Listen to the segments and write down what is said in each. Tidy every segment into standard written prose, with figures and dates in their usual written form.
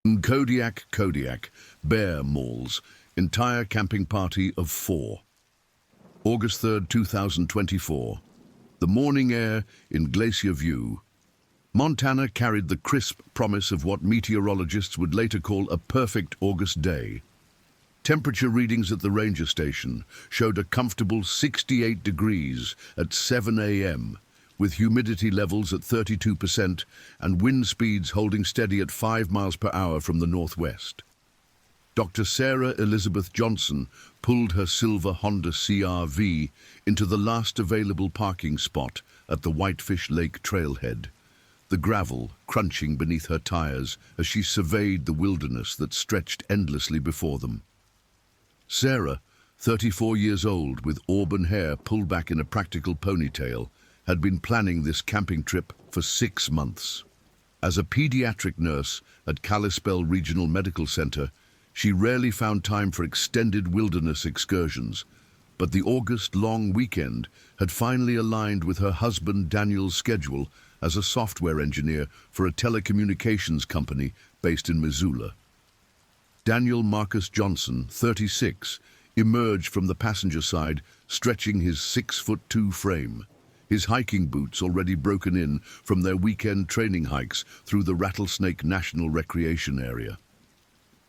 Kodiak, Bear Malls, entire camping party of 4. August 3rd, 2024. The morning air in Glacier View. Montana carried the crisp promise of what meteorologists would later call a perfect August day. Temperature readings at the ranger station showed a comfortable 68 degrees at 7 a.m., with humidity levels at 32% and wind speeds holding steady at 5 miles per hour from the northwest. Dr. Sarah Elizabeth Johnson pulled her silver Honda CR-V into the last available parking spot at the Whitefish Lake trailhead, the gravel crunching beneath her tires as she surveyed the wilderness that stretched endlessly before them. Sarah, 34 years old with auburn hair pulled back in a practical ponytail, had been planning this camping trip for 6 months. As a pediatric nurse at Kalispell Regional Medical Center, she rarely found time for extended wilderness excursions, but the August long weekend had finally aligned with her husband Daniel's schedule as a software engineer for a telecommunications company based in Missoula. Daniel Marcus Johnson, 36, emerged from the passenger side, stretching his 6'2" frame, his hiking boots already broken in from their weekend training hikes through the Rattlesnake National Recreation Area.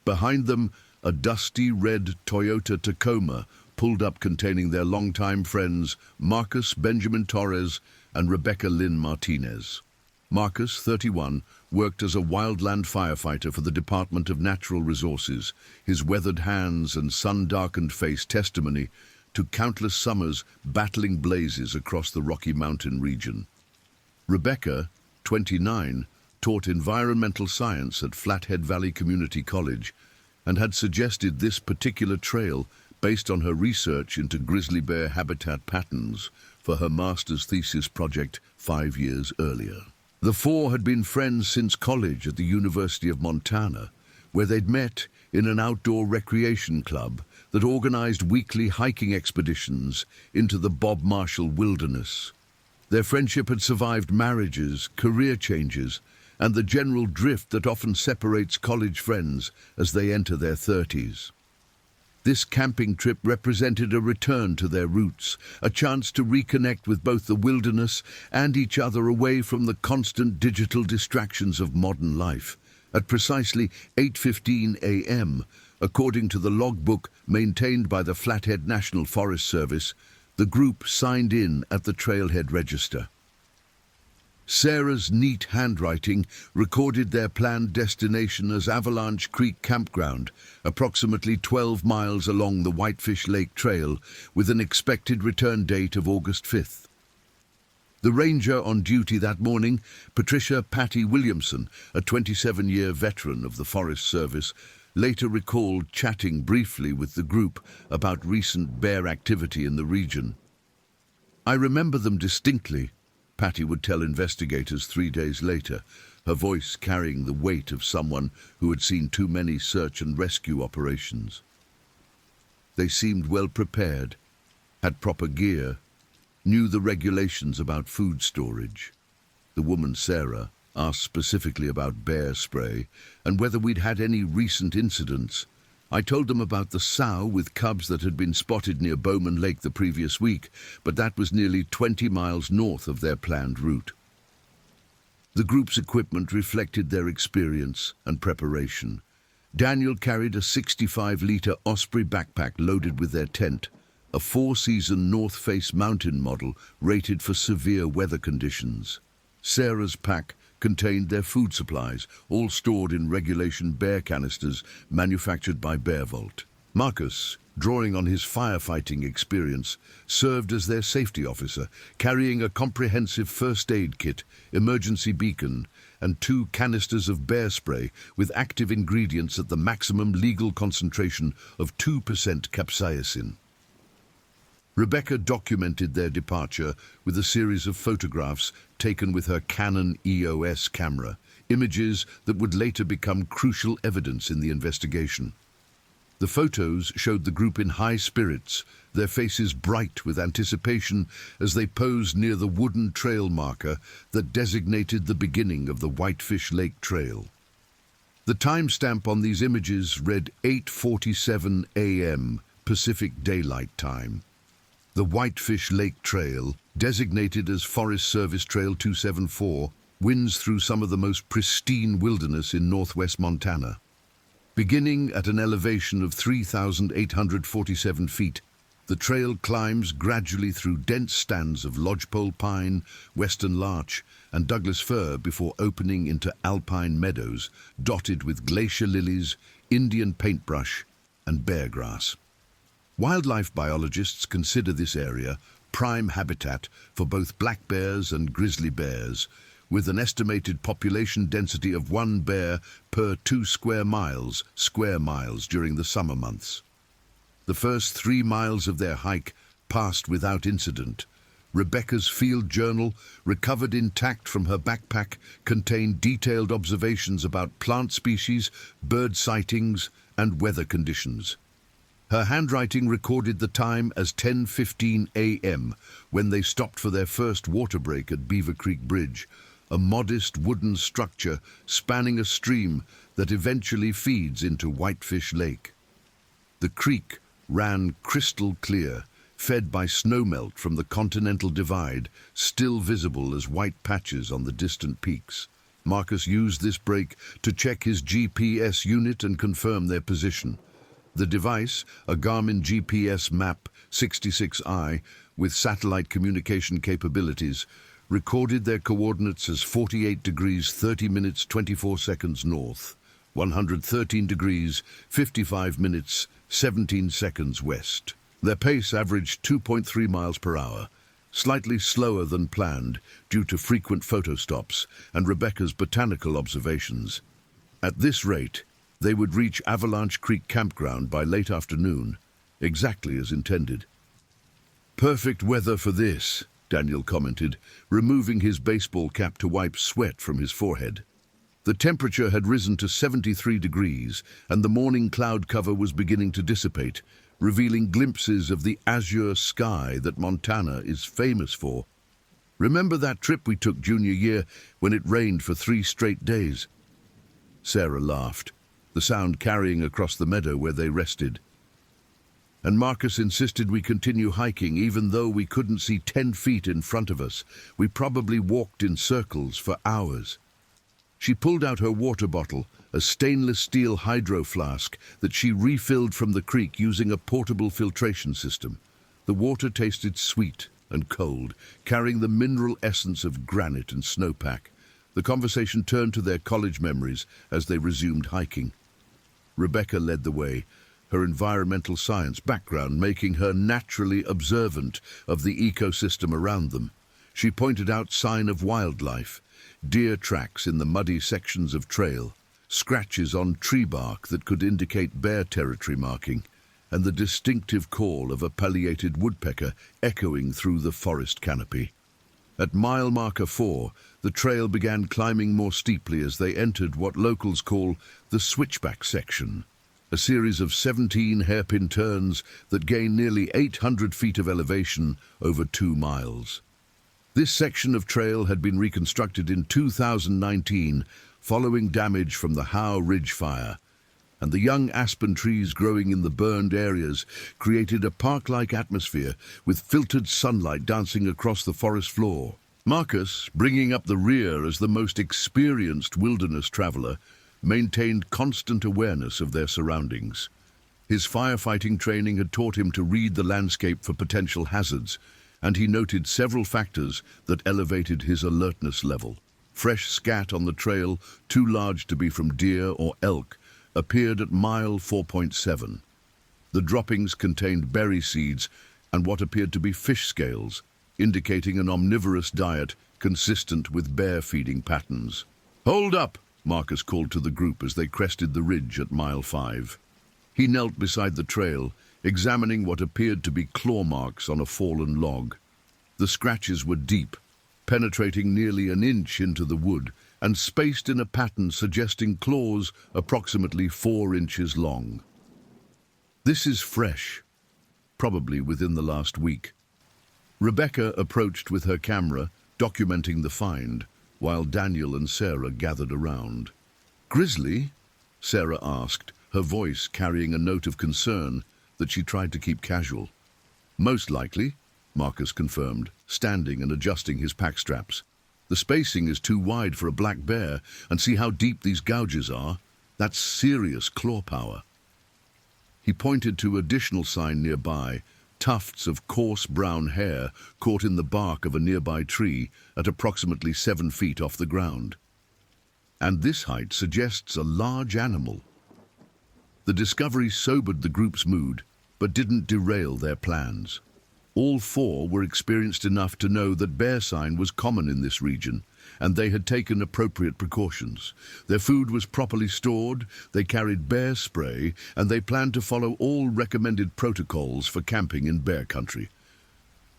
Behind them, a dusty red Toyota Tacoma pulled up containing their longtime friends Marcus Benjamin Torres and Rebecca Lynn Martinez. Marcus, 31, worked as a wildland firefighter for the Department of Natural Resources, his weathered hands and sun-darkened face testimony to countless summers battling blazes across the Rocky Mountain region. Rebecca, 29, taught environmental science at Flathead Valley Community College and had suggested this particular trail based on her research into grizzly bear habitat patterns for her master's thesis project 5 years earlier. The 4 had been friends since college at the University of Montana, where they'd met in an outdoor recreation club that organized weekly hiking expeditions into the Bob Marshall Wilderness. Their friendship had survived marriages, career changes, and the general drift that often separates college friends as they enter their 30s. This camping trip represented a return to their roots, a chance to reconnect with both the wilderness and each other away from the constant digital distractions of modern life. At precisely 8:15 a.m., according to the logbook maintained by the Flathead National Forest Service, the group signed in at the trailhead register. Sarah's neat handwriting recorded their planned destination as Avalanche Creek Campground, approximately 12 miles along the Whitefish Lake Trail, with an expected return date of August 5th. The ranger on duty that morning, Patricia Patty Williamson, a 27-year veteran of the Forest Service, later recalled chatting briefly with the group about recent bear activity in the region. "I remember them distinctly," Patty would tell investigators 3 days later, her voice carrying the weight of someone who had seen too many search and rescue operations. They seemed well prepared, had proper gear, knew the regulations about food storage. The woman, Sarah, asked specifically about bear spray and whether we'd had any recent incidents. I told them about the sow with cubs that had been spotted near Bowman Lake the previous week, but that was nearly 20 miles north of their planned route. The group's equipment reflected their experience and preparation. Daniel carried a 65-liter Osprey backpack loaded with their tent, a 4-season North Face mountain model rated for severe weather conditions. Sarah's pack contained their food supplies, all stored in regulation bear canisters manufactured by Bearvault. Marcus, drawing on his firefighting experience, served as their safety officer, carrying a comprehensive first aid kit, emergency beacon, and 2 canisters of bear spray with active ingredients at the maximum legal concentration of 2% capsaicin. Rebecca documented their departure with a series of photographs taken with her Canon EOS camera, images that would later become crucial evidence in the investigation. The photos showed the group in high spirits, their faces bright with anticipation as they posed near the wooden trail marker that designated the beginning of the Whitefish Lake Trail. The timestamp on these images read 8:47 a.m. Pacific Daylight Time. The Whitefish Lake Trail, designated as Forest Service Trail 274, winds through some of the most pristine wilderness in northwest Montana. Beginning at an elevation of 3,847 feet, the trail climbs gradually through dense stands of lodgepole pine, western larch, and Douglas fir before opening into alpine meadows dotted with glacier lilies, Indian paintbrush, and bear grass. Wildlife biologists consider this area prime habitat for both black bears and grizzly bears, with an estimated population density of 1 bear per 2 square miles during the summer months. The first 3 miles of their hike passed without incident. Rebecca's field journal, recovered intact from her backpack, contained detailed observations about plant species, bird sightings, and weather conditions. Her handwriting recorded the time as 10:15 a.m. when they stopped for their first water break at Beaver Creek Bridge, a modest wooden structure spanning a stream that eventually feeds into Whitefish Lake. The creek ran crystal clear, fed by snowmelt from the Continental Divide, still visible as white patches on the distant peaks. Marcus used this break to check his GPS unit and confirm their position. The device, a Garmin GPS Map 66i with satellite communication capabilities, recorded their coordinates as 48 degrees 30 minutes 24 seconds north, 113 degrees 55 minutes 17 seconds west. Their pace averaged 2.3 miles per hour, slightly slower than planned due to frequent photo stops and Rebecca's botanical observations. At this rate, they would reach Avalanche Creek Campground by late afternoon, exactly as intended. "Perfect weather for this," Daniel commented, removing his baseball cap to wipe sweat from his forehead. The temperature had risen to 73 degrees, and the morning cloud cover was beginning to dissipate, revealing glimpses of the azure sky that Montana is famous for. "Remember that trip we took junior year when it rained for 3 straight days?" Sarah laughed, the sound carrying across the meadow where they rested. "And Marcus insisted we continue hiking even though we couldn't see 10 feet in front of us. We probably walked in circles for hours." She pulled out her water bottle, a stainless steel hydro flask that she refilled from the creek using a portable filtration system. The water tasted sweet and cold, carrying the mineral essence of granite and snowpack. The conversation turned to their college memories as they resumed hiking. Rebecca led the way, her environmental science background making her naturally observant of the ecosystem around them. She pointed out signs of wildlife, deer tracks in the muddy sections of trail, scratches on tree bark that could indicate bear territory marking, and the distinctive call of a pileated woodpecker echoing through the forest canopy. At mile marker 4, the trail began climbing more steeply as they entered what locals call the switchback section, a series of 17 hairpin turns that gain nearly 800 feet of elevation over 2 miles. This section of trail had been reconstructed in 2019 following damage from the Howe Ridge fire, and the young aspen trees growing in the burned areas created a park-like atmosphere with filtered sunlight dancing across the forest floor. Marcus, bringing up the rear as the most experienced wilderness traveler, maintained constant awareness of their surroundings. His firefighting training had taught him to read the landscape for potential hazards, and he noted several factors that elevated his alertness level. Fresh scat on the trail, too large to be from deer or elk, appeared at mile 4.7. The droppings contained berry seeds and what appeared to be fish scales, indicating an omnivorous diet consistent with bear feeding patterns. "Hold up!" Marcus called to the group as they crested the ridge at mile 5. He knelt beside the trail, examining what appeared to be claw marks on a fallen log. The scratches were deep, penetrating nearly an inch into the wood, and spaced in a pattern suggesting claws approximately 4 inches long. "This is fresh, probably within the last week." Rebecca approached with her camera, documenting the find, while Daniel and Sarah gathered around. "Grizzly?" Sarah asked, her voice carrying a note of concern that she tried to keep casual. Most likely, Marcus confirmed, standing and adjusting his pack straps. The spacing is too wide for a black bear, and see how deep these gouges are? That's serious claw power. He pointed to additional sign nearby, tufts of coarse brown hair caught in the bark of a nearby tree at approximately 7 feet off the ground. And this height suggests a large animal. The discovery sobered the group's mood, but didn't derail their plans. All four were experienced enough to know that bear sign was common in this region, and they had taken appropriate precautions. Their food was properly stored, they carried bear spray, and they planned to follow all recommended protocols for camping in bear country.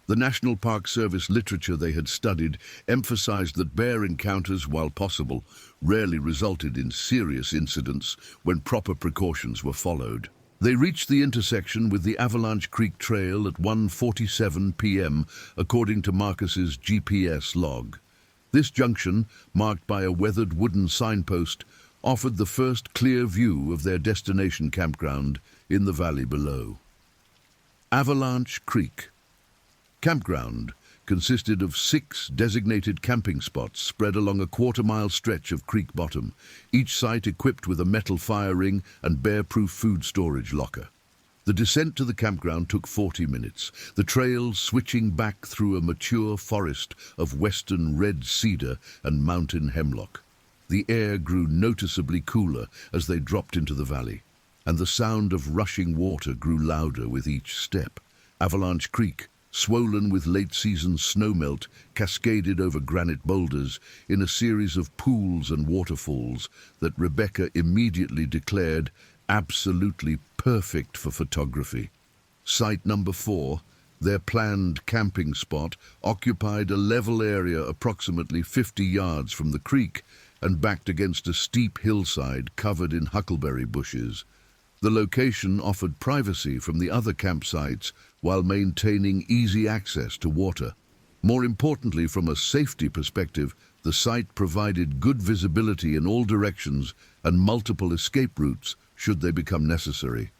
The National Park Service literature they had studied emphasized that bear encounters, while possible, rarely resulted in serious incidents when proper precautions were followed. They reached the intersection with the Avalanche Creek Trail at 1:47 p.m. according to Marcus's GPS log. This junction, marked by a weathered wooden signpost, offered the first clear view of their destination campground in the valley below. Avalanche Creek Campground consisted of 6 designated camping spots spread along a quarter-mile stretch of creek bottom, each site equipped with a metal fire ring and bear-proof food storage locker. The descent to the campground took 40 minutes, the trail switching back through a mature forest of western red cedar and mountain hemlock. The air grew noticeably cooler as they dropped into the valley, and the sound of rushing water grew louder with each step. Avalanche Creek, swollen with late-season snowmelt, cascaded over granite boulders in a series of pools and waterfalls that Rebecca immediately declared absolutely perfect for photography. Site number 4, their planned camping spot, occupied a level area approximately 50 yards from the creek and backed against a steep hillside covered in huckleberry bushes. The location offered privacy from the other campsites while maintaining easy access to water. More importantly, from a safety perspective, the site provided good visibility in all directions and multiple escape routes should they become necessary.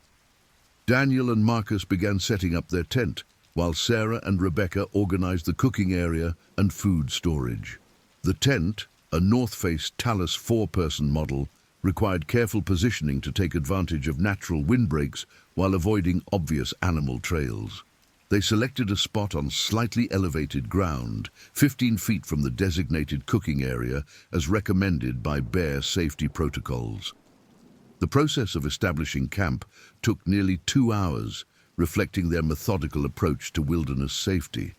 Daniel and Marcus began setting up their tent, while Sarah and Rebecca organized the cooking area and food storage. The tent, a North Face Talus 4-person model, required careful positioning to take advantage of natural windbreaks while avoiding obvious animal trails. They selected a spot on slightly elevated ground, 15 feet from the designated cooking area as recommended by bear safety protocols. The process of establishing camp took nearly 2 hours, reflecting their methodical approach to wilderness safety.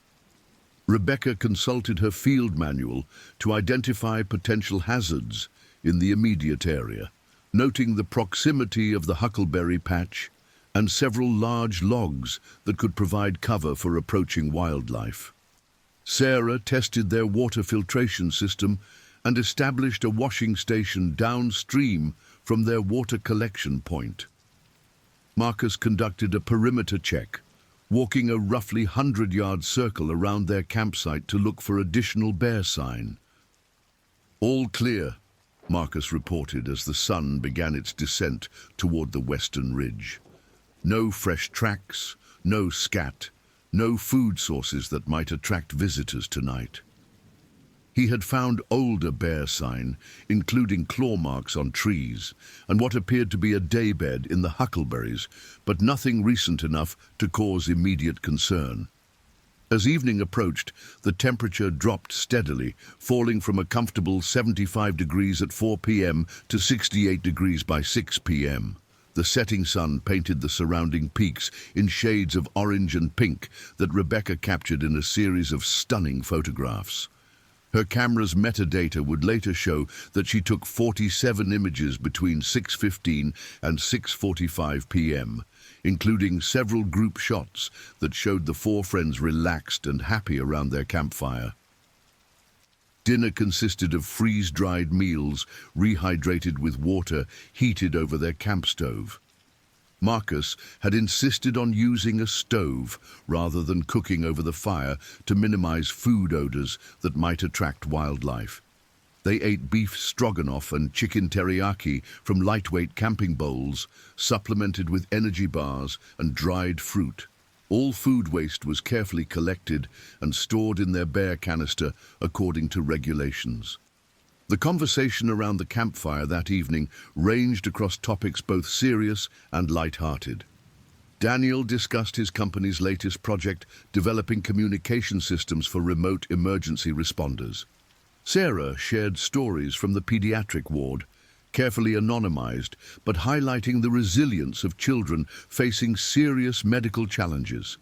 Rebecca consulted her field manual to identify potential hazards in the immediate area, noting the proximity of the huckleberry patch and several large logs that could provide cover for approaching wildlife. Sarah tested their water filtration system and established a washing station downstream from their water collection point. Marcus conducted a perimeter check, walking a roughly 100-yard circle around their campsite to look for additional bear sign. "All clear," Marcus reported as the sun began its descent toward the western ridge. No fresh tracks, no scat, no food sources that might attract visitors tonight. He had found older bear sign, including claw marks on trees, and what appeared to be a daybed in the huckleberries, but nothing recent enough to cause immediate concern. As evening approached, the temperature dropped steadily, falling from a comfortable 75 degrees at 4 p.m. to 68 degrees by 6 p.m. The setting sun painted the surrounding peaks in shades of orange and pink that Rebecca captured in a series of stunning photographs. Her camera's metadata would later show that she took 47 images between 6:15 and 6:45 p.m., including several group shots that showed the 4 friends relaxed and happy around their campfire. Dinner consisted of freeze-dried meals rehydrated with water heated over their camp stove. Marcus had insisted on using a stove rather than cooking over the fire to minimize food odors that might attract wildlife. They ate beef stroganoff and chicken teriyaki from lightweight camping bowls, supplemented with energy bars and dried fruit. All food waste was carefully collected and stored in their bear canister according to regulations. The conversation around the campfire that evening ranged across topics both serious and light-hearted. Daniel discussed his company's latest project, developing communication systems for remote emergency responders. Sarah shared stories from the pediatric ward, carefully anonymized, but highlighting the resilience of children facing serious medical challenges.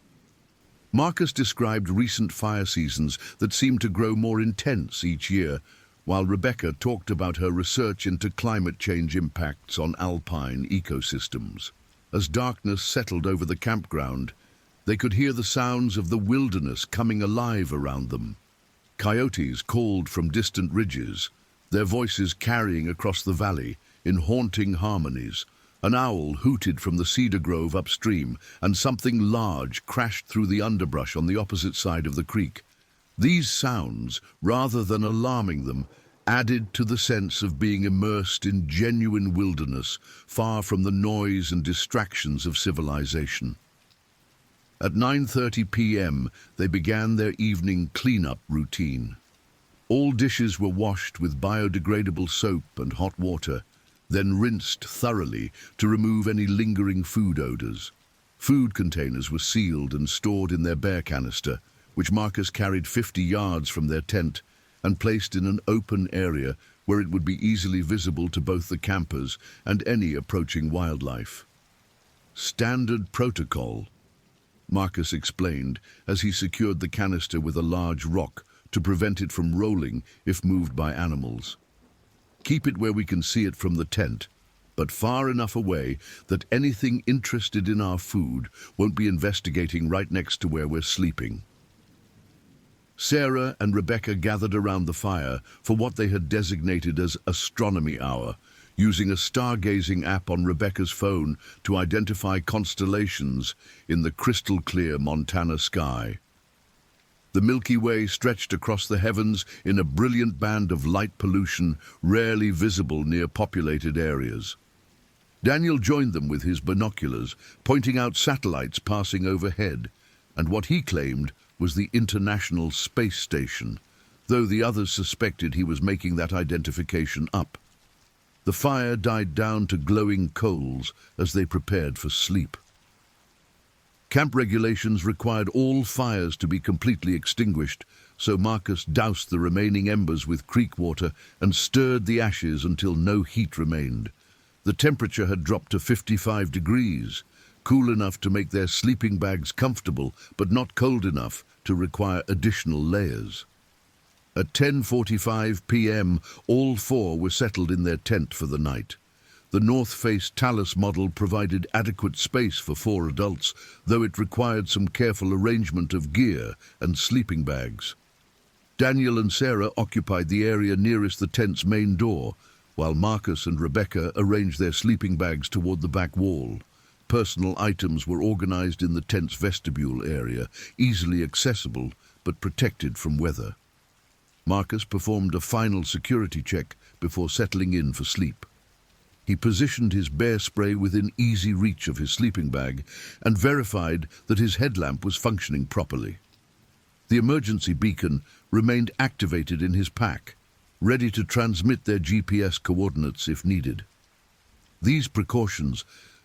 Marcus described recent fire seasons that seemed to grow more intense each year, while Rebecca talked about her research into climate change impacts on alpine ecosystems. As darkness settled over the campground, they could hear the sounds of the wilderness coming alive around them. Coyotes called from distant ridges, their voices carrying across the valley in haunting harmonies. An owl hooted from the cedar grove upstream, and something large crashed through the underbrush on the opposite side of the creek. These sounds, rather than alarming them, added to the sense of being immersed in genuine wilderness, far from the noise and distractions of civilization. At 9:30 p.m., they began their evening cleanup routine. All dishes were washed with biodegradable soap and hot water, then rinsed thoroughly to remove any lingering food odors. Food containers were sealed and stored in their bear canister, which Marcus carried 50 yards from their tent and placed in an open area where it would be easily visible to both the campers and any approaching wildlife. Standard protocol, Marcus explained as he secured the canister with a large rock to prevent it from rolling if moved by animals. Keep it where we can see it from the tent, but far enough away that anything interested in our food won't be investigating right next to where we're sleeping. Sarah and Rebecca gathered around the fire for what they had designated as astronomy hour, using a stargazing app on Rebecca's phone to identify constellations in the crystal-clear Montana sky. The Milky Way stretched across the heavens in a brilliant band of light pollution rarely visible near populated areas. Daniel joined them with his binoculars, pointing out satellites passing overhead, and what he claimed was the International Space Station, though the others suspected he was making that identification up. The fire died down to glowing coals as they prepared for sleep. Camp regulations required all fires to be completely extinguished, so Marcus doused the remaining embers with creek water and stirred the ashes until no heat remained. The temperature had dropped to 55 degrees, cool enough to make their sleeping bags comfortable, but not cold enough to require additional layers. At 10:45 p.m., all four were settled in their tent for the night. The North Face Talus model provided adequate space for 4 adults, though it required some careful arrangement of gear and sleeping bags. Daniel and Sarah occupied the area nearest the tent's main door, while Marcus and Rebecca arranged their sleeping bags toward the back wall. Personal items were organized in the tent's vestibule area, easily accessible but protected from weather. Marcus performed a final security check before settling in for sleep. He positioned his bear spray within easy reach of his sleeping bag and verified that his headlamp was functioning properly. The emergency beacon remained activated in his pack, ready to transmit their GPS coordinates if needed. These precautions,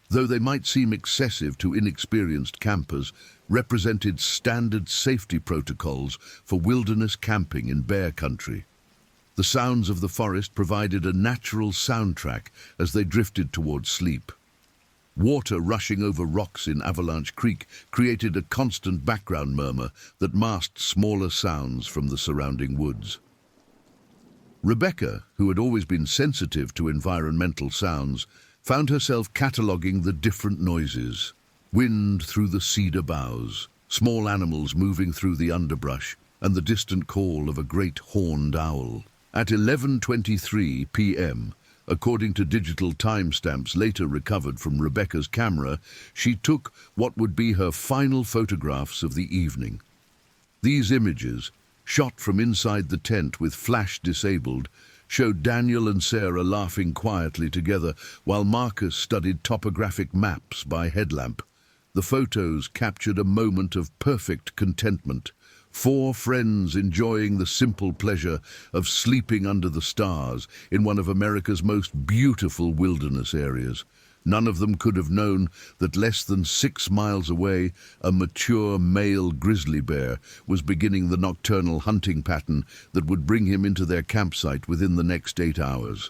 though they might seem excessive to inexperienced campers, represented standard safety protocols for wilderness camping in bear country. The sounds of the forest provided a natural soundtrack as they drifted towards sleep. Water rushing over rocks in Avalanche Creek created a constant background murmur that masked smaller sounds from the surrounding woods. Rebecca, who had always been sensitive to environmental sounds, found herself cataloguing the different noises. Wind through the cedar boughs, small animals moving through the underbrush, and the distant call of a great horned owl. At 11:23 p.m., according to digital timestamps later recovered from Rebecca's camera, she took what would be her final photographs of the evening. These images, shot from inside the tent with flash disabled, showed Daniel and Sarah laughing quietly together while Marcus studied topographic maps by headlamp. The photos captured a moment of perfect contentment. Four friends enjoying the simple pleasure of sleeping under the stars in one of America's most beautiful wilderness areas. None of them could have known that less than 6 miles away, a mature male grizzly bear was beginning the nocturnal hunting pattern that would bring him into their campsite within the next 8 hours.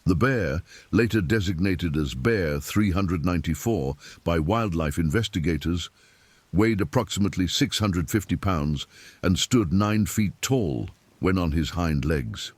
The bear, later designated as Bear 394 by wildlife investigators, weighed approximately 650 pounds and stood 9 feet tall when on his hind legs.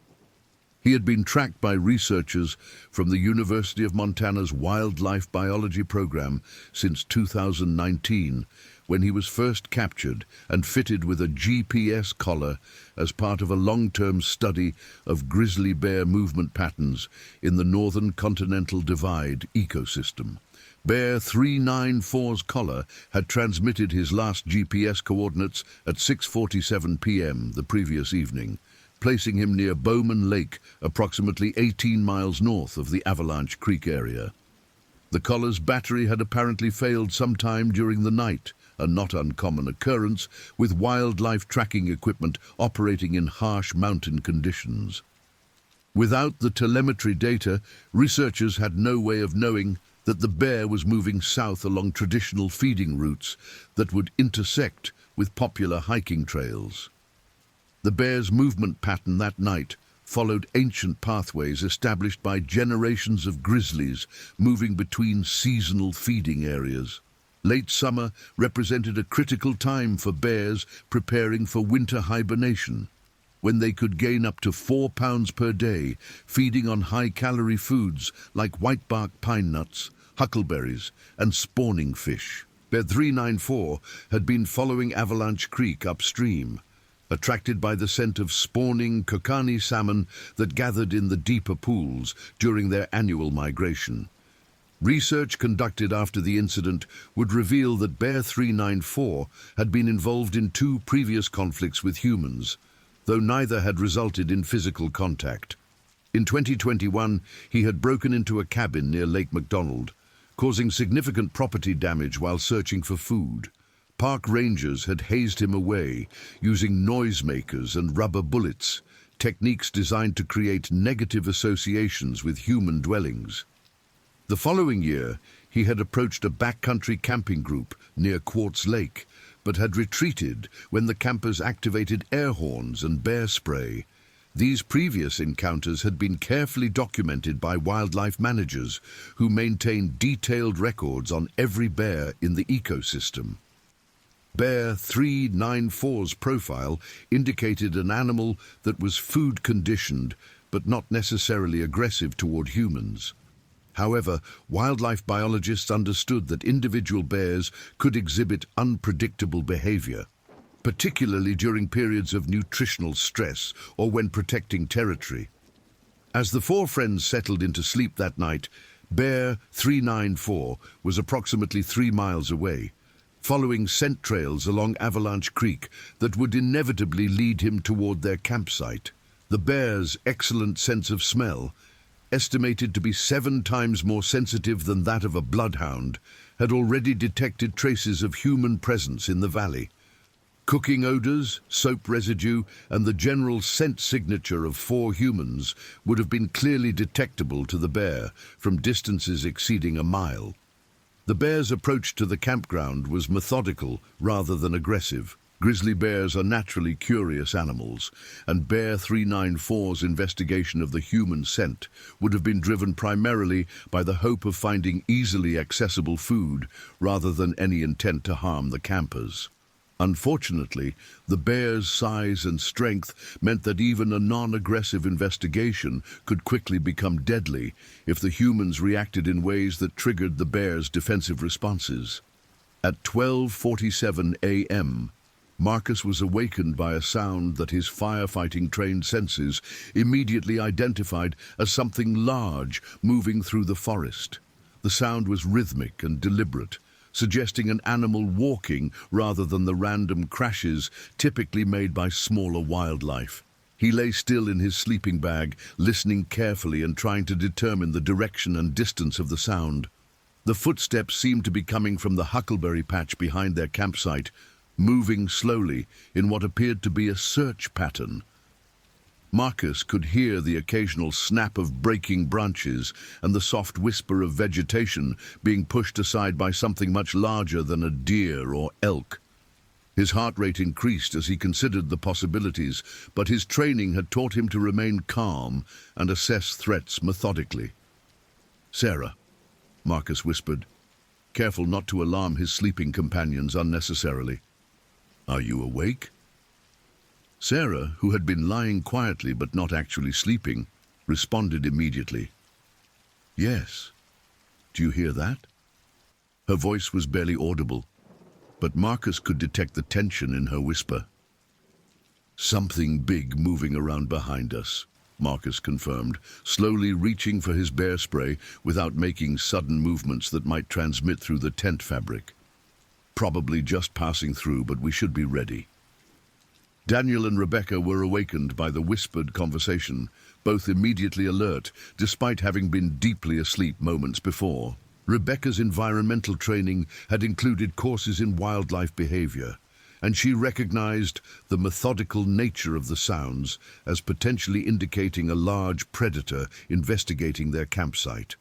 He had been tracked by researchers from the University of Montana's Wildlife Biology program since 2019, when he was first captured and fitted with a GPS collar as part of a long-term study of grizzly bear movement patterns in the Northern Continental Divide ecosystem. Bear 394's collar had transmitted his last GPS coordinates at 6:47 p.m. the previous evening, placing him near Bowman Lake, approximately 18 miles north of the Avalanche Creek area. The collar's battery had apparently failed sometime during the night, a not uncommon occurrence with wildlife tracking equipment operating in harsh mountain conditions. Without the telemetry data, researchers had no way of knowing that the bear was moving south along traditional feeding routes that would intersect with popular hiking trails. The bear's movement pattern that night followed ancient pathways established by generations of grizzlies moving between seasonal feeding areas. Late summer represented a critical time for bears preparing for winter hibernation, when they could gain up to 4 pounds per day feeding on high-calorie foods like whitebark pine nuts, huckleberries, and spawning fish. Bear 394 had been following Avalanche Creek upstream, attracted by the scent of spawning kokanee salmon that gathered in the deeper pools during their annual migration. Research conducted after the incident would reveal that Bear 394 had been involved in 2 previous conflicts with humans, though neither had resulted in physical contact. In 2021, he had broken into a cabin near Lake McDonald, causing significant property damage while searching for food. Park rangers had hazed him away using noisemakers and rubber bullets, techniques designed to create negative associations with human dwellings. The following year, he had approached a backcountry camping group near Quartz Lake, but had retreated when the campers activated air horns and bear spray. These previous encounters had been carefully documented by wildlife managers who maintained detailed records on every bear in the ecosystem. Bear 394's profile indicated an animal that was food-conditioned but not necessarily aggressive toward humans. However, wildlife biologists understood that individual bears could exhibit unpredictable behavior, particularly during periods of nutritional stress or when protecting territory. As the 4 friends settled into sleep that night, Bear 394 was approximately 3 miles away, following scent trails along Avalanche Creek that would inevitably lead him toward their campsite. The bear's excellent sense of smell, estimated to be 7 times more sensitive than that of a bloodhound, had already detected traces of human presence in the valley. Cooking odors, soap residue, and the general scent signature of 4 humans would have been clearly detectable to the bear from distances exceeding a mile. The bear's approach to the campground was methodical rather than aggressive. Grizzly bears are naturally curious animals, and Bear 394's investigation of the human scent would have been driven primarily by the hope of finding easily accessible food rather than any intent to harm the campers. Unfortunately, the bear's size and strength meant that even a non-aggressive investigation could quickly become deadly if the humans reacted in ways that triggered the bear's defensive responses. At 12:47 a.m., Marcus was awakened by a sound that his firefighting-trained senses immediately identified as something large moving through the forest. The sound was rhythmic and deliberate, suggesting an animal walking rather than the random crashes typically made by smaller wildlife. He lay still in his sleeping bag, listening carefully and trying to determine the direction and distance of the sound. The footsteps seemed to be coming from the huckleberry patch behind their campsite, moving slowly in what appeared to be a search pattern. Marcus could hear the occasional snap of breaking branches and the soft whisper of vegetation being pushed aside by something much larger than a deer or elk. His heart rate increased as he considered the possibilities, but his training had taught him to remain calm and assess threats methodically. "Sarah," Marcus whispered, careful not to alarm his sleeping companions unnecessarily. "Are you awake?" Sarah, who had been lying quietly but not actually sleeping, responded immediately. "Yes. Do you hear that?" Her voice was barely audible, but Marcus could detect the tension in her whisper. "Something big moving around behind us," Marcus confirmed, slowly reaching for his bear spray without making sudden movements that might transmit through the tent fabric. "Probably just passing through, but we should be ready." Daniel and Rebecca were awakened by the whispered conversation, both immediately alert, despite having been deeply asleep moments before. Rebecca's environmental training had included courses in wildlife behavior, and she recognized the methodical nature of the sounds as potentially indicating a large predator investigating their campsite.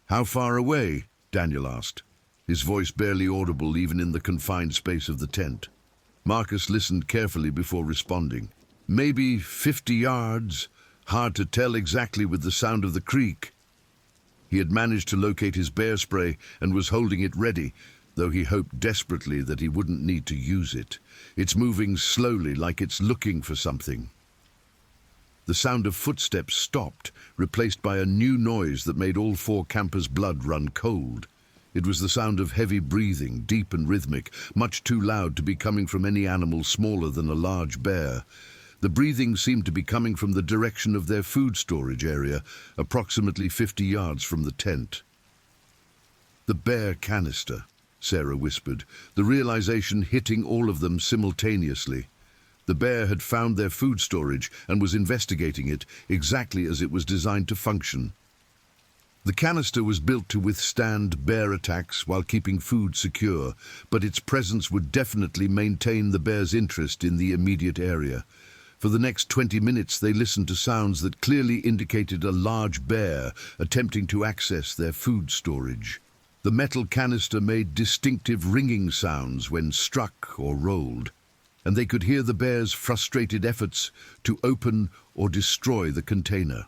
"How far away?" Daniel asked, his voice barely audible even in the confined space of the tent. Marcus listened carefully before responding. "Maybe 50 yards. Hard to tell exactly with the sound of the creek." He had managed to locate his bear spray and was holding it ready, though he hoped desperately that he wouldn't need to use it. It's moving slowly, like it's looking for something. The sound of footsteps stopped, replaced by a new noise that made all four campers' blood run cold. It was the sound of heavy breathing, deep and rhythmic, much too loud to be coming from any animal smaller than a large bear. The breathing seemed to be coming from the direction of their food storage area, approximately 50 yards from the tent. "The bear canister," Sarah whispered, the realization hitting all of them simultaneously. The bear had found their food storage and was investigating it exactly as it was designed to function. The canister was built to withstand bear attacks while keeping food secure, but its presence would definitely maintain the bear's interest in the immediate area. For the next 20 minutes they listened to sounds that clearly indicated a large bear attempting to access their food storage. The metal canister made distinctive ringing sounds when struck or rolled, and they could hear the bear's frustrated efforts to open or destroy the container.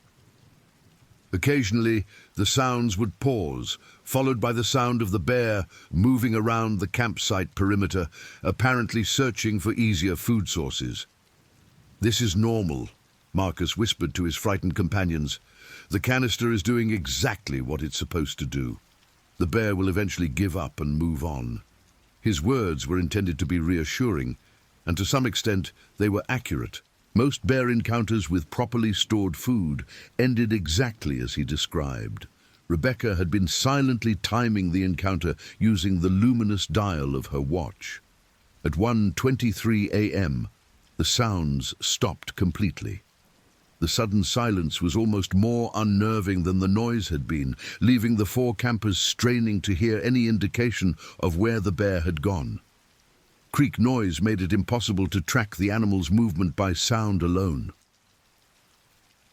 Occasionally, the sounds would pause, followed by the sound of the bear moving around the campsite perimeter, apparently searching for easier food sources. "This is normal," Marcus whispered to his frightened companions. "The canister is doing exactly what it's supposed to do. The bear will eventually give up and move on." His words were intended to be reassuring, and to some extent they were accurate. Most bear encounters with properly stored food ended exactly as he described. Rebecca had been silently timing the encounter using the luminous dial of her watch. At 1:23 a.m., the sounds stopped completely. The sudden silence was almost more unnerving than the noise had been, leaving the four campers straining to hear any indication of where the bear had gone. Creek noise made it impossible to track the animal's movement by sound alone.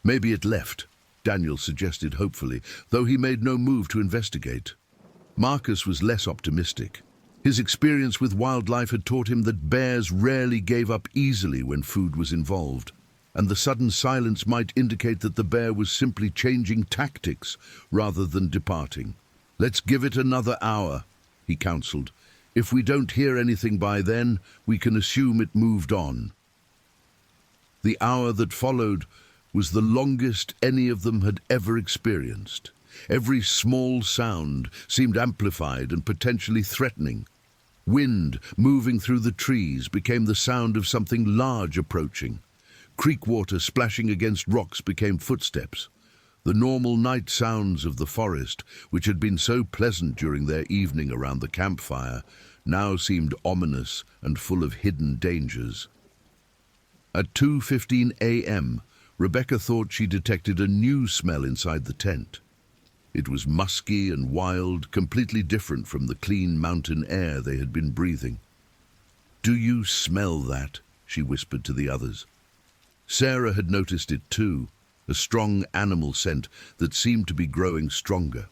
"Maybe it left," Daniel suggested hopefully, though he made no move to investigate. Marcus was less optimistic. His experience with wildlife had taught him that bears rarely gave up easily when food was involved, and the sudden silence might indicate that the bear was simply changing tactics rather than departing. "Let's give it another hour," he counseled. "If we don't hear anything by then, we can assume it moved on." The hour that followed was the longest any of them had ever experienced. Every small sound seemed amplified and potentially threatening. Wind moving through the trees became the sound of something large approaching. Creek water splashing against rocks became footsteps. The normal night sounds of the forest, which had been so pleasant during their evening around the campfire, now seemed ominous and full of hidden dangers. At 2:15 a.m., Rebecca thought she detected a new smell inside the tent. It was musky and wild, completely different from the clean mountain air they had been breathing. "Do you smell that?" she whispered to the others. Sarah had noticed it too, a strong animal scent that seemed to be growing stronger.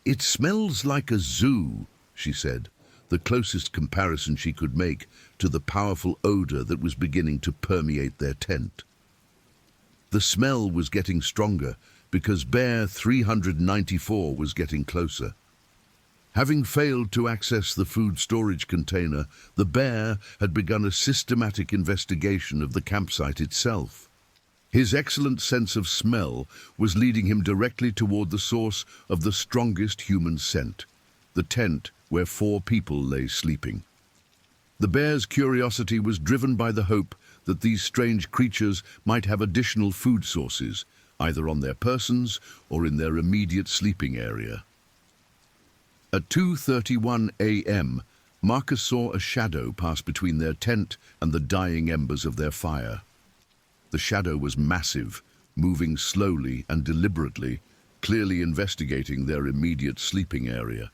"It smells like a zoo," she said, the closest comparison she could make to the powerful odor that was beginning to permeate their tent. The smell was getting stronger because Bear 394 was getting closer. Having failed to access the food storage container, the bear had begun a systematic investigation of the campsite itself. His excellent sense of smell was leading him directly toward the source of the strongest human scent, the tent where 4 people lay sleeping. The bear's curiosity was driven by the hope that these strange creatures might have additional food sources, either on their persons or in their immediate sleeping area. At 2:31 a.m., Marcus saw a shadow pass between their tent and the dying embers of their fire. The shadow was massive, moving slowly and deliberately, clearly investigating their immediate sleeping area.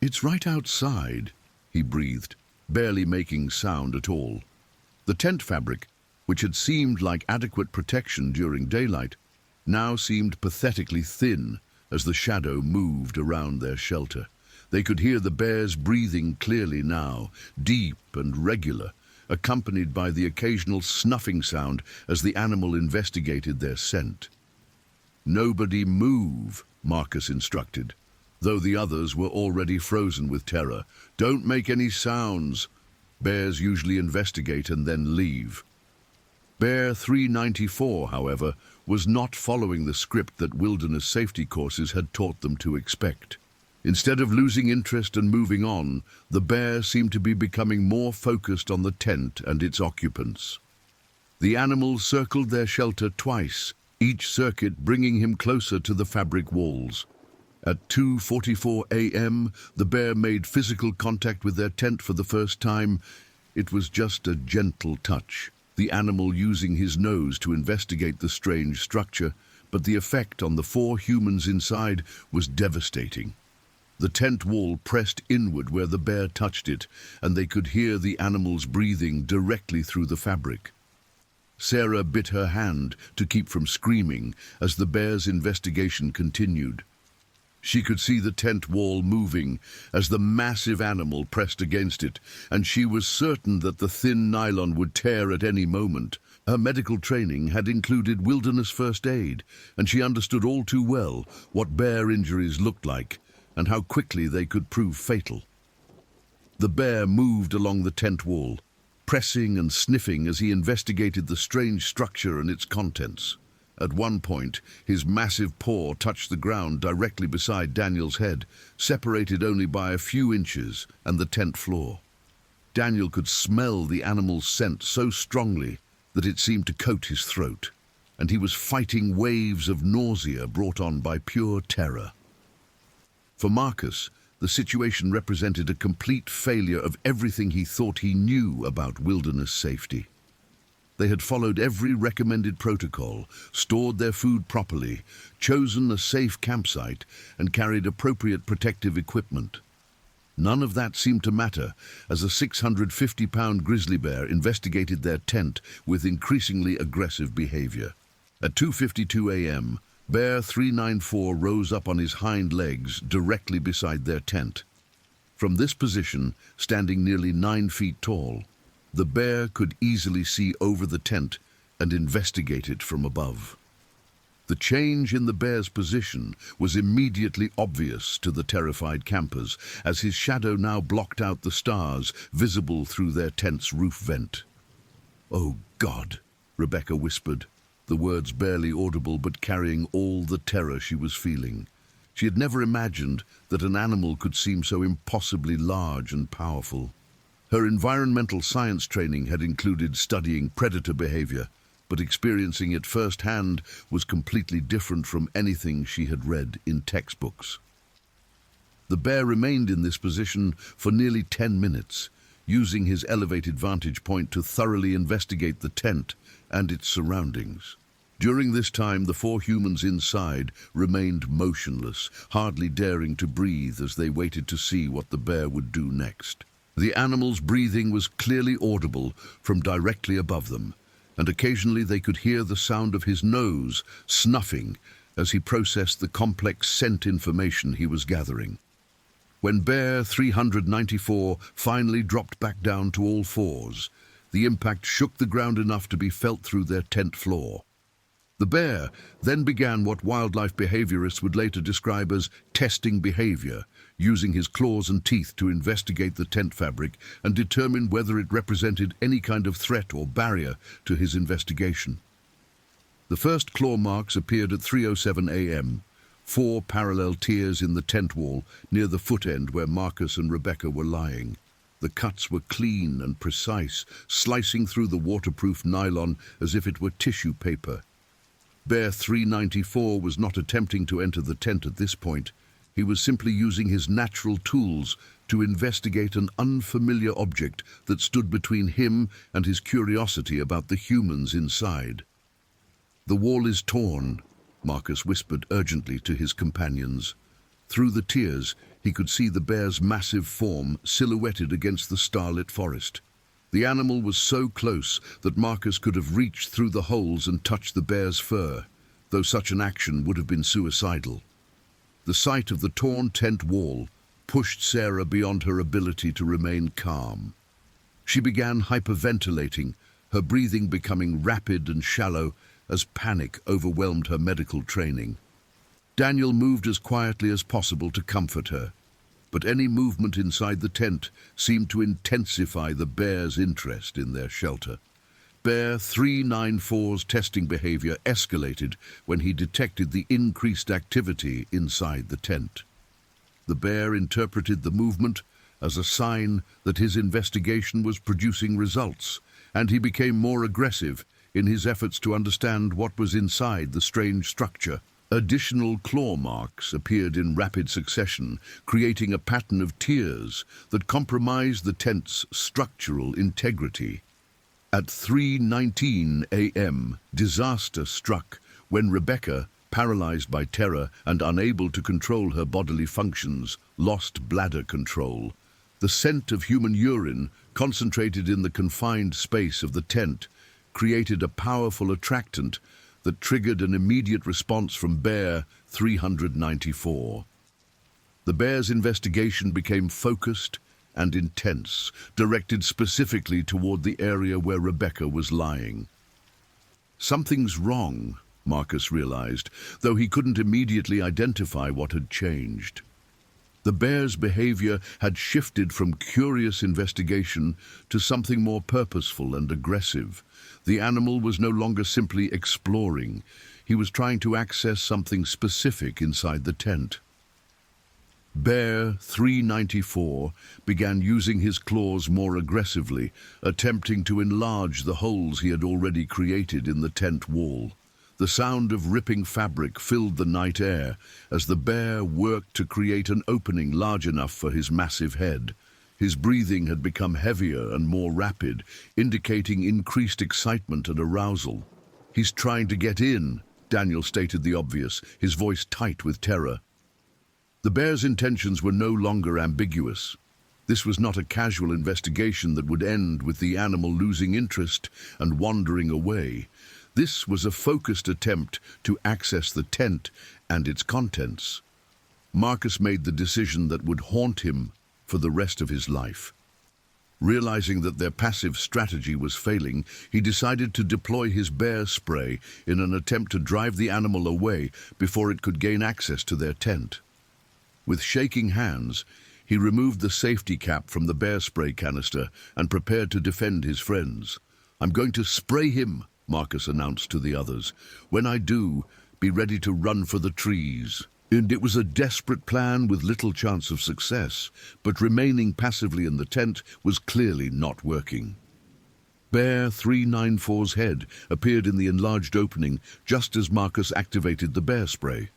"It's right outside," he breathed, barely making sound at all. The tent fabric, which had seemed like adequate protection during daylight, now seemed pathetically thin as the shadow moved around their shelter. They could hear the bear's breathing clearly now, deep and regular, accompanied by the occasional snuffing sound as the animal investigated their scent. "Nobody move," Marcus instructed, though the others were already frozen with terror. "Don't make any sounds." Bears usually investigate and then leave. Bear 394, however, was not following the script that wilderness safety courses had taught them to expect. Instead of losing interest and moving on, the bear seemed to be becoming more focused on the tent and its occupants. The animal circled their shelter twice, each circuit bringing him closer to the fabric walls. At 2:44 a.m., the bear made physical contact with their tent for the first time. It was just a gentle touch, the animal using his nose to investigate the strange structure, but the effect on the 4 humans inside was devastating. The tent wall pressed inward where the bear touched it, and they could hear the animal's breathing directly through the fabric. Sarah bit her hand to keep from screaming as the bear's investigation continued. She could see the tent wall moving as the massive animal pressed against it, and she was certain that the thin nylon would tear at any moment. Her medical training had included wilderness first aid, and she understood all too well what bear injuries looked like and how quickly they could prove fatal. The bear moved along the tent wall, pressing and sniffing as he investigated the strange structure and its contents. At one point, his massive paw touched the ground directly beside Daniel's head, separated only by a few inches, and the tent floor. Daniel could smell the animal's scent so strongly that it seemed to coat his throat, and he was fighting waves of nausea brought on by pure terror. For Marcus, the situation represented a complete failure of everything he thought he knew about wilderness safety. They had followed every recommended protocol, stored their food properly, chosen a safe campsite, and carried appropriate protective equipment. None of that seemed to matter as a 650-pound grizzly bear investigated their tent with increasingly aggressive behavior. At 2:52 a.m., Bear 394 rose up on his hind legs directly beside their tent. From this position, standing nearly 9 feet tall, the bear could easily see over the tent and investigate it from above. The change in the bear's position was immediately obvious to the terrified campers, as his shadow now blocked out the stars visible through their tent's roof vent. "Oh God," Rebecca whispered, the words barely audible but carrying all the terror she was feeling. She had never imagined that an animal could seem so impossibly large and powerful. Her environmental science training had included studying predator behavior, but experiencing it firsthand was completely different from anything she had read in textbooks. The bear remained in this position for nearly 10 minutes, using his elevated vantage point to thoroughly investigate the tent and its surroundings. During this time, the four humans inside remained motionless, hardly daring to breathe as they waited to see what the bear would do next. The animal's breathing was clearly audible from directly above them, and occasionally they could hear the sound of his nose snuffing as he processed the complex scent information he was gathering. When Bear 394 finally dropped back down to all fours, the impact shook the ground enough to be felt through their tent floor. The bear then began what wildlife behaviorists would later describe as testing behavior, using his claws and teeth to investigate the tent fabric and determine whether it represented any kind of threat or barrier to his investigation. The first claw marks appeared at 3:07 a.m., 4 parallel tears in the tent wall near the foot end where Marcus and Rebecca were lying. The cuts were clean and precise, slicing through the waterproof nylon as if it were tissue paper. Bear 394 was not attempting to enter the tent at this point. He was simply using his natural tools to investigate an unfamiliar object that stood between him and his curiosity about the humans inside. "The wall is torn," Marcus whispered urgently to his companions. Through the tears, he could see the bear's massive form silhouetted against the starlit forest. The animal was so close that Marcus could have reached through the holes and touched the bear's fur, though such an action would have been suicidal. The sight of the torn tent wall pushed Sarah beyond her ability to remain calm. She began hyperventilating, her breathing becoming rapid and shallow as panic overwhelmed her medical training. Daniel moved as quietly as possible to comfort her, but any movement inside the tent seemed to intensify the bear's interest in their shelter. Bear 394's testing behavior escalated when he detected the increased activity inside the tent. The bear interpreted the movement as a sign that his investigation was producing results, and he became more aggressive in his efforts to understand what was inside the strange structure. Additional claw marks appeared in rapid succession, creating a pattern of tears that compromised the tent's structural integrity. At 3:19 a.m., disaster struck when Rebecca, paralyzed by terror and unable to control her bodily functions, lost bladder control. The scent of human urine, concentrated in the confined space of the tent, created a powerful attractant that triggered an immediate response from Bear 394. The bear's investigation became focused and intense, directed specifically toward the area where Rebecca was lying. Something's wrong, Marcus realized, though he couldn't immediately identify what had changed. The bear's behavior had shifted from curious investigation to something more purposeful and aggressive. The animal was no longer simply exploring. He was trying to access something specific inside the tent. Bear 394 began using his claws more aggressively, attempting to enlarge the holes he had already created in the tent wall. The sound of ripping fabric filled the night air as the bear worked to create an opening large enough for his massive head. His breathing had become heavier and more rapid, indicating increased excitement and arousal. "He's trying to get in," Daniel stated the obvious, his voice tight with terror. The bear's intentions were no longer ambiguous. This was not a casual investigation that would end with the animal losing interest and wandering away. This was a focused attempt to access the tent and its contents. Marcus made the decision that would haunt him for the rest of his life. Realizing that their passive strategy was failing, he decided to deploy his bear spray in an attempt to drive the animal away before it could gain access to their tent. With shaking hands, he removed the safety cap from the bear spray canister and prepared to defend his friends. "I'm going to spray him," Marcus announced to the others. "When I do, be ready to run for the trees." And it was a desperate plan with little chance of success, but remaining passively in the tent was clearly not working. Bear 394's head appeared in the enlarged opening just as Marcus activated the bear spray.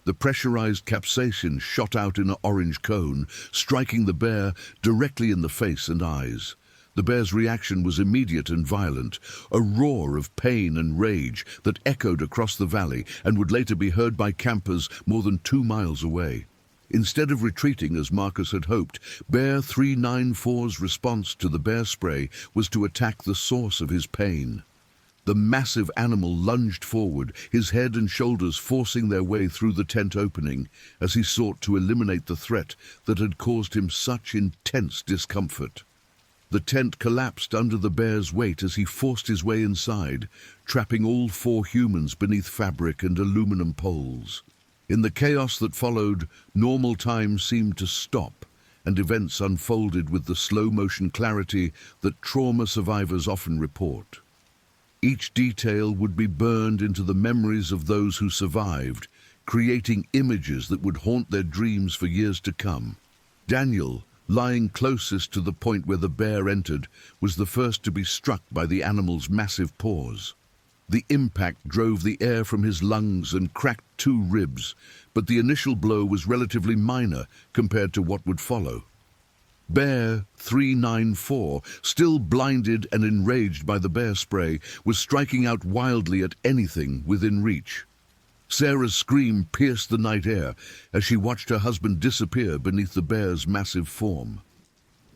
The pressurized capsaicin shot out in an orange cone, striking the bear directly in the face and eyes. The bear's reaction was immediate and violent, a roar of pain and rage that echoed across the valley and would later be heard by campers more than 2 miles away. Instead of retreating as Marcus had hoped, Bear 394's response to the bear spray was to attack the source of his pain. The massive animal lunged forward, his head and shoulders forcing their way through the tent opening as he sought to eliminate the threat that had caused him such intense discomfort. The tent collapsed under the bear's weight as he forced his way inside, trapping all 4 humans beneath fabric and aluminum poles. In the chaos that followed, normal time seemed to stop, and events unfolded with the slow-motion clarity that trauma survivors often report. Each detail would be burned into the memories of those who survived, creating images that would haunt their dreams for years to come. Daniel, lying closest to the point where the bear entered, was the first to be struck by the animal's massive paws. The impact drove the air from his lungs and cracked 2 ribs, but the initial blow was relatively minor compared to what would follow. Bear 394, still blinded and enraged by the bear spray, was striking out wildly at anything within reach. Sarah's scream pierced the night air as she watched her husband disappear beneath the bear's massive form.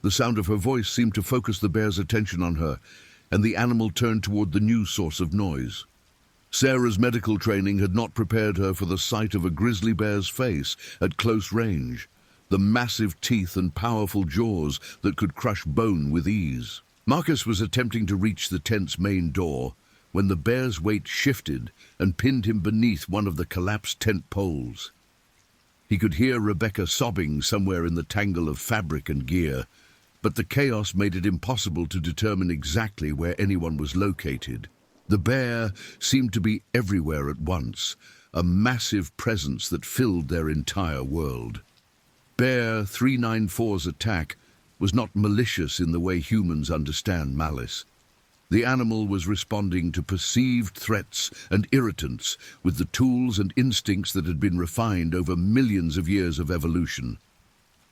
The sound of her voice seemed to focus the bear's attention on her, and the animal turned toward the new source of noise. Sarah's medical training had not prepared her for the sight of a grizzly bear's face at close range, the massive teeth and powerful jaws that could crush bone with ease. Marcus was attempting to reach the tent's main door when the bear's weight shifted and pinned him beneath one of the collapsed tent poles. He could hear Rebecca sobbing somewhere in the tangle of fabric and gear, but the chaos made it impossible to determine exactly where anyone was located. The bear seemed to be everywhere at once, a massive presence that filled their entire world. Bear 394's attack was not malicious in the way humans understand malice. The animal was responding to perceived threats and irritants with the tools and instincts that had been refined over millions of years of evolution.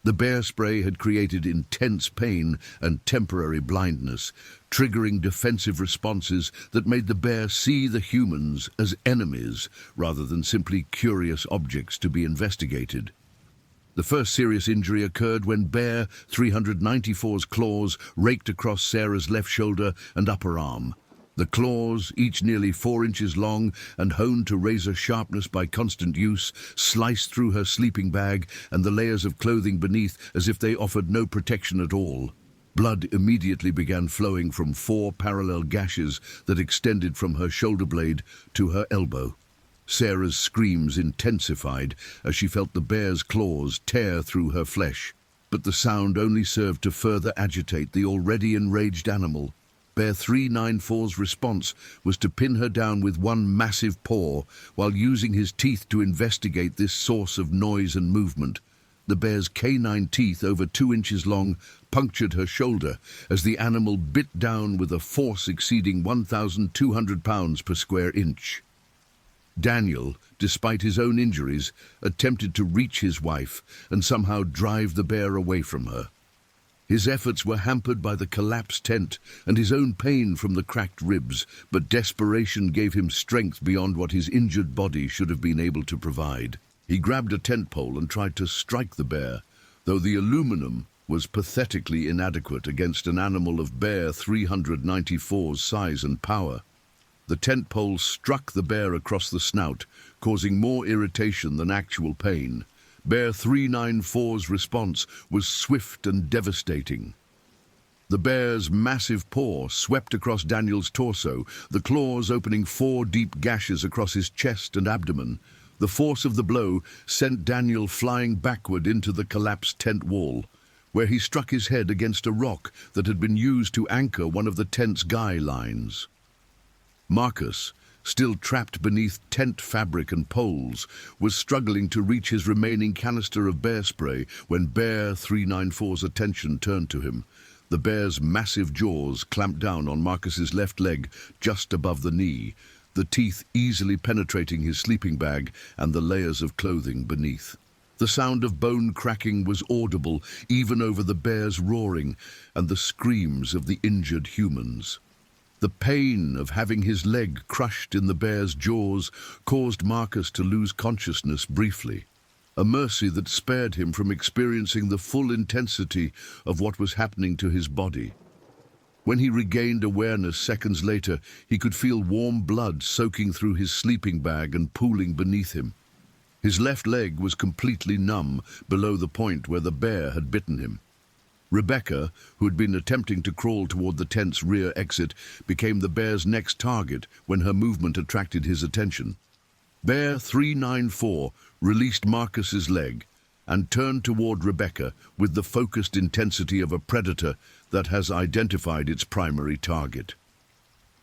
The bear spray had created intense pain and temporary blindness, triggering defensive responses that made the bear see the humans as enemies rather than simply curious objects to be investigated. The first serious injury occurred when Bear 394's claws raked across Sarah's left shoulder and upper arm. The claws, each nearly 4 inches long and honed to razor sharpness by constant use, sliced through her sleeping bag and the layers of clothing beneath as if they offered no protection at all. Blood immediately began flowing from 4 parallel gashes that extended from her shoulder blade to her elbow. Sarah's screams intensified as she felt the bear's claws tear through her flesh, but the sound only served to further agitate the already enraged animal. Bear 394's response was to pin her down with one massive paw while using his teeth to investigate this source of noise and movement. The bear's canine teeth, over 2 inches long, punctured her shoulder as the animal bit down with a force exceeding 1,200 pounds per square inch. Daniel, despite his own injuries, attempted to reach his wife and somehow drive the bear away from her. His efforts were hampered by the collapsed tent and his own pain from the cracked ribs, but desperation gave him strength beyond what his injured body should have been able to provide. He grabbed a tent pole and tried to strike the bear, though the aluminum was pathetically inadequate against an animal of Bear 394's size and power. The tent pole struck the bear across the snout, causing more irritation than actual pain. Bear 394's response was swift and devastating. The bear's massive paw swept across Daniel's torso, the claws opening 4 deep gashes across his chest and abdomen. The force of the blow sent Daniel flying backward into the collapsed tent wall, where he struck his head against a rock that had been used to anchor one of the tent's guy lines. Marcus, still trapped beneath tent fabric and poles, was struggling to reach his remaining canister of bear spray when Bear 394's attention turned to him. The bear's massive jaws clamped down on Marcus's left leg just above the knee. the teeth easily penetrating his sleeping bag and the layers of clothing beneath. The sound of bone cracking was audible even over the bear's roaring and the screams of the injured humans. The pain of having his leg crushed in the bear's jaws caused Marcus to lose consciousness briefly, a mercy that spared him from experiencing the full intensity of what was happening to his body. When he regained awareness seconds later, he could feel warm blood soaking through his sleeping bag and pooling beneath him. His left leg was completely numb below the point where the bear had bitten him. Rebecca, who had been attempting to crawl toward the tent's rear exit, became the bear's next target when her movement attracted his attention. Bear 394 released Marcus's leg and turned toward Rebecca with the focused intensity of a predator that has identified its primary target.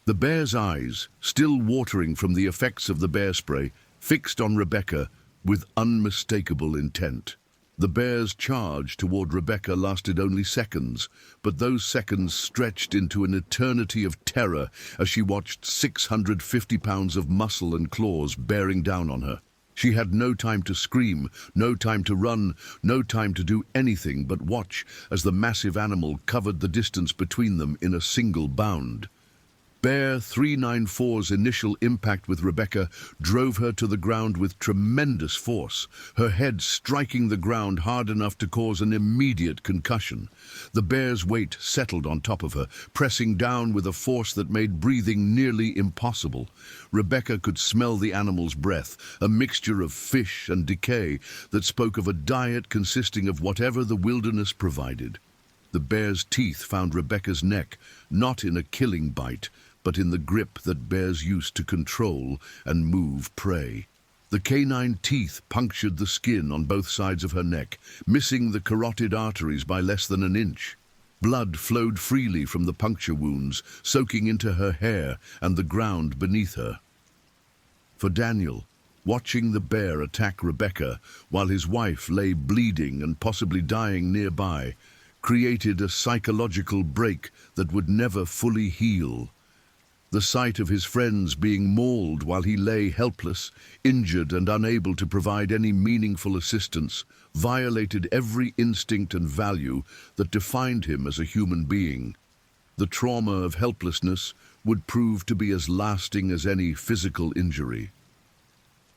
The bear's eyes, still watering from the effects of the bear spray, fixed on Rebecca with unmistakable intent. The bear's charge toward Rebecca lasted only seconds, but those seconds stretched into an eternity of terror as she watched 650 pounds of muscle and claws bearing down on her. She had no time to scream, no time to run, no time to do anything but watch as the massive animal covered the distance between them in a single bound. Bear 394's initial impact with Rebecca drove her to the ground with tremendous force, her head striking the ground hard enough to cause an immediate concussion. The bear's weight settled on top of her, pressing down with a force that made breathing nearly impossible. Rebecca could smell the animal's breath, a mixture of fish and decay that spoke of a diet consisting of whatever the wilderness provided. The bear's teeth found Rebecca's neck, not in a killing bite, but in the grip that bears use to control and move prey. The canine teeth punctured the skin on both sides of her neck, missing the carotid arteries by less than an inch. Blood flowed freely from the puncture wounds, soaking into her hair and the ground beneath her. For Daniel, watching the bear attack Rebecca while his wife lay bleeding and possibly dying nearby, created a psychological break that would never fully heal. The sight of his friends being mauled while he lay helpless, injured and unable to provide any meaningful assistance violated every instinct and value that defined him as a human being. The trauma of helplessness would prove to be as lasting as any physical injury.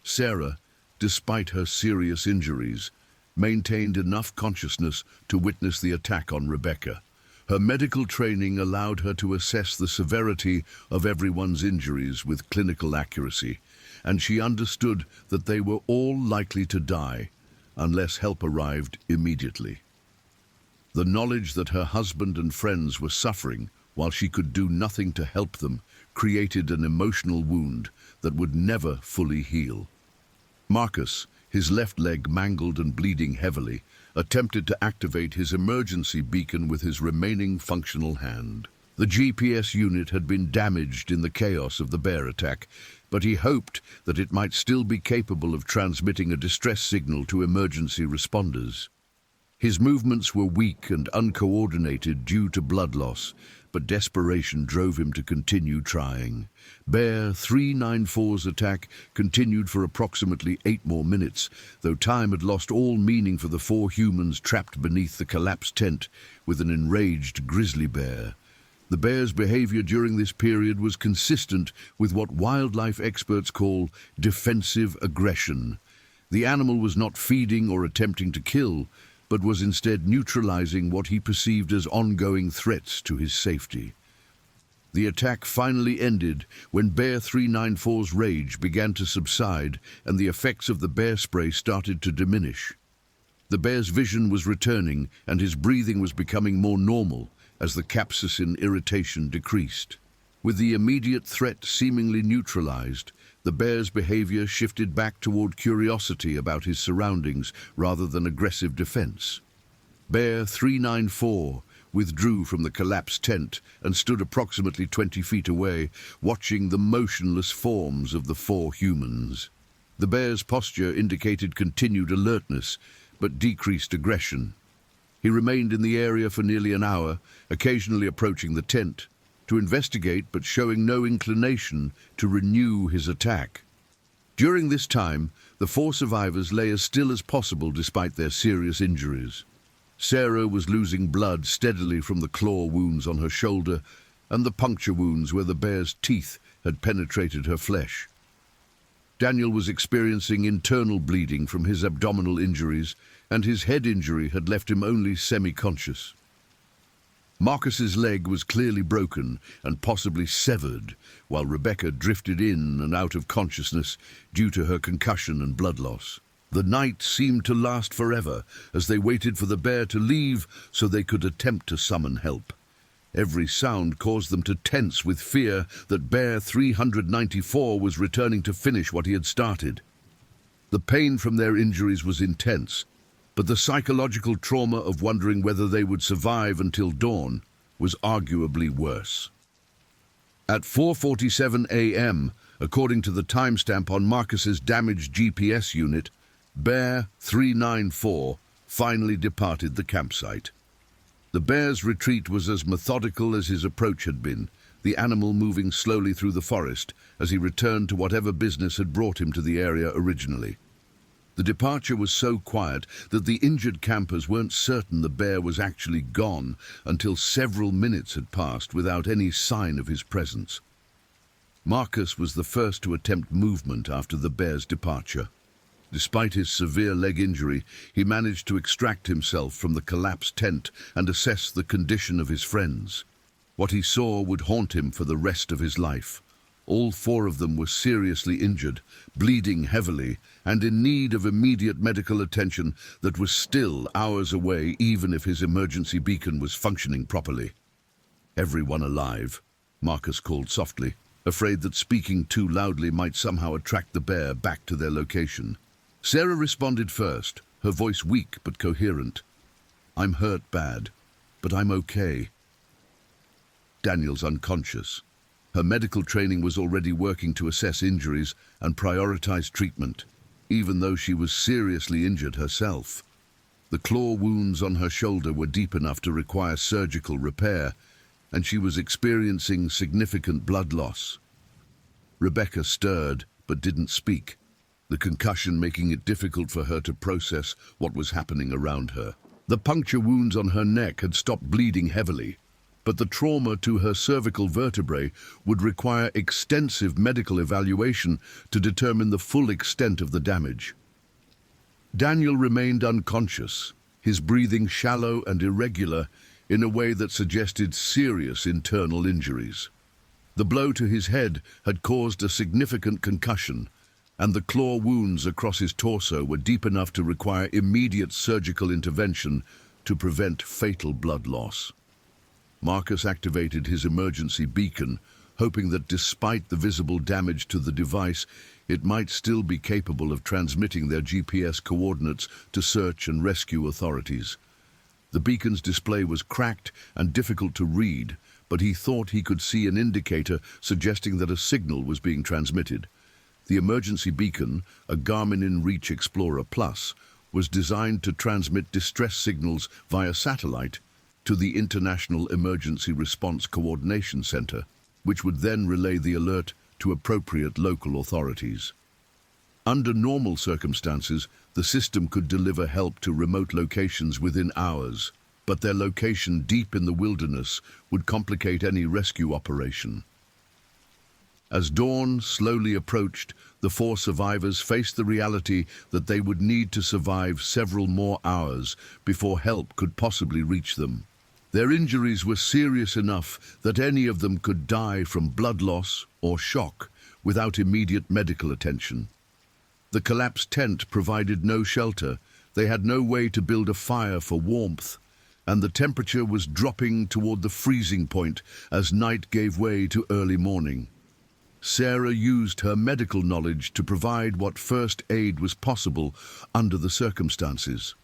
Sarah, despite her serious injuries, maintained enough consciousness to witness the attack on Rebecca. Her medical training allowed her to assess the severity of everyone's injuries with clinical accuracy, and she understood that they were all likely to die unless help arrived immediately. The knowledge that her husband and friends were suffering while she could do nothing to help them created an emotional wound that would never fully heal. Marcus, his left leg mangled and bleeding heavily, attempted to activate his emergency beacon with his remaining functional hand. The GPS unit had been damaged in the chaos of the bear attack, but he hoped that it might still be capable of transmitting a distress signal to emergency responders. His movements were weak and uncoordinated due to blood loss, but desperation drove him to continue trying. Bear 394's attack continued for approximately 8 more minutes, though time had lost all meaning for the 4 humans trapped beneath the collapsed tent with an enraged grizzly bear. The bear's behavior during this period was consistent with what wildlife experts call defensive aggression. The animal was not feeding or attempting to kill, but was instead neutralizing what he perceived as ongoing threats to his safety. The attack finally ended when Bear 394's rage began to subside and the effects of the bear spray started to diminish. The bear's vision was returning and his breathing was becoming more normal as the capsaicin irritation decreased. With the immediate threat seemingly neutralized, the bear's behavior shifted back toward curiosity about his surroundings rather than aggressive defense. Bear 394 withdrew from the collapsed tent and stood approximately 20 feet away, watching the motionless forms of the 4 humans. The bear's posture indicated continued alertness, but decreased aggression. He remained in the area for nearly an hour, occasionally approaching the tent. to investigate but showing no inclination to renew his attack. During this time, the 4 survivors lay as still as possible despite their serious injuries. Sarah was losing blood steadily from the claw wounds on her shoulder and the puncture wounds where the bear's teeth had penetrated her flesh. Daniel was experiencing internal bleeding from his abdominal injuries, and his head injury had left him only semi-conscious. Marcus's leg was clearly broken and possibly severed, while Rebecca drifted in and out of consciousness due to her concussion and blood loss. The night seemed to last forever as they waited for the bear to leave so they could attempt to summon help. Every sound caused them to tense with fear that Bear 394 was returning to finish what he had started. The pain from their injuries was intense, but the psychological trauma of wondering whether they would survive until dawn was arguably worse. At 4:47 a.m., according to the timestamp on Marcus's damaged GPS unit, Bear 394 finally departed the campsite. The bear's retreat was as methodical as his approach had been, the animal moving slowly through the forest as he returned to whatever business had brought him to the area originally. The departure was so quiet that the injured campers weren't certain the bear was actually gone until several minutes had passed without any sign of his presence. Marcus was the first to attempt movement after the bear's departure. Despite his severe leg injury, he managed to extract himself from the collapsed tent and assess the condition of his friends. What he saw would haunt him for the rest of his life. All 4 of them were seriously injured, bleeding heavily, and in need of immediate medical attention that was still hours away even if his emergency beacon was functioning properly. "Everyone alive," Marcus called softly, afraid that speaking too loudly might somehow attract the bear back to their location. Sarah responded first, her voice weak but coherent. "I'm hurt bad, but I'm okay." Daniel's unconscious. Her medical training was already working to assess injuries and prioritize treatment, even though she was seriously injured herself. The claw wounds on her shoulder were deep enough to require surgical repair, and she was experiencing significant blood loss. Rebecca stirred but didn't speak, the concussion making it difficult for her to process what was happening around her. The puncture wounds on her neck had stopped bleeding heavily, but the trauma to her cervical vertebrae would require extensive medical evaluation to determine the full extent of the damage. Daniel remained unconscious, his breathing shallow and irregular in a way that suggested serious internal injuries. The blow to his head had caused a significant concussion, and the claw wounds across his torso were deep enough to require immediate surgical intervention to prevent fatal blood loss. Marcus activated his emergency beacon, hoping that despite the visible damage to the device, it might still be capable of transmitting their GPS coordinates to search and rescue authorities. The beacon's display was cracked and difficult to read, but he thought he could see an indicator suggesting that a signal was being transmitted. The emergency beacon, a Garmin InReach Explorer Plus, was designed to transmit distress signals via satellite to the International Emergency Response Coordination Center, which would then relay the alert to appropriate local authorities. Under normal circumstances, the system could deliver help to remote locations within hours, but their location deep in the wilderness would complicate any rescue operation. As dawn slowly approached, the 4 survivors faced the reality that they would need to survive several more hours before help could possibly reach them. Their injuries were serious enough that any of them could die from blood loss or shock without immediate medical attention. The collapsed tent provided no shelter, they had no way to build a fire for warmth, and the temperature was dropping toward the freezing point as night gave way to early morning. Sarah used her medical knowledge to provide what first aid was possible under the circumstances.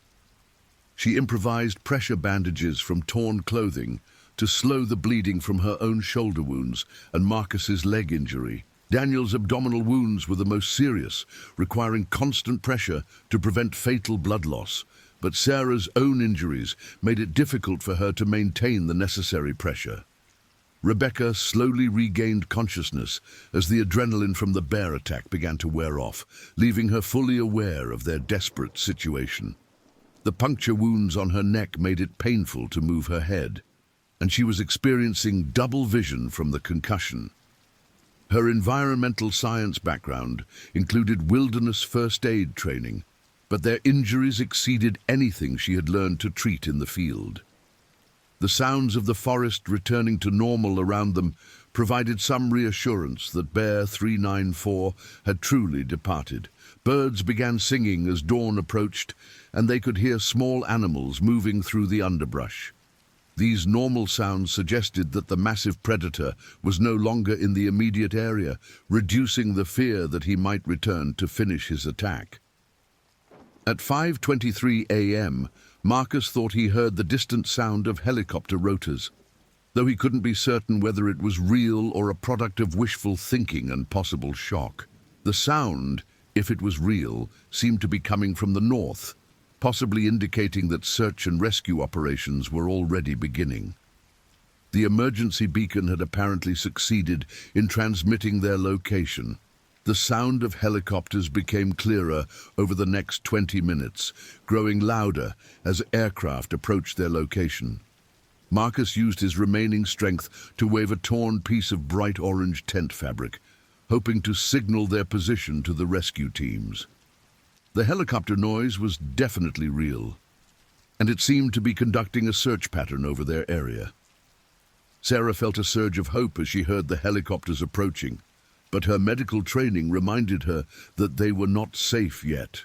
She improvised pressure bandages from torn clothing to slow the bleeding from her own shoulder wounds and Marcus's leg injury. Daniel's abdominal wounds were the most serious, requiring constant pressure to prevent fatal blood loss, but Sarah's own injuries made it difficult for her to maintain the necessary pressure. Rebecca slowly regained consciousness as the adrenaline from the bear attack began to wear off, leaving her fully aware of their desperate situation. The puncture wounds on her neck made it painful to move her head, and she was experiencing double vision from the concussion. Her environmental science background included wilderness first aid training, but their injuries exceeded anything she had learned to treat in the field. The sounds of the forest returning to normal around them provided some reassurance that Bear 394 had truly departed. Birds began singing as dawn approached, and they could hear small animals moving through the underbrush. These normal sounds suggested that the massive predator was no longer in the immediate area, reducing the fear that he might return to finish his attack. At 5:23 a.m., Marcus thought he heard the distant sound of helicopter rotors, though he couldn't be certain whether it was real or a product of wishful thinking and possible shock. The sound, if it was real, seemed to be coming from the north, possibly indicating that search and rescue operations were already beginning. The emergency beacon had apparently succeeded in transmitting their location. The sound of helicopters became clearer over the next 20 minutes, growing louder as aircraft approached their location. Marcus used his remaining strength to wave a torn piece of bright orange tent fabric, hoping to signal their position to the rescue teams. The helicopter noise was definitely real, and it seemed to be conducting a search pattern over their area. Sarah felt a surge of hope as she heard the helicopters approaching, but her medical training reminded her that they were not safe yet.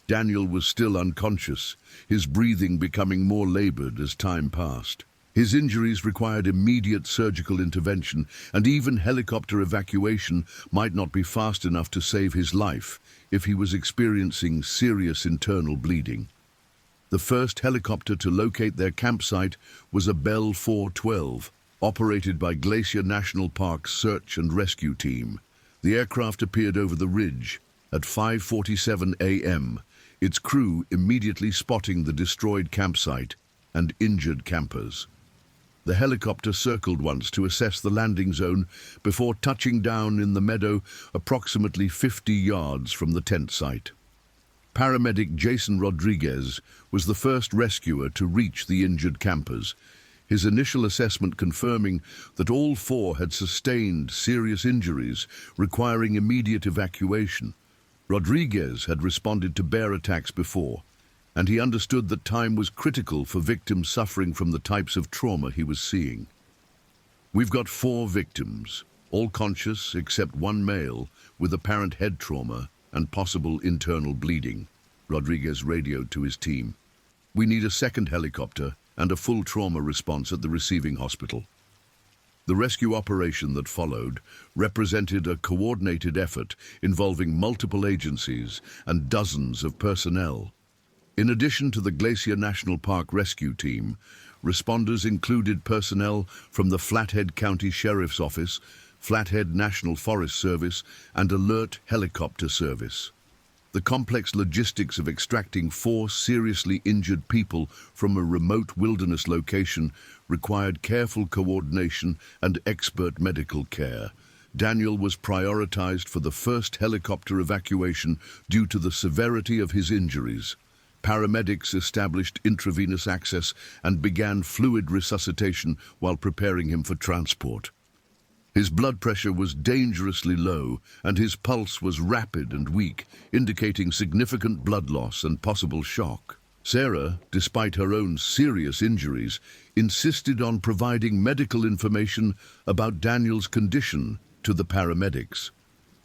Daniel was still unconscious, his breathing becoming more labored as time passed. His injuries required immediate surgical intervention, and even helicopter evacuation might not be fast enough to save his life if he was experiencing serious internal bleeding. The first helicopter to locate their campsite was a Bell 412, operated by Glacier National Park's search and rescue team. The aircraft appeared over the ridge at 5:47 a.m., its crew immediately spotting the destroyed campsite and injured campers. The helicopter circled once to assess the landing zone before touching down in the meadow approximately 50 yards from the tent site. Paramedic Jason Rodriguez was the first rescuer to reach the injured campers, his initial assessment confirming that all four had sustained serious injuries requiring immediate evacuation. Rodriguez had responded to bear attacks before, and he understood that time was critical for victims suffering from the types of trauma he was seeing. "We've got 4 victims, all conscious except one male with apparent head trauma and possible internal bleeding," Rodriguez radioed to his team. "We need a second helicopter and a full trauma response at the receiving hospital." The rescue operation that followed represented a coordinated effort involving multiple agencies and dozens of personnel. In addition to the Glacier National Park rescue team, responders included personnel from the Flathead County Sheriff's Office, Flathead National Forest Service, and Alert Helicopter Service. The complex logistics of extracting 4 seriously injured people from a remote wilderness location required careful coordination and expert medical care. Daniel was prioritized for the first helicopter evacuation due to the severity of his injuries. Paramedics established intravenous access and began fluid resuscitation while preparing him for transport. His blood pressure was dangerously low, and his pulse was rapid and weak, indicating significant blood loss and possible shock. Sarah, despite her own serious injuries, insisted on providing medical information about Daniel's condition to the paramedics.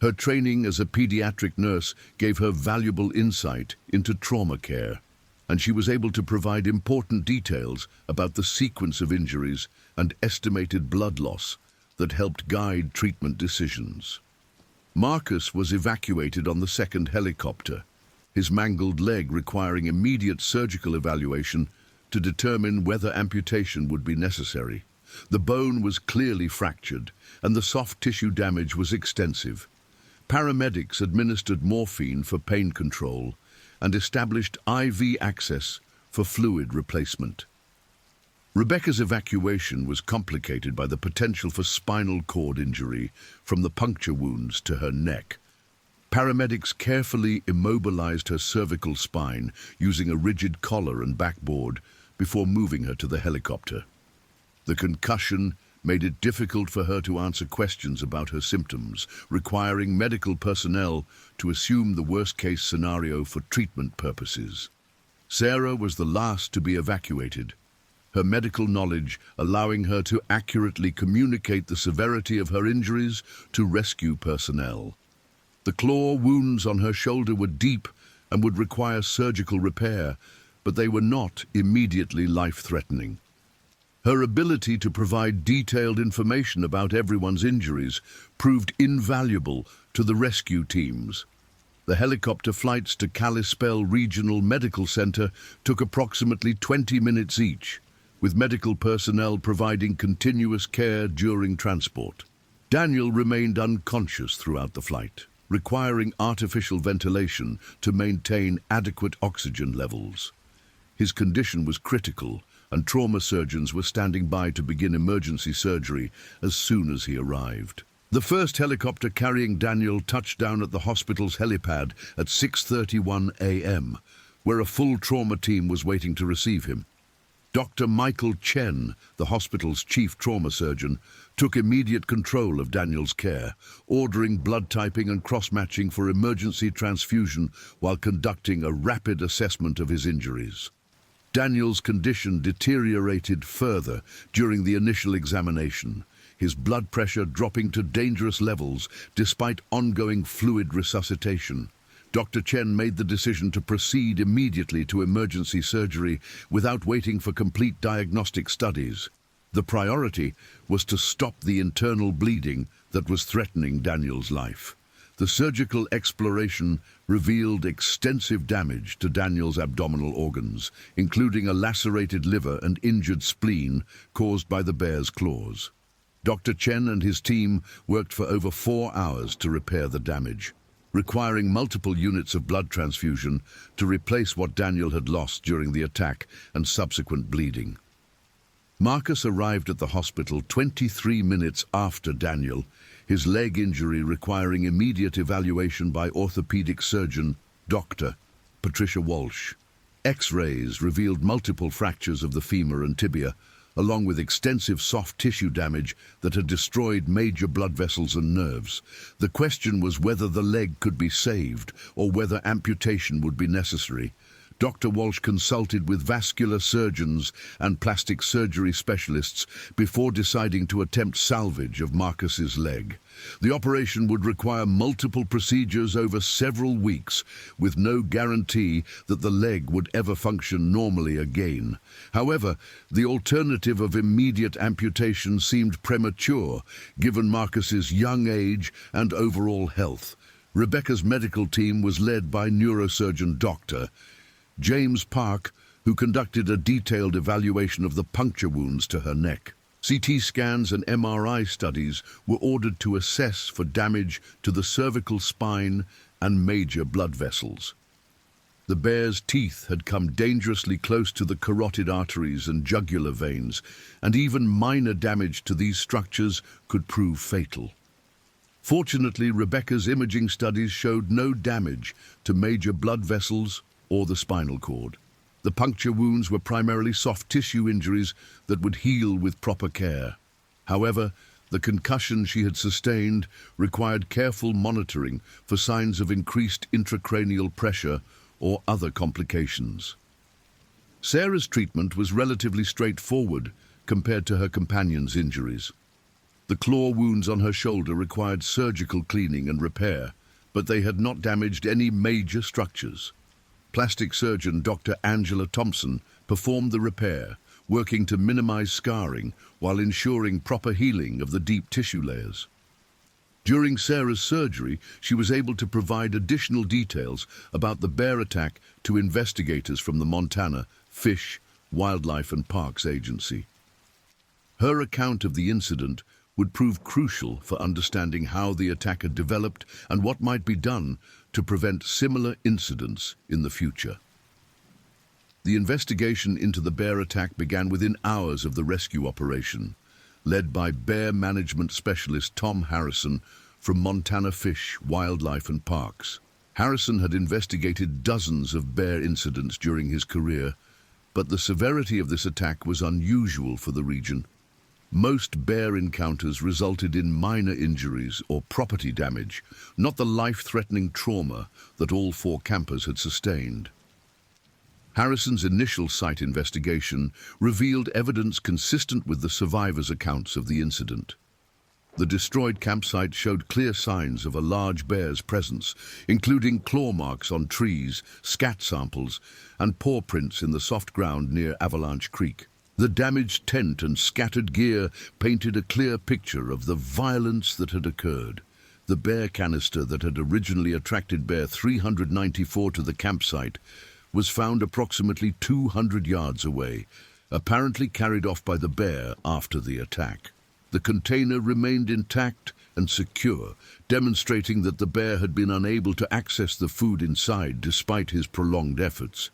Her training as a pediatric nurse gave her valuable insight into trauma care, and she was able to provide important details about the sequence of injuries and estimated blood loss that helped guide treatment decisions. Marcus was evacuated on the second helicopter, his mangled leg requiring immediate surgical evaluation to determine whether amputation would be necessary. The bone was clearly fractured, and the soft tissue damage was extensive. Paramedics administered morphine for pain control and established IV access for fluid replacement. Rebecca's evacuation was complicated by the potential for spinal cord injury from the puncture wounds to her neck. Paramedics carefully immobilized her cervical spine using a rigid collar and backboard before moving her to the helicopter. The concussion made it difficult for her to answer questions about her symptoms, requiring medical personnel to assume the worst-case scenario for treatment purposes. Sarah was the last to be evacuated, her medical knowledge allowing her to accurately communicate the severity of her injuries to rescue personnel. The claw wounds on her shoulder were deep and would require surgical repair, but they were not immediately life-threatening. Her ability to provide detailed information about everyone's injuries proved invaluable to the rescue teams. The helicopter flights to Kalispell Regional Medical Center took approximately 20 minutes each, with medical personnel providing continuous care during transport. Daniel remained unconscious throughout the flight, requiring artificial ventilation to maintain adequate oxygen levels. His condition was critical, and trauma surgeons were standing by to begin emergency surgery as soon as he arrived. The first helicopter carrying Daniel touched down at the hospital's helipad at 6:31 a.m., where a full trauma team was waiting to receive him. Dr. Michael Chen, the hospital's chief trauma surgeon, took immediate control of Daniel's care, ordering blood typing and cross-matching for emergency transfusion while conducting a rapid assessment of his injuries. Daniel's condition deteriorated further during the initial examination, his blood pressure dropping to dangerous levels despite ongoing fluid resuscitation. Dr. Chen made the decision to proceed immediately to emergency surgery without waiting for complete diagnostic studies. The priority was to stop the internal bleeding that was threatening Daniel's life. The surgical exploration revealed extensive damage to Daniel's abdominal organs, including a lacerated liver and injured spleen caused by the bear's claws. Dr. Chen and his team worked for over 4 hours to repair the damage, requiring multiple units of blood transfusion to replace what Daniel had lost during the attack and subsequent bleeding. Marcus arrived at the hospital 23 minutes after Daniel, his leg injury requiring immediate evaluation by orthopedic surgeon Dr. Patricia Walsh. X-rays revealed multiple fractures of the femur and tibia, along with extensive soft tissue damage that had destroyed major blood vessels and nerves. The question was whether the leg could be saved or whether amputation would be necessary. Dr. Walsh consulted with vascular surgeons and plastic surgery specialists before deciding to attempt salvage of Marcus's leg. The operation would require multiple procedures over several weeks, with no guarantee that the leg would ever function normally again. However, the alternative of immediate amputation seemed premature, given Marcus's young age and overall health. Rebecca's medical team was led by neurosurgeon Dr. James Park, who conducted a detailed evaluation of the puncture wounds to her neck. CT scans and MRI studies were ordered to assess for damage to the cervical spine and major blood vessels. The bear's teeth had come dangerously close to the carotid arteries and jugular veins, and even minor damage to these structures could prove fatal. Fortunately, Rebecca's imaging studies showed no damage to major blood vessels or the spinal cord. The puncture wounds were primarily soft tissue injuries that would heal with proper care. However, the concussion she had sustained required careful monitoring for signs of increased intracranial pressure or other complications. Sarah's treatment was relatively straightforward compared to her companion's injuries. The claw wounds on her shoulder required surgical cleaning and repair, but they had not damaged any major structures. Plastic surgeon Dr. Angela Thompson performed the repair, working to minimize scarring while ensuring proper healing of the deep tissue layers. During Sarah's surgery, she was able to provide additional details about the bear attack to investigators from the Montana Fish, Wildlife and Parks Agency. Her account of the incident would prove crucial for understanding how the attack had developed and what might be done to prevent similar incidents in the future. The investigation into the bear attack began within hours of the rescue operation, led by bear management specialist Tom Harrison from Montana Fish, Wildlife and Parks. Harrison had investigated dozens of bear incidents during his career, but the severity of this attack was unusual for the region. Most bear encounters resulted in minor injuries or property damage, not the life-threatening trauma that all 4 campers had sustained. Harrison's initial site investigation revealed evidence consistent with the survivors' accounts of the incident. The destroyed campsite showed clear signs of a large bear's presence, including claw marks on trees, scat samples, and paw prints in the soft ground near Avalanche Creek. The damaged tent and scattered gear painted a clear picture of the violence that had occurred. The bear canister that had originally attracted Bear 394 to the campsite was found approximately 200 yards away, apparently carried off by the bear after the attack. The container remained intact and secure, demonstrating that the bear had been unable to access the food inside despite his prolonged efforts.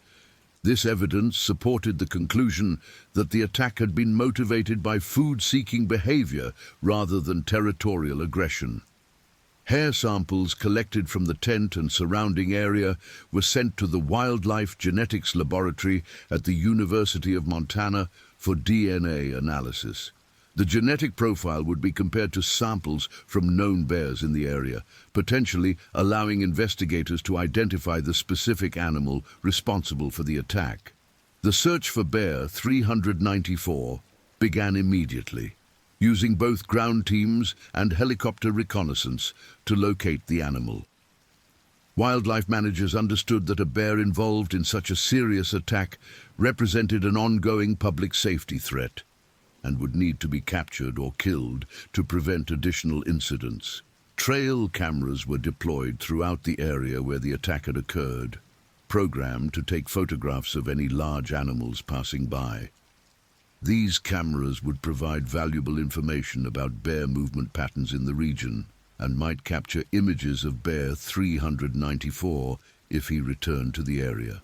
This evidence supported the conclusion that the attack had been motivated by food-seeking behavior rather than territorial aggression. Hair samples collected from the tent and surrounding area were sent to the Wildlife Genetics Laboratory at the University of Montana for DNA analysis. The genetic profile would be compared to samples from known bears in the area, potentially allowing investigators to identify the specific animal responsible for the attack. The search for Bear 394 began immediately, using both ground teams and helicopter reconnaissance to locate the animal. Wildlife managers understood that a bear involved in such a serious attack represented an ongoing public safety threat and would need to be captured or killed to prevent additional incidents. Trail cameras were deployed throughout the area where the attack had occurred, programmed to take photographs of any large animals passing by. These cameras would provide valuable information about bear movement patterns in the region and might capture images of Bear 394 if he returned to the area.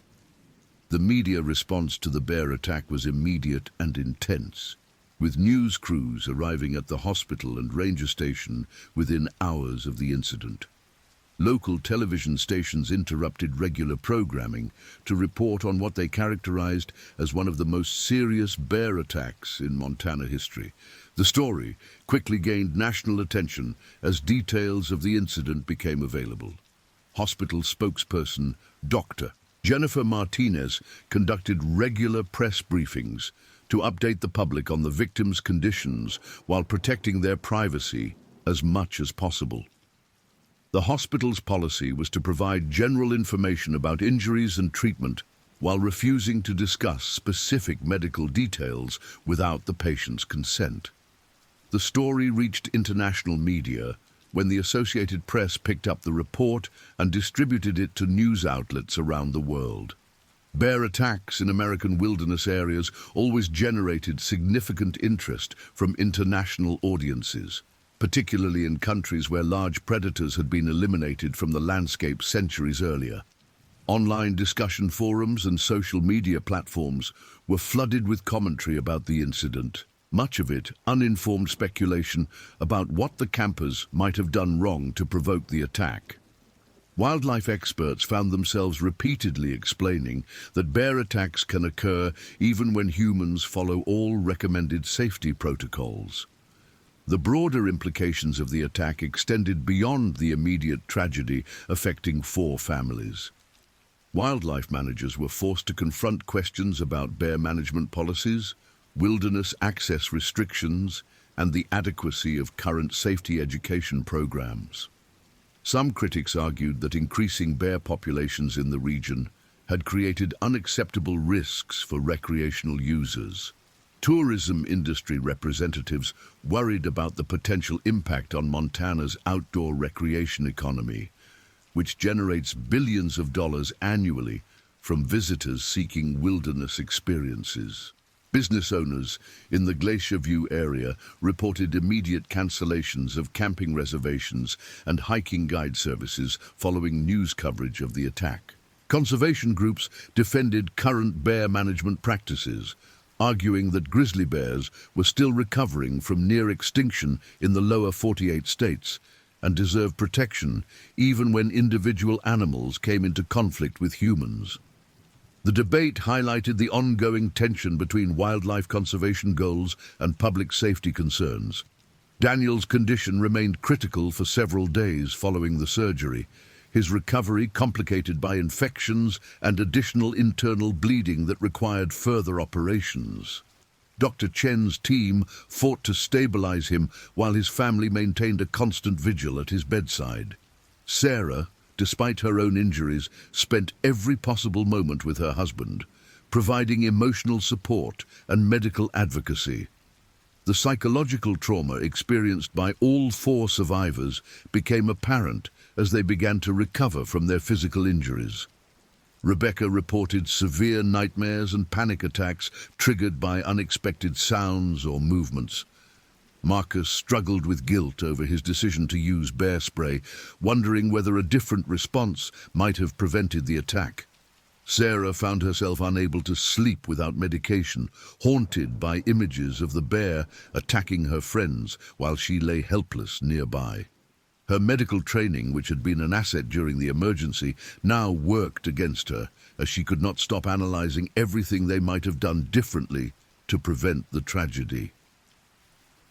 The media response to the bear attack was immediate and intense, with news crews arriving at the hospital and ranger station within hours of the incident. Local television stations interrupted regular programming to report on what they characterized as one of the most serious bear attacks in Montana history. The story quickly gained national attention as details of the incident became available. Hospital spokesperson Dr. Jennifer Martinez conducted regular press briefings to update the public on the victims' conditions while protecting their privacy as much as possible. The hospital's policy was to provide general information about injuries and treatment while refusing to discuss specific medical details without the patient's consent. The story reached international media when the Associated Press picked up the report and distributed it to news outlets around the world. Bear attacks in American wilderness areas always generated significant interest from international audiences, particularly in countries where large predators had been eliminated from the landscape centuries earlier. Online discussion forums and social media platforms were flooded with commentary about the incident, much of it uninformed speculation about what the campers might have done wrong to provoke the attack. Wildlife experts found themselves repeatedly explaining that bear attacks can occur even when humans follow all recommended safety protocols. The broader implications of the attack extended beyond the immediate tragedy affecting 4 families. Wildlife managers were forced to confront questions about bear management policies, wilderness access restrictions, and the adequacy of current safety education programs. Some critics argued that increasing bear populations in the region had created unacceptable risks for recreational users. Tourism industry representatives worried about the potential impact on Montana's outdoor recreation economy, which generates billions of dollars annually from visitors seeking wilderness experiences. Business owners in the Glacier View area reported immediate cancellations of camping reservations and hiking guide services following news coverage of the attack. Conservation groups defended current bear management practices, arguing that grizzly bears were still recovering from near extinction in the lower 48 states and deserved protection even when individual animals came into conflict with humans. The debate highlighted the ongoing tension between wildlife conservation goals and public safety concerns. Daniel's condition remained critical for several days following the surgery, his recovery complicated by infections and additional internal bleeding that required further operations. Dr. Chen's team fought to stabilize him while his family maintained a constant vigil at his bedside. Sarah, despite her own injuries, spent every possible moment with her husband, providing emotional support and medical advocacy. The psychological trauma experienced by all 4 survivors became apparent as they began to recover from their physical injuries. Rebecca reported severe nightmares and panic attacks triggered by unexpected sounds or movements. Marcus struggled with guilt over his decision to use bear spray, wondering whether a different response might have prevented the attack. Sarah found herself unable to sleep without medication, haunted by images of the bear attacking her friends while she lay helpless nearby. Her medical training, which had been an asset during the emergency, now worked against her, as she could not stop analyzing everything they might have done differently to prevent the tragedy.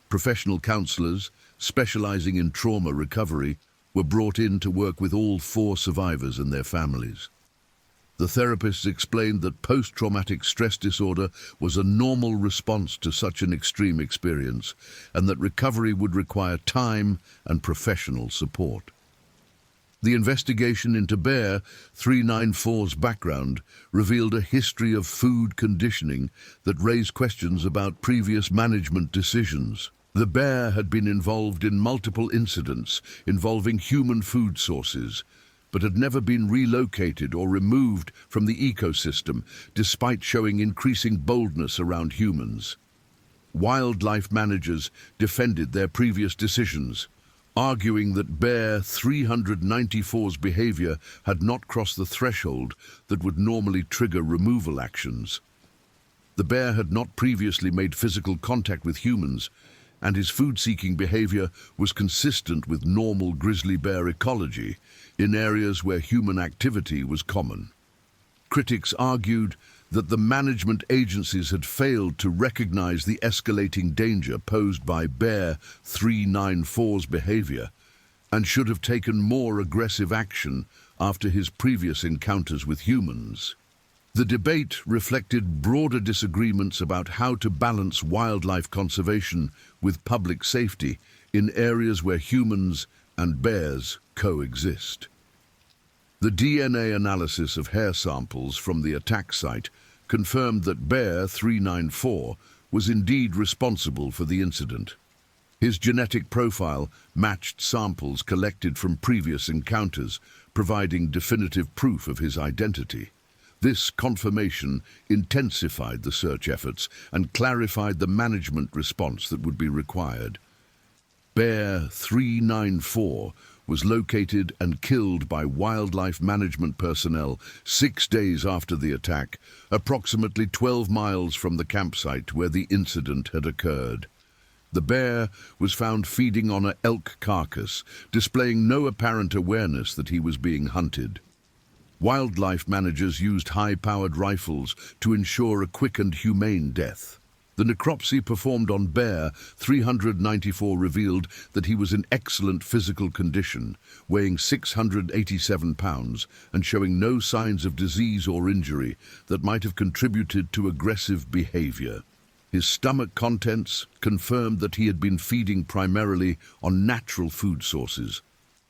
Professional counselors, specializing in trauma recovery, were brought in to work with all 4 survivors and their families. The therapists explained that post-traumatic stress disorder was a normal response to such an extreme experience, and that recovery would require time and professional support. The investigation into Bear 394's background revealed a history of food conditioning that raised questions about previous management decisions. The bear had been involved in multiple incidents involving human food sources, but had never been relocated or removed from the ecosystem, despite showing increasing boldness around humans. Wildlife managers defended their previous decisions, arguing that Bear 394's behavior had not crossed the threshold that would normally trigger removal actions. The bear had not previously made physical contact with humans, and his food-seeking behavior was consistent with normal grizzly bear ecology in areas where human activity was common. Critics argued that the management agencies had failed to recognize the escalating danger posed by Bear 394's behavior and should have taken more aggressive action after his previous encounters with humans. The debate reflected broader disagreements about how to balance wildlife conservation with public safety in areas where humans and bears coexist. The DNA analysis of hair samples from the attack site confirmed that Bear 394 was indeed responsible for the incident. His genetic profile matched samples collected from previous encounters, providing definitive proof of his identity. This confirmation intensified the search efforts and clarified the management response that would be required. Bear 394 was located and killed by wildlife management personnel 6 days after the attack, approximately 12 miles from the campsite where the incident had occurred. The bear was found feeding on an elk carcass, displaying no apparent awareness that he was being hunted. Wildlife managers used high-powered rifles to ensure a quick and humane death. The necropsy performed on Bear 394 revealed that he was in excellent physical condition, weighing 687 pounds and showing no signs of disease or injury that might have contributed to aggressive behavior. His stomach contents confirmed that he had been feeding primarily on natural food sources,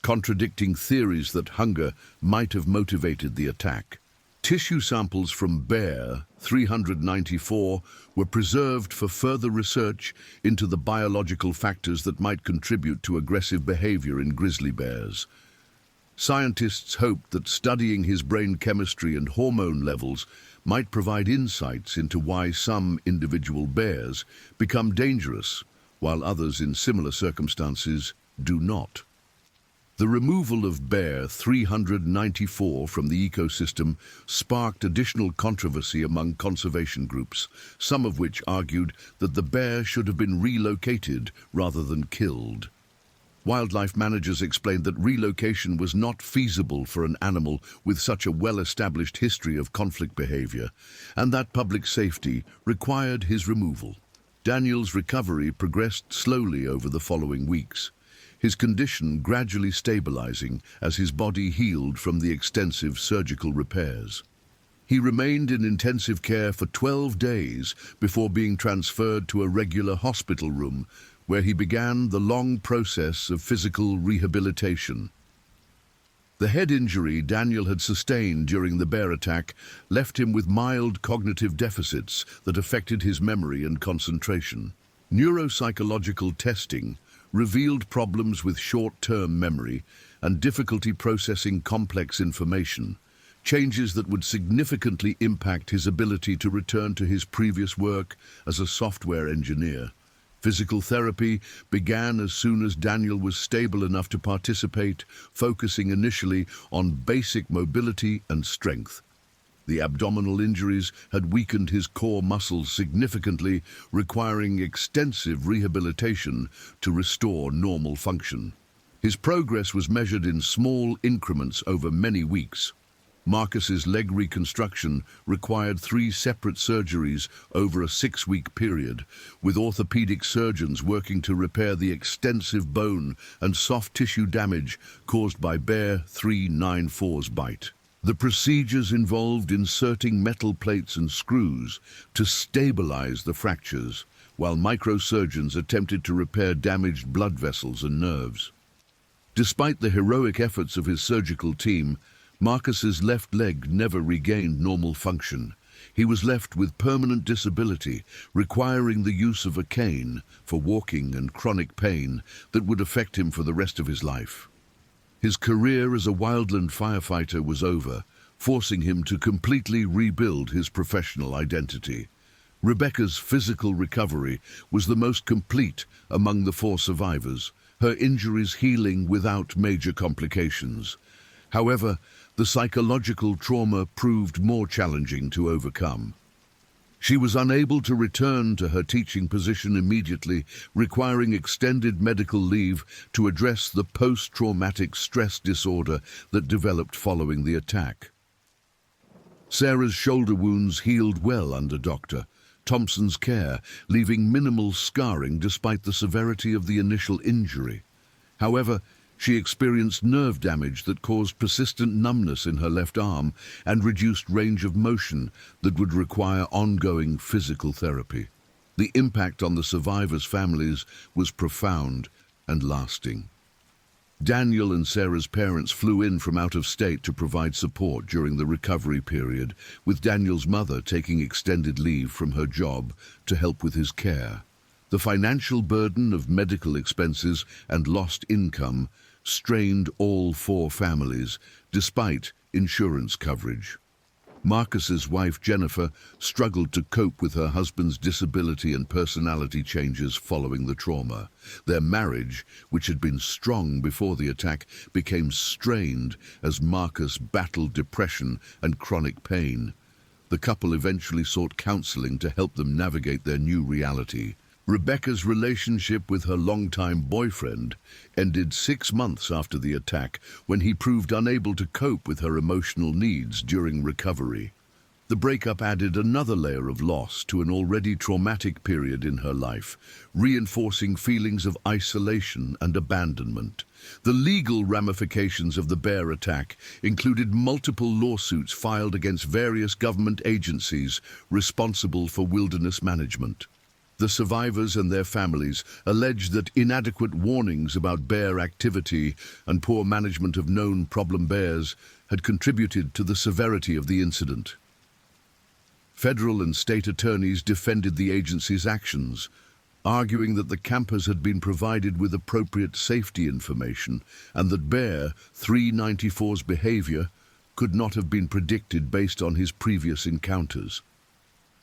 contradicting theories that hunger might have motivated the attack. Tissue samples from Bear 394 were preserved for further research into the biological factors that might contribute to aggressive behavior in grizzly bears. Scientists hoped that studying his brain chemistry and hormone levels might provide insights into why some individual bears become dangerous, while others in similar circumstances do not. The removal of Bear 394 from the ecosystem sparked additional controversy among conservation groups, some of which argued that the bear should have been relocated rather than killed. Wildlife managers explained that relocation was not feasible for an animal with such a well-established history of conflict behavior, and that public safety required his removal. Daniel's recovery progressed slowly over the following weeks, his condition gradually stabilizing as his body healed from the extensive surgical repairs. He remained in intensive care for 12 days before being transferred to a regular hospital room, where he began the long process of physical rehabilitation. The head injury Daniel had sustained during the bear attack left him with mild cognitive deficits that affected his memory and concentration. Neuropsychological testing revealed problems with short-term memory and difficulty processing complex information, changes that would significantly impact his ability to return to his previous work as a software engineer. Physical therapy began as soon as Daniel was stable enough to participate, focusing initially on basic mobility and strength. The abdominal injuries had weakened his core muscles significantly, requiring extensive rehabilitation to restore normal function. His progress was measured in small increments over many weeks. Marcus's leg reconstruction required 3 separate surgeries over a 6-week period, with orthopedic surgeons working to repair the extensive bone and soft tissue damage caused by Bear 394's bite. The procedures involved inserting metal plates and screws to stabilize the fractures, while microsurgeons attempted to repair damaged blood vessels and nerves. Despite the heroic efforts of his surgical team, Marcus's left leg never regained normal function. He was left with permanent disability, requiring the use of a cane for walking and chronic pain that would affect him for the rest of his life. His career as a wildland firefighter was over, forcing him to completely rebuild his professional identity. Rebecca's physical recovery was the most complete among the 4 survivors, her injuries healing without major complications. However, the psychological trauma proved more challenging to overcome. She was unable to return to her teaching position immediately, requiring extended medical leave to address the post-traumatic stress disorder that developed following the attack. Sarah's shoulder wounds healed well under Dr. Thompson's care, leaving minimal scarring despite the severity of the initial injury. However, she experienced nerve damage that caused persistent numbness in her left arm and reduced range of motion that would require ongoing physical therapy. The impact on the survivors' families was profound and lasting. Daniel and Sarah's parents flew in from out of state to provide support during the recovery period, with Daniel's mother taking extended leave from her job to help with his care. The financial burden of medical expenses and lost income strained all 4 families, despite insurance coverage. Marcus's wife, Jennifer, struggled to cope with her husband's disability and personality changes following the trauma. Their marriage, which had been strong before the attack, became strained as Marcus battled depression and chronic pain. The couple eventually sought counseling to help them navigate their new reality. Rebecca's relationship with her longtime boyfriend ended 6 months after the attack, when he proved unable to cope with her emotional needs during recovery. The breakup added another layer of loss to an already traumatic period in her life, reinforcing feelings of isolation and abandonment. The legal ramifications of the bear attack included multiple lawsuits filed against various government agencies responsible for wilderness management. The survivors and their families alleged that inadequate warnings about bear activity and poor management of known problem bears had contributed to the severity of the incident. Federal and state attorneys defended the agency's actions, arguing that the campers had been provided with appropriate safety information and that Bear 394's behavior could not have been predicted based on his previous encounters.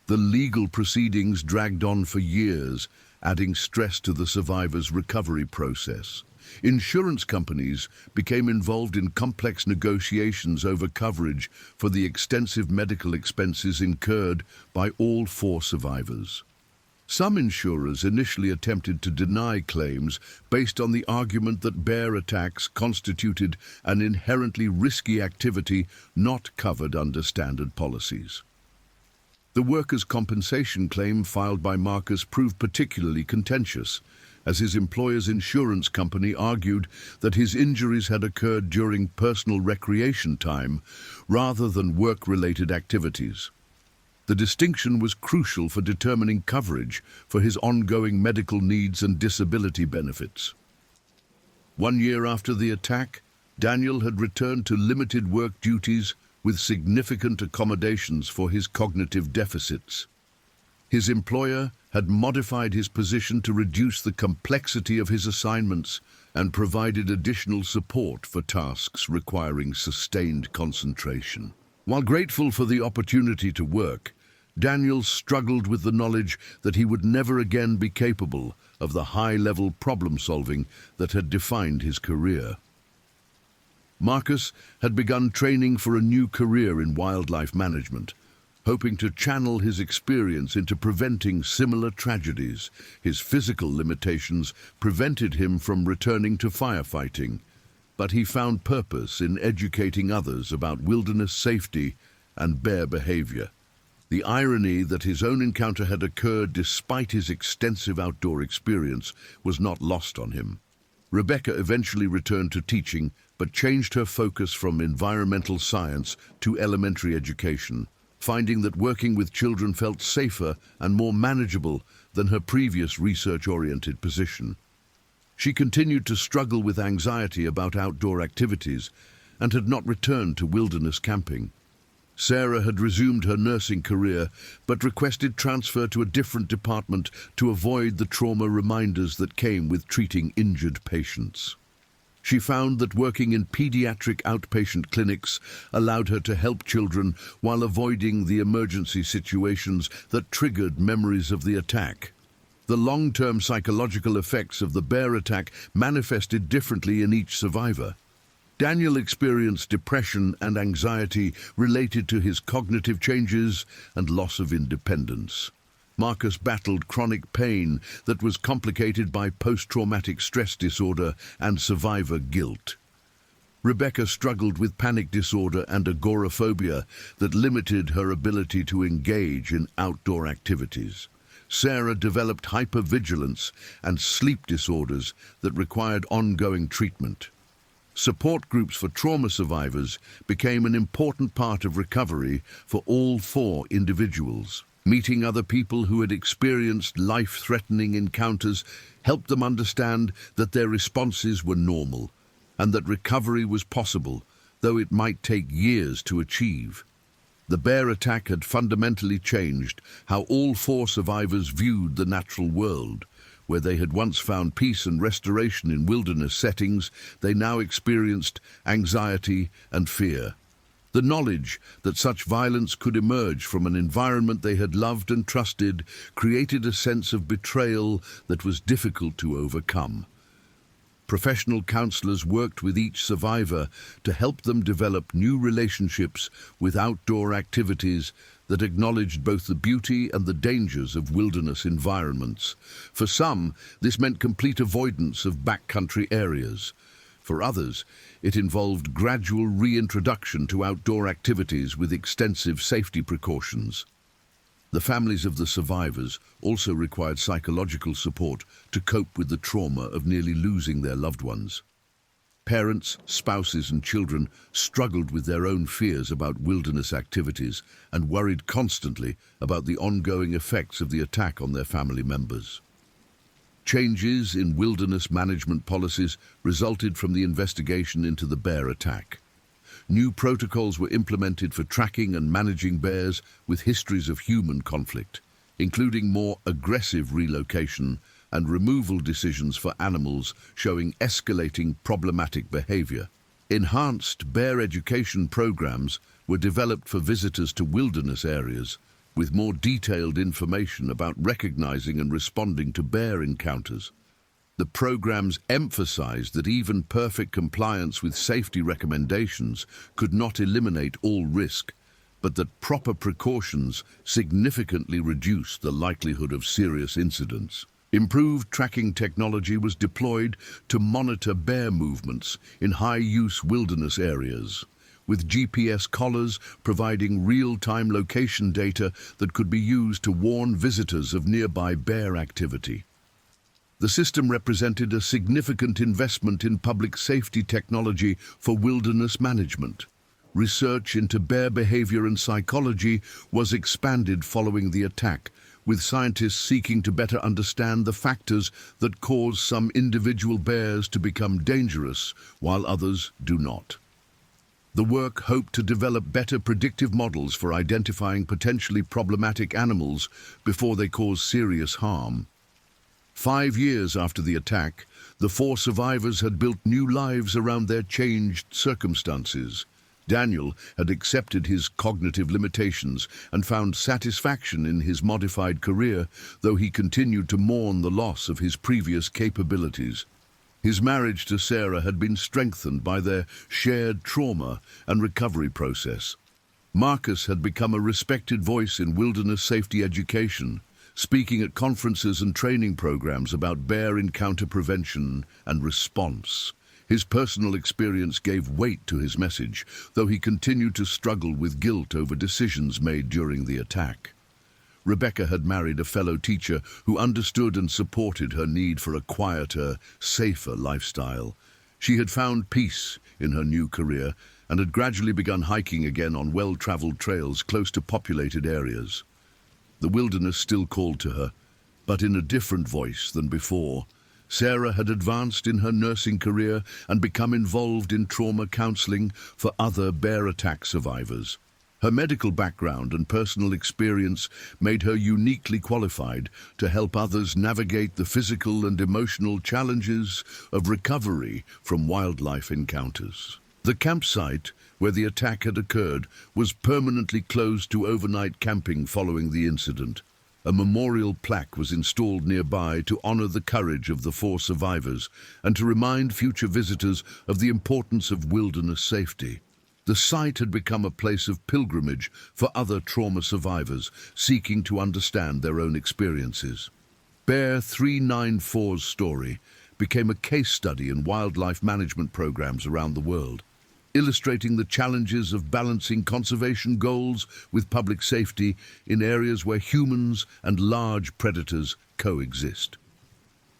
The legal proceedings dragged on for years, adding stress to the survivors' recovery process. Insurance companies became involved in complex negotiations over coverage for the extensive medical expenses incurred by all four survivors. Some insurers initially attempted to deny claims based on the argument that bear attacks constituted an inherently risky activity not covered under standard policies. The workers' compensation claim filed by Marcus proved particularly contentious, as his employer's insurance company argued that his injuries had occurred during personal recreation time rather than work-related activities. The distinction was crucial for determining coverage for his ongoing medical needs and disability benefits. 1 year after the attack, Daniel had returned to limited work duties with significant accommodations for his cognitive deficits. His employer had modified his position to reduce the complexity of his assignments and provided additional support for tasks requiring sustained concentration. While grateful for the opportunity to work, Daniel struggled with the knowledge that he would never again be capable of the high-level problem-solving that had defined his career. Marcus had begun training for a new career in wildlife management, hoping to channel his experience into preventing similar tragedies. His physical limitations prevented him from returning to firefighting, but he found purpose in educating others about wilderness safety and bear behavior. The irony that his own encounter had occurred despite his extensive outdoor experience was not lost on him. Rebecca eventually returned to teaching, but changed her focus from environmental science to elementary education, finding that working with children felt safer and more manageable than her previous research-oriented position. She continued to struggle with anxiety about outdoor activities and had not returned to wilderness camping. Sarah had resumed her nursing career, but requested transfer to a different department to avoid the trauma reminders that came with treating injured patients. She found that working in pediatric outpatient clinics allowed her to help children while avoiding the emergency situations that triggered memories of the attack. The long-term psychological effects of the bear attack manifested differently in each survivor. Daniel experienced depression and anxiety related to his cognitive changes and loss of independence. Marcus battled chronic pain that was complicated by post-traumatic stress disorder and survivor guilt. Rebecca struggled with panic disorder and agoraphobia that limited her ability to engage in outdoor activities. Sarah developed hypervigilance and sleep disorders that required ongoing treatment. Support groups for trauma survivors became an important part of recovery for all four individuals. Meeting other people who had experienced life-threatening encounters helped them understand that their responses were normal and that recovery was possible, though it might take years to achieve. The bear attack had fundamentally changed how all four survivors viewed the natural world. Where they had once found peace and restoration in wilderness settings, they now experienced anxiety and fear. The knowledge that such violence could emerge from an environment they had loved and trusted created a sense of betrayal that was difficult to overcome. Professional counselors worked with each survivor to help them develop new relationships with outdoor activities that acknowledged both the beauty and the dangers of wilderness environments. For some, this meant complete avoidance of backcountry areas. For others, it involved gradual reintroduction to outdoor activities with extensive safety precautions. The families of the survivors also required psychological support to cope with the trauma of nearly losing their loved ones. Parents, spouses and children struggled with their own fears about wilderness activities and worried constantly about the ongoing effects of the attack on their family members. Changes in wilderness management policies resulted from the investigation into the bear attack. New protocols were implemented for tracking and managing bears with histories of human conflict, including more aggressive relocation and removal decisions for animals showing escalating problematic behavior. Enhanced bear education programs were developed for visitors to wilderness areas, with more detailed information about recognizing and responding to bear encounters. The programs emphasized that even perfect compliance with safety recommendations could not eliminate all risk, but that proper precautions significantly reduced the likelihood of serious incidents. Improved tracking technology was deployed to monitor bear movements in high-use wilderness areas, with GPS collars providing real-time location data that could be used to warn visitors of nearby bear activity. The system represented a significant investment in public safety technology for wilderness management. Research into bear behavior and psychology was expanded following the attack, with scientists seeking to better understand the factors that cause some individual bears to become dangerous while others do not. The work hoped to develop better predictive models for identifying potentially problematic animals before they cause serious harm. 5 years after the attack, the 4 survivors had built new lives around their changed circumstances. Daniel had accepted his cognitive limitations and found satisfaction in his modified career, though he continued to mourn the loss of his previous capabilities. His marriage to Sarah had been strengthened by their shared trauma and recovery process. Marcus had become a respected voice in wilderness safety education, speaking at conferences and training programs about bear encounter prevention and response. His personal experience gave weight to his message, though he continued to struggle with guilt over decisions made during the attack. Rebecca had married a fellow teacher who understood and supported her need for a quieter, safer lifestyle. She had found peace in her new career and had gradually begun hiking again on well-traveled trails close to populated areas. The wilderness still called to her, but in a different voice than before. Sarah had advanced in her nursing career and become involved in trauma counseling for other bear attack survivors. Her medical background and personal experience made her uniquely qualified to help others navigate the physical and emotional challenges of recovery from wildlife encounters. The campsite where the attack had occurred was permanently closed to overnight camping following the incident. A memorial plaque was installed nearby to honor the courage of the 4 survivors and to remind future visitors of the importance of wilderness safety. The site had become a place of pilgrimage for other trauma survivors seeking to understand their own experiences. Bear 394's story became a case study in wildlife management programs around the world, illustrating the challenges of balancing conservation goals with public safety in areas where humans and large predators coexist.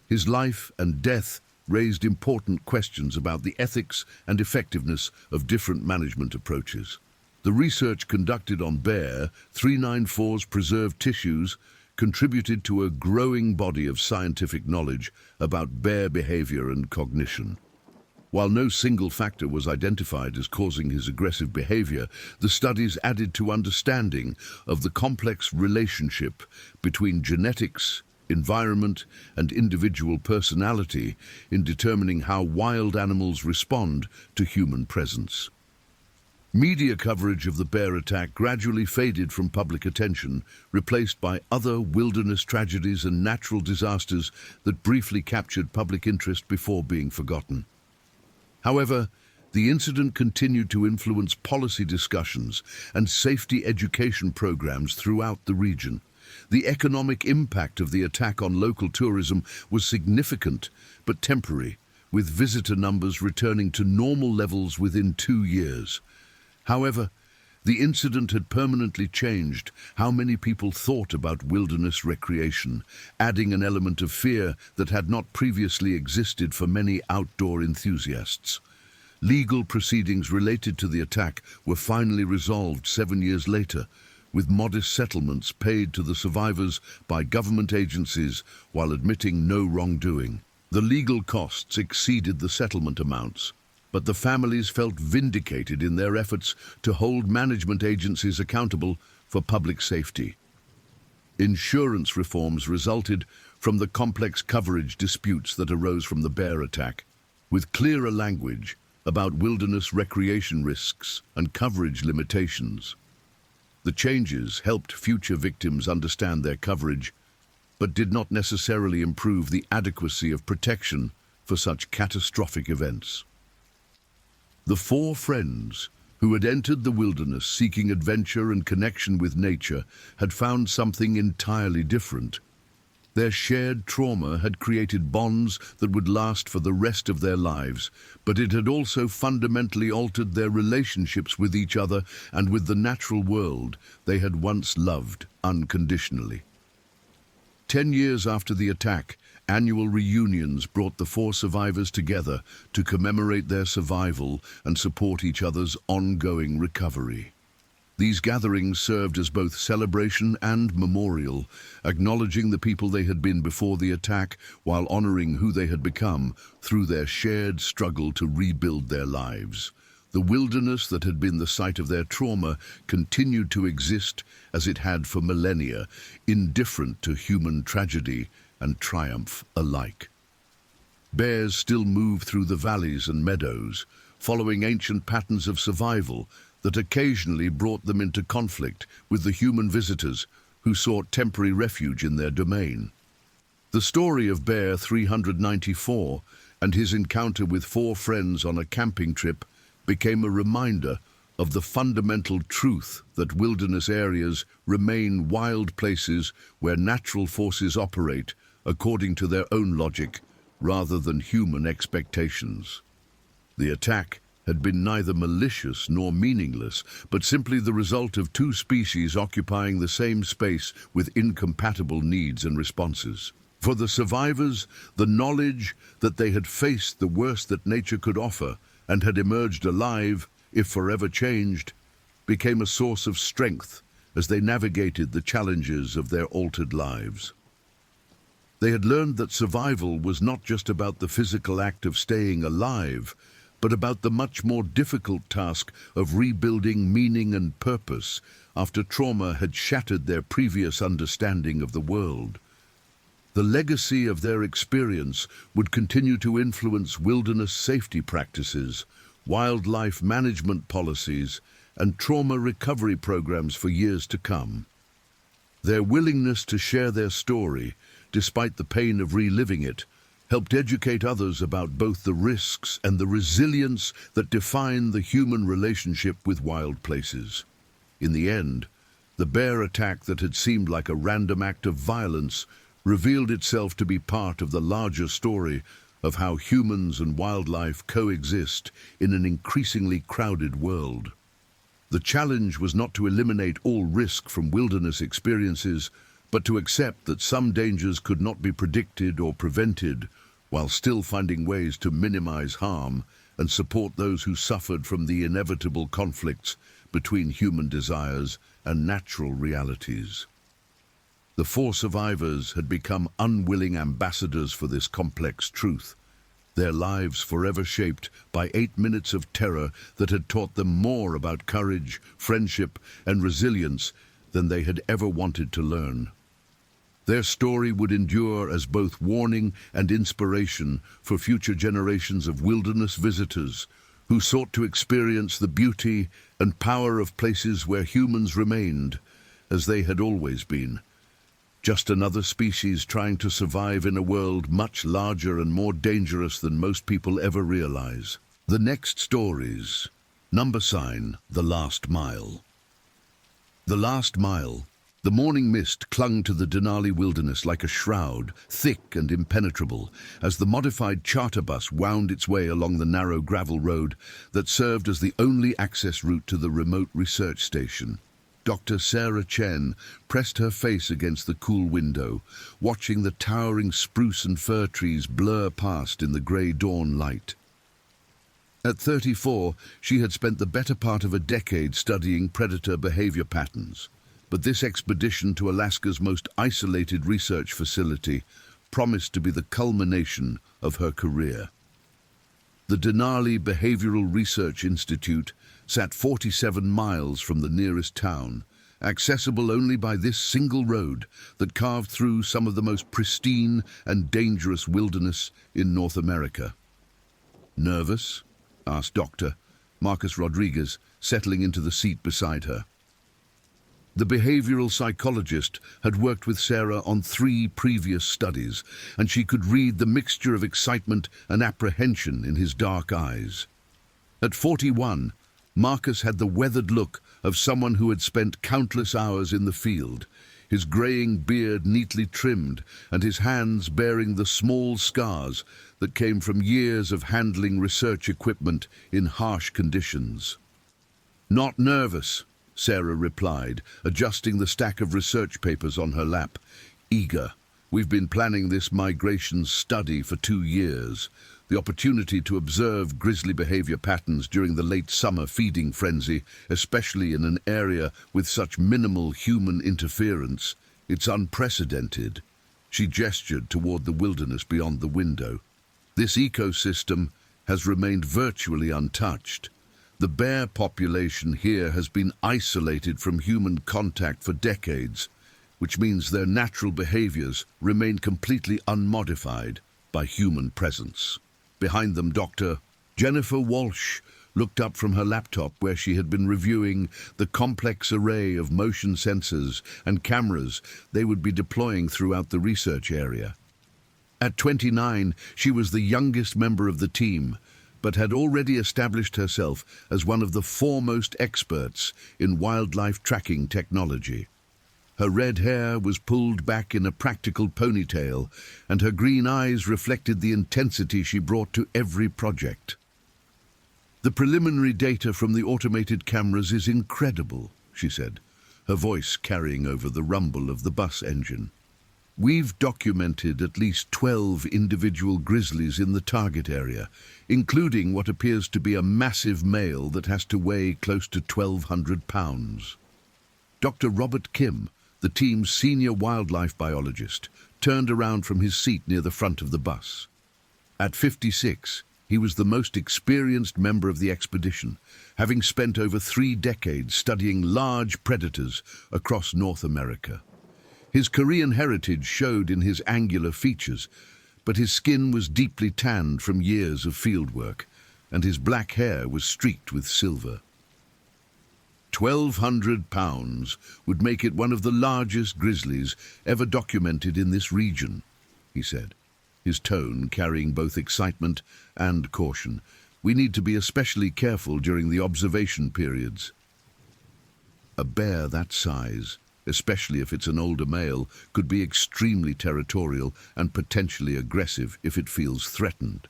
His life and death raised important questions about the ethics and effectiveness of different management approaches. The research conducted on Bear 394's preserved tissues contributed to a growing body of scientific knowledge about bear behavior and cognition. While no single factor was identified as causing his aggressive behavior, the studies added to understanding of the complex relationship between genetics, environment, and individual personality in determining how wild animals respond to human presence. Media coverage of the bear attack gradually faded from public attention, replaced by other wilderness tragedies and natural disasters that briefly captured public interest before being forgotten. However, the incident continued to influence policy discussions and safety education programs throughout the region. The economic impact of the attack on local tourism was significant but temporary, with visitor numbers returning to normal levels within 2 years. However, the incident had permanently changed how many people thought about wilderness recreation, adding an element of fear that had not previously existed for many outdoor enthusiasts. Legal proceedings related to the attack were finally resolved 7 years later, with modest settlements paid to the survivors by government agencies while admitting no wrongdoing. The legal costs exceeded the settlement amounts, but the families felt vindicated in their efforts to hold management agencies accountable for public safety. Insurance reforms resulted from the complex coverage disputes that arose from the bear attack, with clearer language about wilderness recreation risks and coverage limitations. The changes helped future victims understand their coverage, but did not necessarily improve the adequacy of protection for such catastrophic events. The four friends who had entered the wilderness seeking adventure and connection with nature had found something entirely different. Their shared trauma had created bonds that would last for the rest of their lives, but it had also fundamentally altered their relationships with each other and with the natural world they had once loved unconditionally. 10 years after the attack, annual reunions brought the four survivors together to commemorate their survival and support each other's ongoing recovery. These gatherings served as both celebration and memorial, acknowledging the people they had been before the attack while honoring who they had become through their shared struggle to rebuild their lives. The wilderness that had been the site of their trauma continued to exist as it had for millennia, indifferent to human tragedy and triumph alike. Bears still move through the valleys and meadows, following ancient patterns of survival that occasionally brought them into conflict with the human visitors who sought temporary refuge in their domain. The story of Bear 394 and his encounter with four friends on a camping trip became a reminder of the fundamental truth that wilderness areas remain wild places where natural forces operate according to their own logic rather than human expectations. The attack had been neither malicious nor meaningless, but simply the result of two species occupying the same space with incompatible needs and responses. For the survivors, the knowledge that they had faced the worst that nature could offer and had emerged alive, if forever changed, became a source of strength as they navigated the challenges of their altered lives. They had learned that survival was not just about the physical act of staying alive, but about the much more difficult task of rebuilding meaning and purpose after trauma had shattered their previous understanding of the world. The legacy of their experience would continue to influence wilderness safety practices, wildlife management policies, and trauma recovery programs for years to come. Their willingness to share their story, despite the pain of reliving it, helped educate others about both the risks and the resilience that define the human relationship with wild places. In the end, the bear attack that had seemed like a random act of violence revealed itself to be part of the larger story of how humans and wildlife coexist in an increasingly crowded world. The challenge was not to eliminate all risk from wilderness experiences, but to accept that some dangers could not be predicted or prevented, while still finding ways to minimize harm and support those who suffered from the inevitable conflicts between human desires and natural realities. The four survivors had become unwilling ambassadors for this complex truth, their lives forever shaped by 8 minutes of terror that had taught them more about courage, friendship, and resilience than they had ever wanted to learn. Their story would endure as both warning and inspiration for future generations of wilderness visitors who sought to experience the beauty and power of places where humans remained, as they had always been. Just another species trying to survive in a world much larger and more dangerous than most people ever realize. The next stories. Number sign, The Last Mile. The Last Mile. The morning mist clung to the Denali wilderness like a shroud, thick and impenetrable, as the modified charter bus wound its way along the narrow gravel road that served as the only access route to the remote research station. Dr. Sarah Chen pressed her face against the cool window, watching the towering spruce and fir trees blur past in the grey dawn light. At 34, she had spent the better part of a decade studying predator behavior patterns, but this expedition to Alaska's most isolated research facility promised to be the culmination of her career. The Denali Behavioral Research Institute sat 47 miles from the nearest town, accessible only by this single road that carved through some of the most pristine and dangerous wilderness in North America. "Nervous?" asked Dr. Marcus Rodriguez, settling into the seat beside her. The behavioral psychologist had worked with Sarah on 3 previous studies, and she could read the mixture of excitement and apprehension in his dark eyes. At 41, Marcus had the weathered look of someone who had spent countless hours in the field, his greying beard neatly trimmed and his hands bearing the small scars that came from years of handling research equipment in harsh conditions. "Not nervous," Sarah replied, adjusting the stack of research papers on her lap. "Eager. We've been planning this migration study for 2 years. The opportunity to observe grizzly behavior patterns during the late summer feeding frenzy, especially in an area with such minimal human interference, it's unprecedented." She gestured toward the wilderness beyond the window. "This ecosystem has remained virtually untouched. The bear population here has been isolated from human contact for decades, which means their natural behaviors remain completely unmodified by human presence." Behind them, Dr. Jennifer Walsh looked up from her laptop where she had been reviewing the complex array of motion sensors and cameras they would be deploying throughout the research area. At 29, she was the youngest member of the team, but had already established herself as one of the foremost experts in wildlife tracking technology. Her red hair was pulled back in a practical ponytail, and her green eyes reflected the intensity she brought to every project. "The preliminary data from the automated cameras is incredible," she said, her voice carrying over the rumble of the bus engine. "We've documented at least 12 individual grizzlies in the target area, including what appears to be a massive male that has to weigh close to 1,200 pounds. Dr. Robert Kim, the team's senior wildlife biologist, turned around from his seat near the front of the bus. At 56, he was the most experienced member of the expedition, having spent over 3 decades studying large predators across North America. His Korean heritage showed in his angular features, but his skin was deeply tanned from years of fieldwork, and his black hair was streaked with silver. 1,200 pounds would make it one of the largest grizzlies ever documented in this region," he said, his tone carrying both excitement and caution. "We need to be especially careful during the observation periods." A bear that size, especially if it's an older male, could be extremely territorial and potentially aggressive if it feels threatened.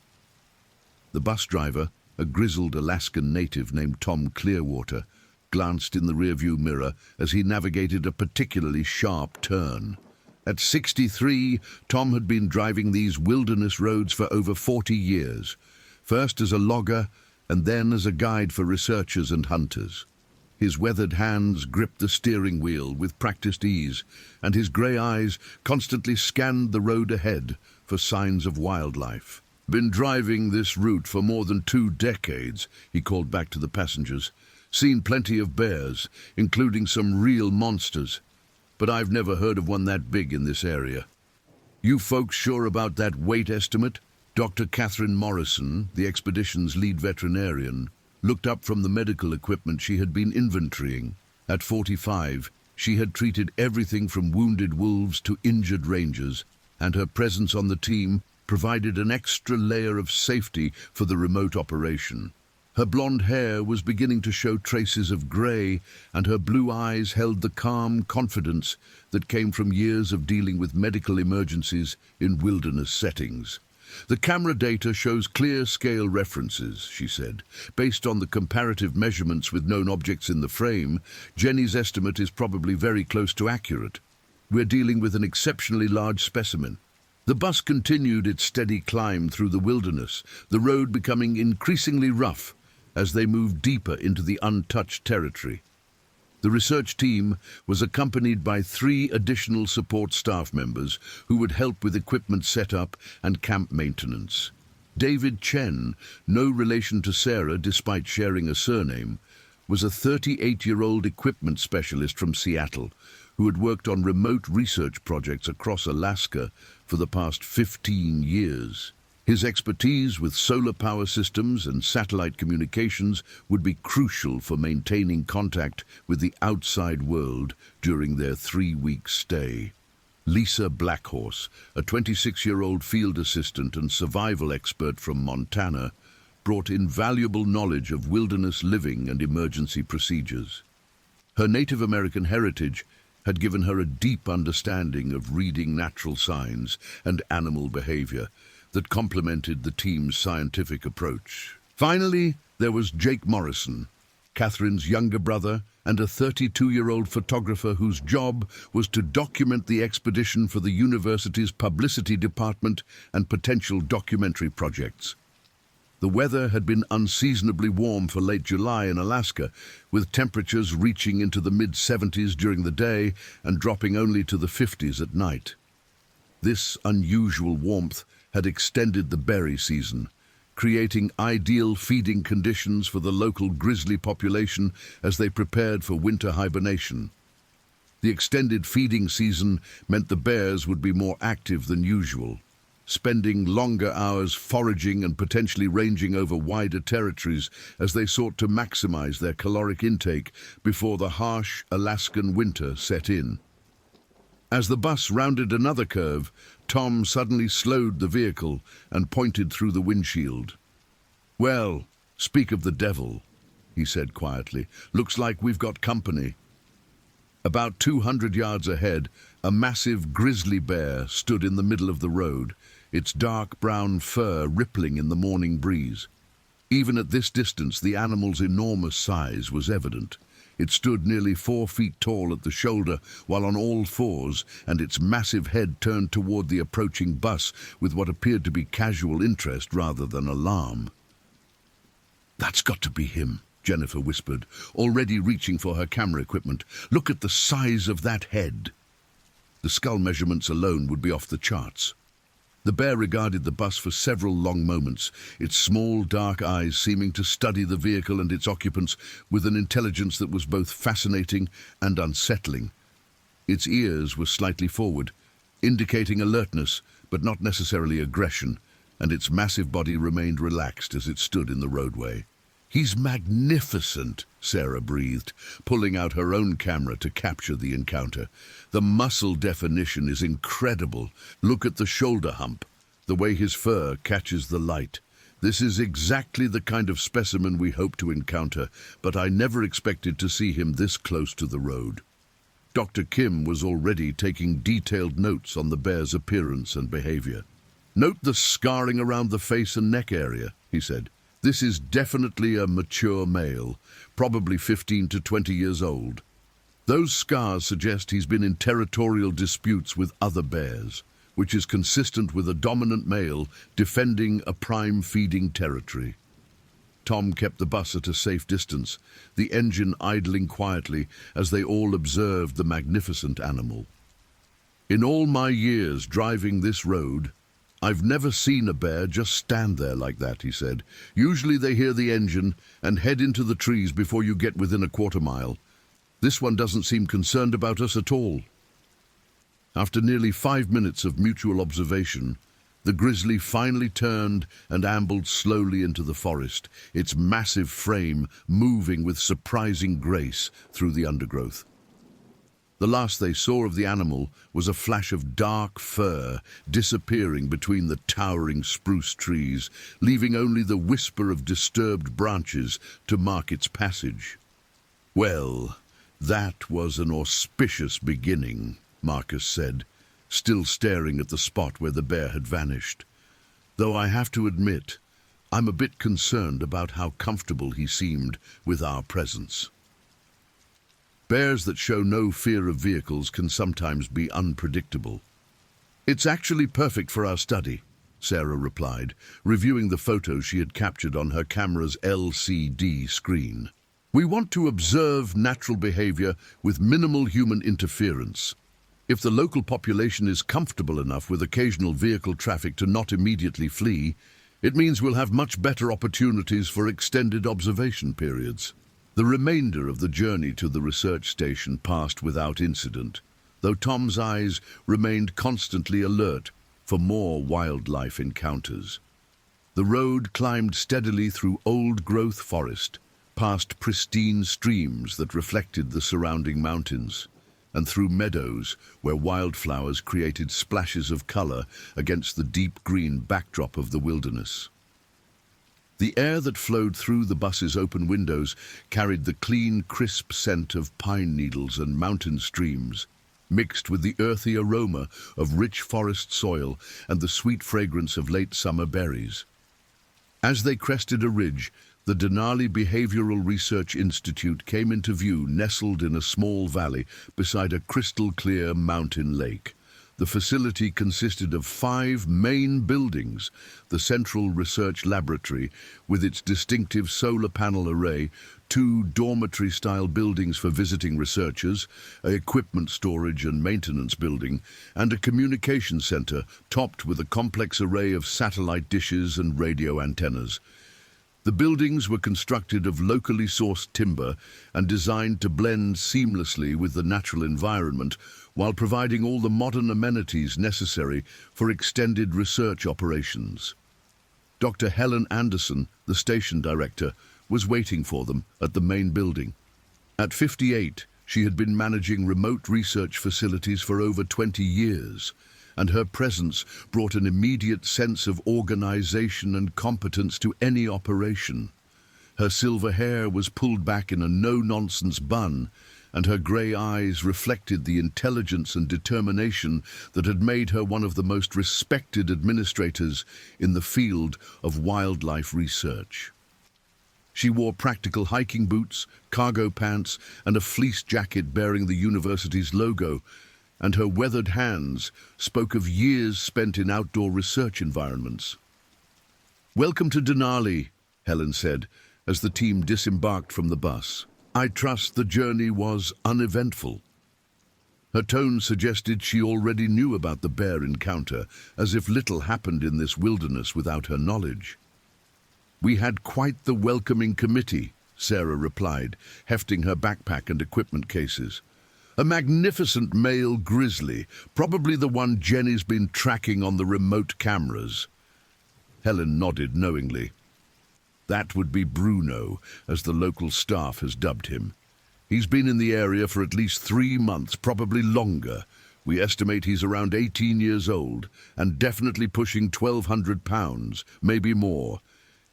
The bus driver, a grizzled Alaskan native named Tom Clearwater, glanced in the rearview mirror as he navigated a particularly sharp turn. At 63, Tom had been driving these wilderness roads for over 40 years, first as a logger and then as a guide for researchers and hunters. His weathered hands gripped the steering wheel with practiced ease, and his grey eyes constantly scanned the road ahead for signs of wildlife. "Been driving this route for more than 2 decades, he called back to the passengers. "Seen plenty of bears, including some real monsters, but I've never heard of one that big in this area." "You folks sure about that weight estimate?" Dr. Catherine Morrison, the expedition's lead veterinarian, looked up from the medical equipment she had been inventorying. At 45, she had treated everything from wounded wolves to injured rangers, and her presence on the team provided an extra layer of safety for the remote operation. Her blonde hair was beginning to show traces of grey, and her blue eyes held the calm confidence that came from years of dealing with medical emergencies in wilderness settings. "The camera data shows clear scale references," she said. "Based on the comparative measurements with known objects in the frame, Jenny's estimate is probably very close to accurate. We're dealing with an exceptionally large specimen." The bus continued its steady climb through the wilderness, the road becoming increasingly rough as they moved deeper into the untouched territory. The research team was accompanied by 3 additional support staff members who would help with equipment setup and camp maintenance. David Chen, no relation to Sarah despite sharing a surname, was a 38-year-old equipment specialist from Seattle who had worked on remote research projects across Alaska for the past 15 years. His expertise with solar power systems and satellite communications would be crucial for maintaining contact with the outside world during their 3-week stay. Lisa Blackhorse, a 26-year-old field assistant and survival expert from Montana, brought invaluable knowledge of wilderness living and emergency procedures. Her Native American heritage had given her a deep understanding of reading natural signs and animal behavior that complemented the team's scientific approach. Finally, there was Jake Morrison, Catherine's younger brother and a 32-year-old photographer whose job was to document the expedition for the university's publicity department and potential documentary projects. The weather had been unseasonably warm for late July in Alaska, with temperatures reaching into the mid-70s during the day and dropping only to the 50s at night. This unusual warmth had extended the berry season, creating ideal feeding conditions for the local grizzly population as they prepared for winter hibernation. The extended feeding season meant the bears would be more active than usual, spending longer hours foraging and potentially ranging over wider territories as they sought to maximize their caloric intake before the harsh Alaskan winter set in. As the bus rounded another curve, Tom suddenly slowed the vehicle and pointed through the windshield. "Well, speak of the devil," he said quietly. "Looks like we've got company." About 200 yards ahead, a massive grizzly bear stood in the middle of the road, its dark brown fur rippling in the morning breeze. Even at this distance, the animal's enormous size was evident. It stood nearly 4 feet tall at the shoulder while on all fours, and its massive head turned toward the approaching bus with what appeared to be casual interest rather than alarm. "That's got to be him," Jennifer whispered, already reaching for her camera equipment. "Look at the size of that head." The skull measurements alone would be off the charts. The bear regarded the bus for several long moments, its small, dark eyes seeming to study the vehicle and its occupants with an intelligence that was both fascinating and unsettling. Its ears were slightly forward, indicating alertness, but not necessarily aggression, and its massive body remained relaxed as it stood in the roadway. "He's magnificent," Sarah breathed, pulling out her own camera to capture the encounter. "The muscle definition is incredible. Look at the shoulder hump, the way his fur catches the light. This is exactly the kind of specimen we hope to encounter, but I never expected to see him this close to the road." Dr. Kim was already taking detailed notes on the bear's appearance and behavior. "Note the scarring around the face and neck area," he said. "This is definitely a mature male, probably 15 to 20 years old. Those scars suggest he's been in territorial disputes with other bears, which is consistent with a dominant male defending a prime feeding territory." Tom kept the bus at a safe distance, the engine idling quietly as they all observed the magnificent animal. "In all my years driving this road, I've never seen a bear just stand there like that," he said. "Usually they hear the engine and head into the trees before you get within a quarter mile. This one doesn't seem concerned about us at all." After nearly 5 minutes of mutual observation, the grizzly finally turned and ambled slowly into the forest, its massive frame moving with surprising grace through the undergrowth. The last they saw of the animal was a flash of dark fur disappearing between the towering spruce trees, leaving only the whisper of disturbed branches to mark its passage. "Well, that was an auspicious beginning," Marcus said, still staring at the spot where the bear had vanished. "Though I have to admit, I'm a bit concerned about how comfortable he seemed with our presence." Bears that show no fear of vehicles can sometimes be unpredictable. "It's actually perfect for our study," Sarah replied, reviewing the photos she had captured on her camera's LCD screen. "We want to observe natural behavior with minimal human interference. If the local population is comfortable enough with occasional vehicle traffic to not immediately flee, it means we'll have much better opportunities for extended observation periods." The remainder of the journey to the research station passed without incident, though Tom's eyes remained constantly alert for more wildlife encounters. The road climbed steadily through old-growth forest, past pristine streams that reflected the surrounding mountains, and through meadows where wildflowers created splashes of color against the deep green backdrop of the wilderness. The air that flowed through the bus's open windows carried the clean, crisp scent of pine needles and mountain streams, mixed with the earthy aroma of rich forest soil and the sweet fragrance of late summer berries. As they crested a ridge, the Denali Behavioral Research Institute came into view, nestled in a small valley beside a crystal-clear mountain lake. The facility consisted of 5 main buildings: the Central Research Laboratory, with its distinctive solar panel array, 2 dormitory-style buildings for visiting researchers, an equipment storage and maintenance building, and a communication center topped with a complex array of satellite dishes and radio antennas. The buildings were constructed of locally sourced timber and designed to blend seamlessly with the natural environment while providing all the modern amenities necessary for extended research operations. Dr. Helen Anderson, the station director, was waiting for them at the main building. At 58, she had been managing remote research facilities for over 20 years, and her presence brought an immediate sense of organization and competence to any operation. Her silver hair was pulled back in a no-nonsense bun, and her grey eyes reflected the intelligence and determination that had made her one of the most respected administrators in the field of wildlife research. She wore practical hiking boots, cargo pants, and a fleece jacket bearing the university's logo, and her weathered hands spoke of years spent in outdoor research environments. "Welcome to Denali," Helen said, as the team disembarked from the bus. "I trust the journey was uneventful." Her tone suggested she already knew about the bear encounter, as if little happened in this wilderness without her knowledge. "We had quite the welcoming committee," Sarah replied, hefting her backpack and equipment cases. "A magnificent male grizzly, probably the one Jenny's been tracking on the remote cameras." Helen nodded knowingly. "That would be Bruno, as the local staff has dubbed him. He's been in the area for at least 3 months, probably longer. We estimate he's around 18 years old, and definitely pushing 1,200 pounds, maybe more.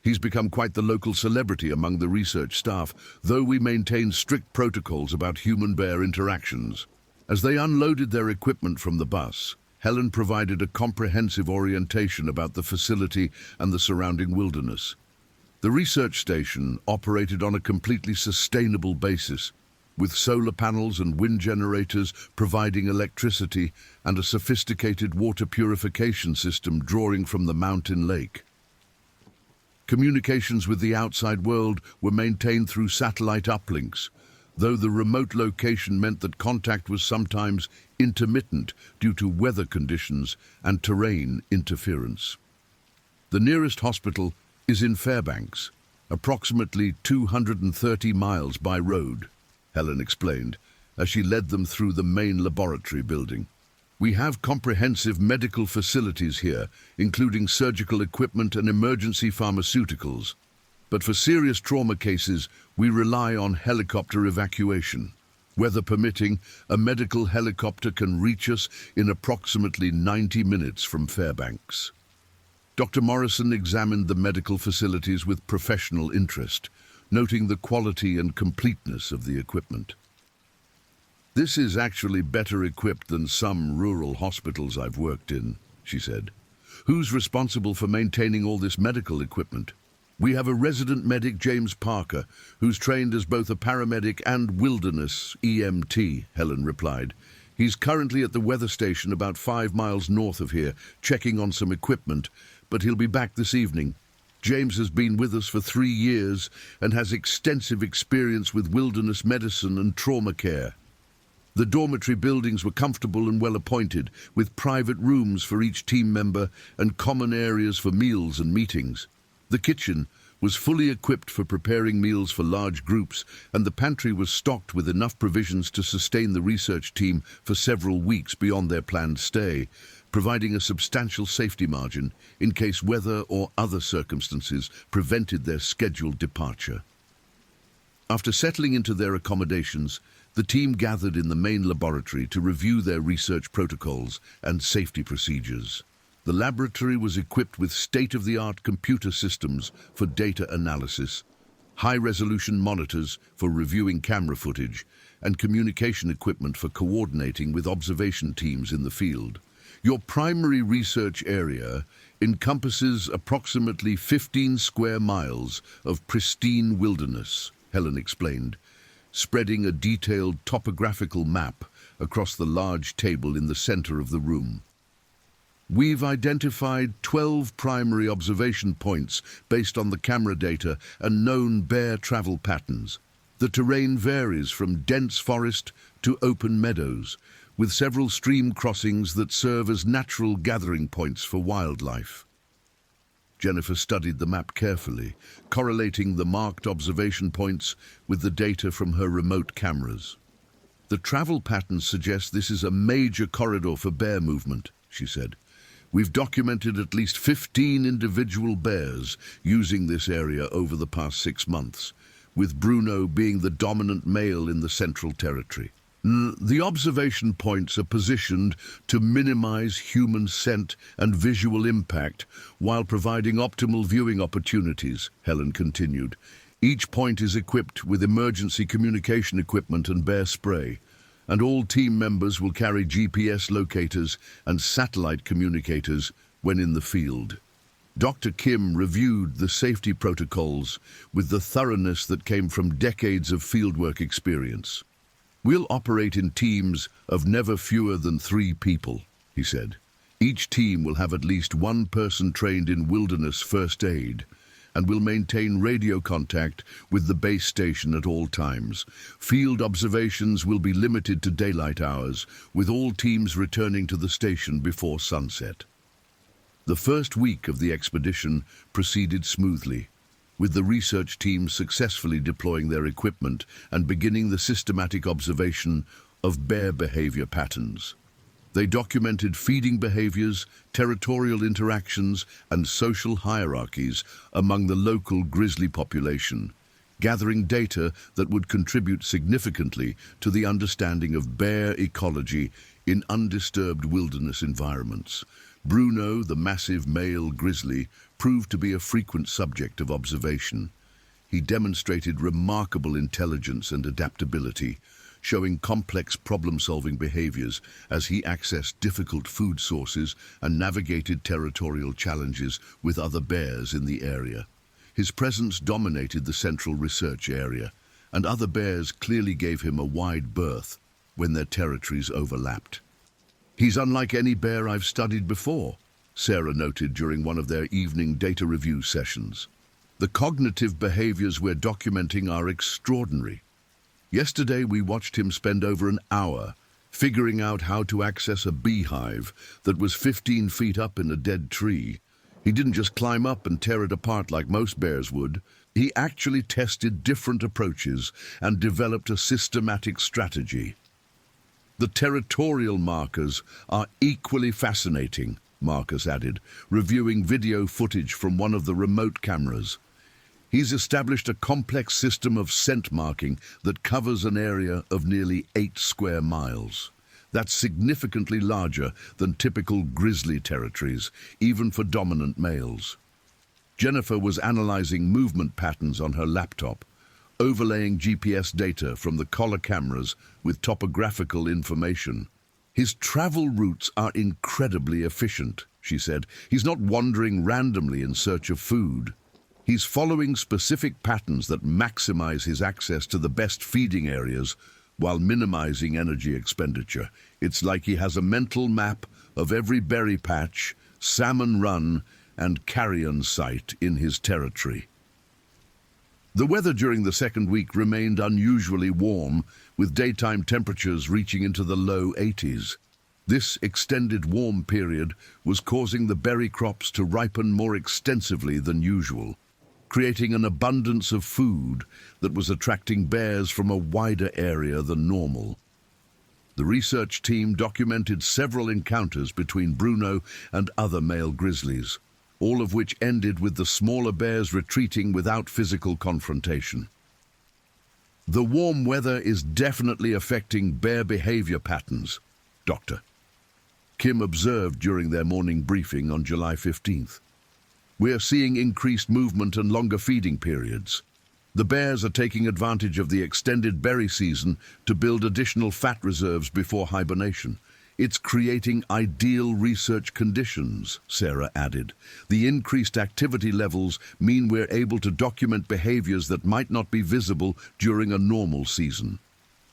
He's become quite the local celebrity among the research staff, though we maintain strict protocols about human-bear interactions." As they unloaded their equipment from the bus, Helen provided a comprehensive orientation about the facility and the surrounding wilderness. The research station operated on a completely sustainable basis, with solar panels and wind generators providing electricity and a sophisticated water purification system drawing from the mountain lake. Communications with the outside world were maintained through satellite uplinks, though the remote location meant that contact was sometimes intermittent due to weather conditions and terrain interference. The nearest hospital is in Fairbanks, approximately 230 miles by road, Helen explained, as she led them through the main laboratory building. "We have comprehensive medical facilities here, including surgical equipment and emergency pharmaceuticals. But for serious trauma cases, we rely on helicopter evacuation. Weather permitting, a medical helicopter can reach us in approximately 90 minutes from Fairbanks." Dr. Morrison examined the medical facilities with professional interest, noting the quality and completeness of the equipment. "This is actually better equipped than some rural hospitals I've worked in," she said. "Who's responsible for maintaining all this medical equipment?" "We have a resident medic, James Parker, who's trained as both a paramedic and wilderness EMT, Helen replied. "He's currently at the weather station about 5 miles north of here, checking on some equipment, but he'll be back this evening. James has been with us for 3 years and has extensive experience with wilderness medicine and trauma care." The dormitory buildings were comfortable and well appointed, with private rooms for each team member and common areas for meals and meetings. The kitchen was fully equipped for preparing meals for large groups, and the pantry was stocked with enough provisions to sustain the research team for several weeks beyond their planned stay. providing a substantial safety margin in case weather or other circumstances prevented their scheduled departure. After settling into their accommodations, the team gathered in the main laboratory to review their research protocols and safety procedures. The laboratory was equipped with state-of-the-art computer systems for data analysis, high-resolution monitors for reviewing camera footage, and communication equipment for coordinating with observation teams in the field. Your primary research area encompasses approximately 15 square miles of pristine wilderness, Helen explained, spreading a detailed topographical map across the large table in the center of the room. We've identified 12 primary observation points based on the camera data and known bear travel patterns. The terrain varies from dense forest to open meadows, with several stream crossings that serve as natural gathering points for wildlife. Jennifer studied the map carefully, correlating the marked observation points with the data from her remote cameras. The travel patterns suggest this is a major corridor for bear movement, she said. We've documented at least 15 individual bears using this area over the past 6 months, with Bruno being the dominant male in the Central Territory. The observation points are positioned to minimize human scent and visual impact while providing optimal viewing opportunities, Helen continued. Each point is equipped with emergency communication equipment and bear spray, and all team members will carry GPS locators and satellite communicators when in the field. Dr. Kim reviewed the safety protocols with the thoroughness that came from decades of fieldwork experience. We'll operate in teams of never fewer than 3 people, he said. Each team will have at least 1 person trained in wilderness first aid, and will maintain radio contact with the base station at all times. Field observations will be limited to daylight hours, with all teams returning to the station before sunset. The first week of the expedition proceeded smoothly, with the research team successfully deploying their equipment and beginning the systematic observation of bear behavior patterns. They documented feeding behaviors, territorial interactions, and social hierarchies among the local grizzly population, gathering data that would contribute significantly to the understanding of bear ecology in undisturbed wilderness environments. Bruno, the massive male grizzly, proved to be a frequent subject of observation. He demonstrated remarkable intelligence and adaptability, showing complex problem-solving behaviors as he accessed difficult food sources and navigated territorial challenges with other bears in the area. His presence dominated the central research area, and other bears clearly gave him a wide berth when their territories overlapped. He's unlike any bear I've studied before, Sarah noted during one of their evening data review sessions. The cognitive behaviors we're documenting are extraordinary. Yesterday we watched him spend over an hour figuring out how to access a beehive that was 15 feet up in a dead tree. He didn't just climb up and tear it apart like most bears would. He actually tested different approaches and developed a systematic strategy. The territorial markers are equally fascinating, Marcus added, reviewing video footage from one of the remote cameras. He's established a complex system of scent marking that covers an area of nearly 8 square miles. That's significantly larger than typical grizzly territories, even for dominant males. Jennifer was analyzing movement patterns on her laptop, overlaying GPS data from the collar cameras with topographical information. His travel routes are incredibly efficient, she said. He's not wandering randomly in search of food. He's following specific patterns that maximize his access to the best feeding areas while minimizing energy expenditure. It's like he has a mental map of every berry patch, salmon run, and carrion site in his territory. The weather during the second week remained unusually warm, with daytime temperatures reaching into the low 80s. This extended warm period was causing the berry crops to ripen more extensively than usual, creating an abundance of food that was attracting bears from a wider area than normal. The research team documented several encounters between Bruno and other male grizzlies, all of which ended with the smaller bears retreating without physical confrontation. The warm weather is definitely affecting bear behavior patterns, Dr. Kim observed during their morning briefing on July 15th. We are seeing increased movement and longer feeding periods. The bears are taking advantage of the extended berry season to build additional fat reserves before hibernation. It's creating ideal research conditions, Sarah added. The increased activity levels mean we're able to document behaviors that might not be visible during a normal season.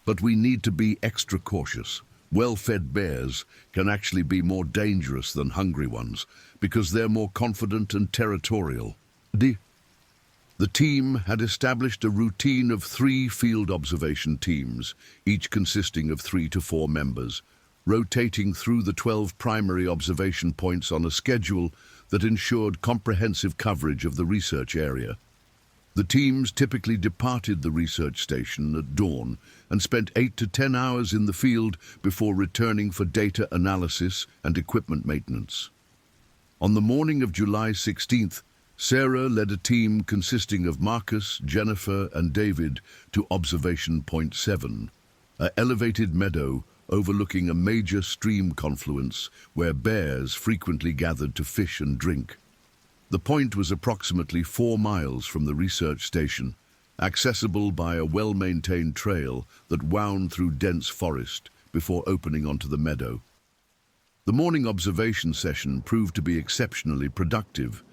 But we need to be extra cautious. Well-fed bears can actually be more dangerous than hungry ones because they're more confident and territorial. The team had established a routine of 3 field observation teams, each consisting of 3 to 4 members, rotating through the 12 primary observation points on a schedule that ensured comprehensive coverage of the research area. The teams typically departed the research station at dawn and spent 8 to 10 hours in the field before returning for data analysis and equipment maintenance. On the morning of July 16th, Sarah led a team consisting of Marcus, Jennifer, and David to Observation Point 7, an elevated meadow overlooking a major stream confluence where bears frequently gathered to fish and drink. The point was approximately 4 miles from the research station, accessible by a well-maintained trail that wound through dense forest before opening onto the meadow. The morning observation session proved to be exceptionally productive,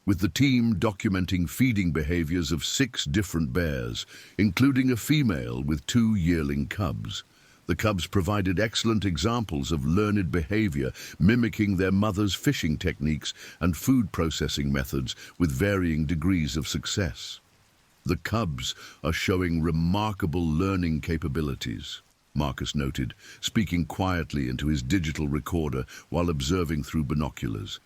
with the team documenting feeding behaviors of 6 different bears, including a female with 2 yearling cubs. The cubs provided excellent examples of learned behavior, mimicking their mother's fishing techniques and food processing methods with varying degrees of success. The cubs are showing remarkable learning capabilities, Marcus noted, speaking quietly into his digital recorder while observing through binoculars.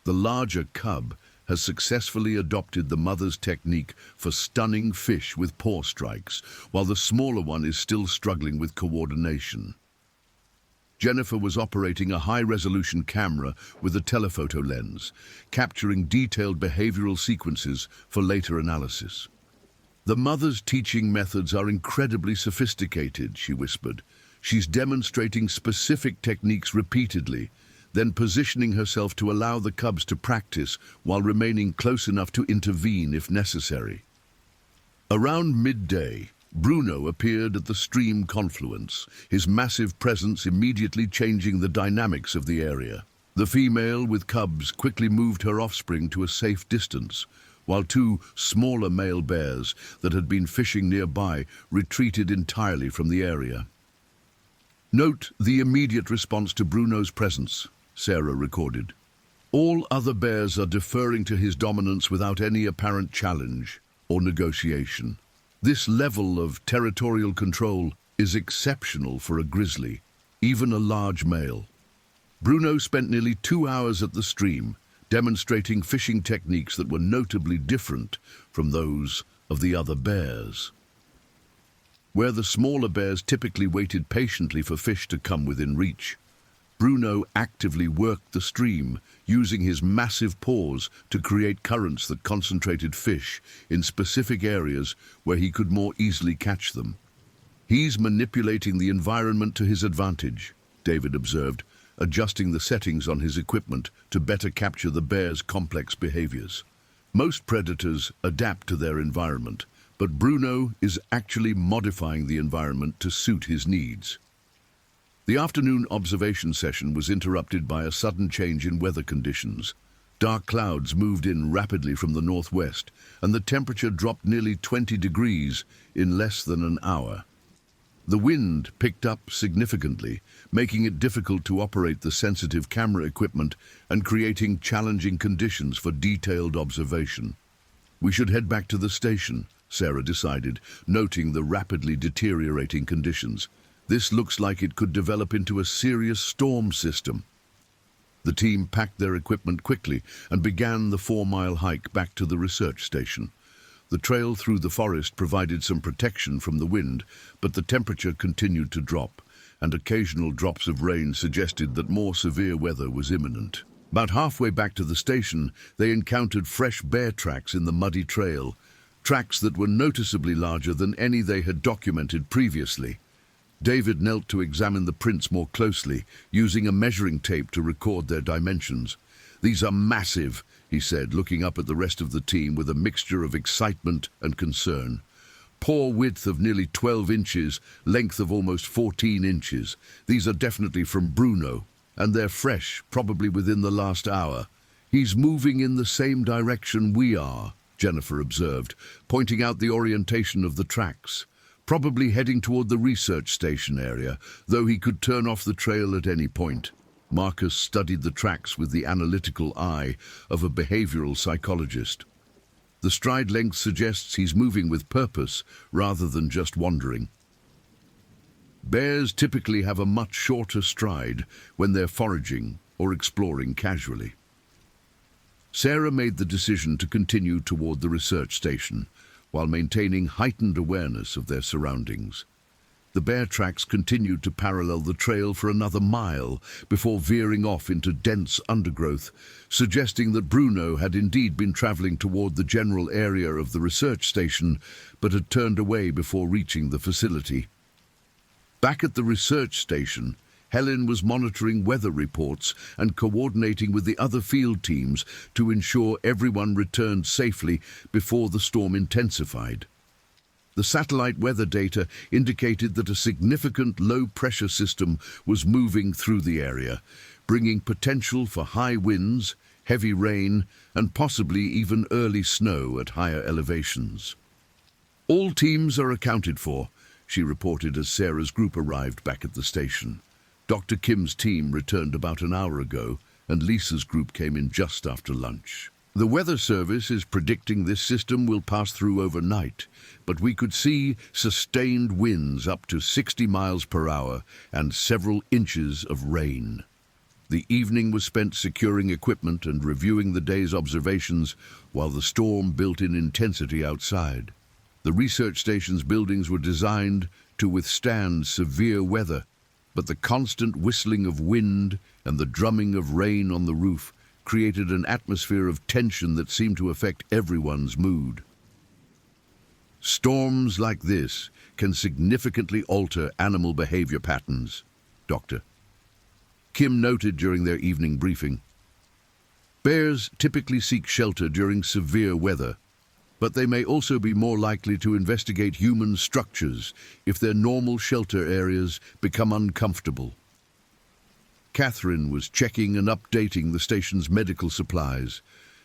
The larger cub has successfully adopted the mother's technique for stunning fish with paw strikes, while the smaller one is still struggling with coordination. Jennifer was operating a high-resolution camera with a telephoto lens, capturing detailed behavioral sequences for later analysis. The mother's teaching methods are incredibly sophisticated, she whispered. She's demonstrating specific techniques repeatedly, then positioning herself to allow the cubs to practice while remaining close enough to intervene if necessary. Around midday, Bruno appeared at the stream confluence, his massive presence immediately changing the dynamics of the area. The female with cubs quickly moved her offspring to a safe distance, while 2 smaller male bears that had been fishing nearby retreated entirely from the area. Note the immediate response to Bruno's presence, Sarah recorded. All other bears are deferring to his dominance without any apparent challenge or negotiation. This level of territorial control is exceptional for a grizzly, even a large male. Bruno spent nearly 2 hours at the stream, demonstrating fishing techniques that were notably different from those of the other bears. Where the smaller bears typically waited patiently for fish to come within reach, Bruno actively worked the stream, using his massive paws to create currents that concentrated fish in specific areas where he could more easily catch them. He's manipulating the environment to his advantage, David observed, adjusting the settings on his equipment to better capture the bear's complex behaviors. Most predators adapt to their environment, but Bruno is actually modifying the environment to suit his needs. The afternoon observation session was interrupted by a sudden change in weather conditions. Dark clouds moved in rapidly from the northwest, and the temperature dropped nearly 20 degrees in less than an hour. The wind picked up significantly, making it difficult to operate the sensitive camera equipment and creating challenging conditions for detailed observation. We should head back to the station, Sarah decided, noting the rapidly deteriorating conditions. This looks like it could develop into a serious storm system. The team packed their equipment quickly and began the 4-mile hike back to the research station. The trail through the forest provided some protection from the wind, but the temperature continued to drop, and occasional drops of rain suggested that more severe weather was imminent. About halfway back to the station, they encountered fresh bear tracks in the muddy trail, tracks that were noticeably larger than any they had documented previously. David knelt to examine the prints more closely, using a measuring tape to record their dimensions. "These are massive," he said, looking up at the rest of the team with a mixture of excitement and concern. "Paw width of nearly 12 inches, length of almost 14 inches. These are definitely from Bruno, and they're fresh, probably within the last hour." "He's moving in the same direction we are," Jennifer observed, pointing out the orientation of the tracks. "Probably heading toward the research station area, though he could turn off the trail at any point." Marcus studied the tracks with the analytical eye of a behavioral psychologist. The stride length suggests he's moving with purpose rather than just wandering. Bears typically have a much shorter stride when they're foraging or exploring casually. Sarah made the decision to continue toward the research station while maintaining heightened awareness of their surroundings. The bear tracks continued to parallel the trail for another mile before veering off into dense undergrowth, suggesting that Bruno had indeed been traveling toward the general area of the research station, but had turned away before reaching the facility. Back at the research station, Helen was monitoring weather reports and coordinating with the other field teams to ensure everyone returned safely before the storm intensified. The satellite weather data indicated that a significant low-pressure system was moving through the area, bringing potential for high winds, heavy rain, and possibly even early snow at higher elevations. "All teams are accounted for," she reported as Sarah's group arrived back at the station. Dr. Kim's team returned about an hour ago, and Lisa's group came in just after lunch. "The Weather Service is predicting this system will pass through overnight, but we could see sustained winds up to 60 miles per hour and several inches of rain." The evening was spent securing equipment and reviewing the day's observations while the storm built in intensity outside. The research station's buildings were designed to withstand severe weather, but the constant whistling of wind and the drumming of rain on the roof created an atmosphere of tension that seemed to affect everyone's mood. "Storms like this can significantly alter animal behavior patterns," Dr. Kim noted during their evening briefing. "Bears typically seek shelter during severe weather, but they may also be more likely to investigate human structures if their normal shelter areas become uncomfortable." Catherine was checking and updating the station's medical supplies,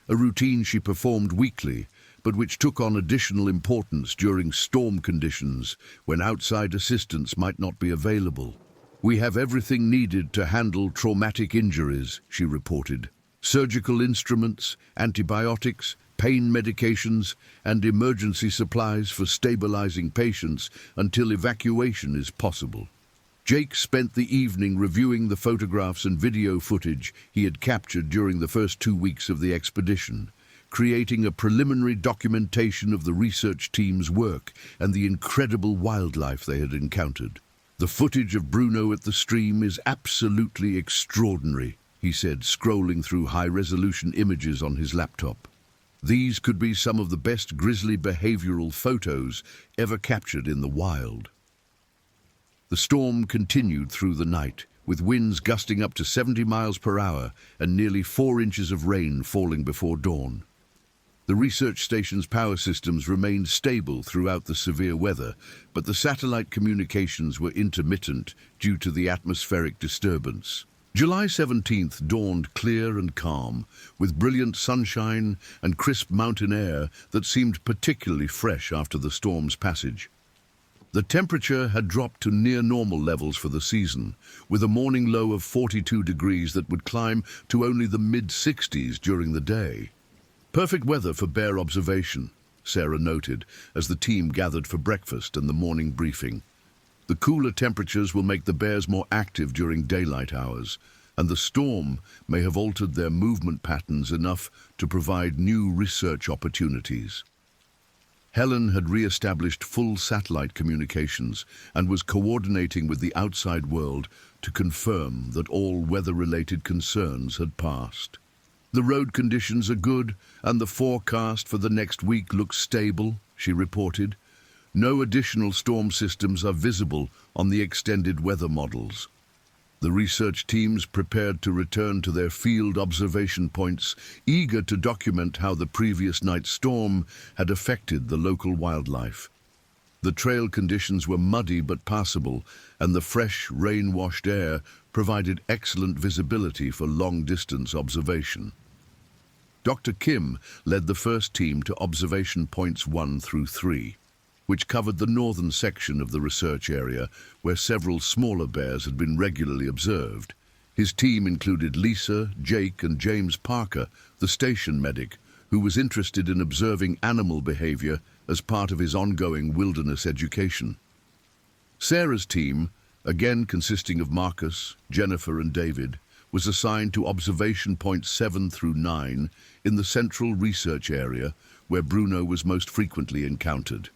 a routine she performed weekly, but which took on additional importance during storm conditions when outside assistance might not be available. "We have everything needed to handle traumatic injuries," she reported. "Surgical instruments, antibiotics, pain medications, and emergency supplies for stabilizing patients until evacuation is possible." Jake spent the evening reviewing the photographs and video footage he had captured during the first 2 weeks of the expedition, creating a preliminary documentation of the research team's work and the incredible wildlife they had encountered. "The footage of Bruno at the stream is absolutely extraordinary," he said, scrolling through high-resolution images on his laptop. "These could be some of the best grizzly behavioral photos ever captured in the wild." The storm continued through the night, with winds gusting up to 70 miles per hour and nearly 4 inches of rain falling before dawn. The research station's power systems remained stable throughout the severe weather, but the satellite communications were intermittent due to the atmospheric disturbance. July 17th dawned clear and calm, with brilliant sunshine and crisp mountain air that seemed particularly fresh after the storm's passage. The temperature had dropped to near normal levels for the season, with a morning low of 42 degrees that would climb to only the mid-60s during the day. "Perfect weather for bear observation," Sarah noted as the team gathered for breakfast and the morning briefing. "The cooler temperatures will make the bears more active during daylight hours, and the storm may have altered their movement patterns enough to provide new research opportunities." Helen had re-established full satellite communications and was coordinating with the outside world to confirm that all weather-related concerns had passed. "The road conditions are good and the forecast for the next week looks stable," she reported. "No additional storm systems are visible on the extended weather models." The research teams prepared to return to their field observation points, eager to document how the previous night's storm had affected the local wildlife. The trail conditions were muddy but passable, and the fresh, rain-washed air provided excellent visibility for long-distance observation. Dr. Kim led the first team to observation points 1 through 3. Which covered the northern section of the research area where several smaller bears had been regularly observed. His team included Lisa, Jake, and James Parker, the station medic, who was interested in observing animal behavior as part of his ongoing wilderness education. Sarah's team, again consisting of Marcus, Jennifer, and David, was assigned to observation points 7 through 9 in the central research area where Bruno was most frequently encountered.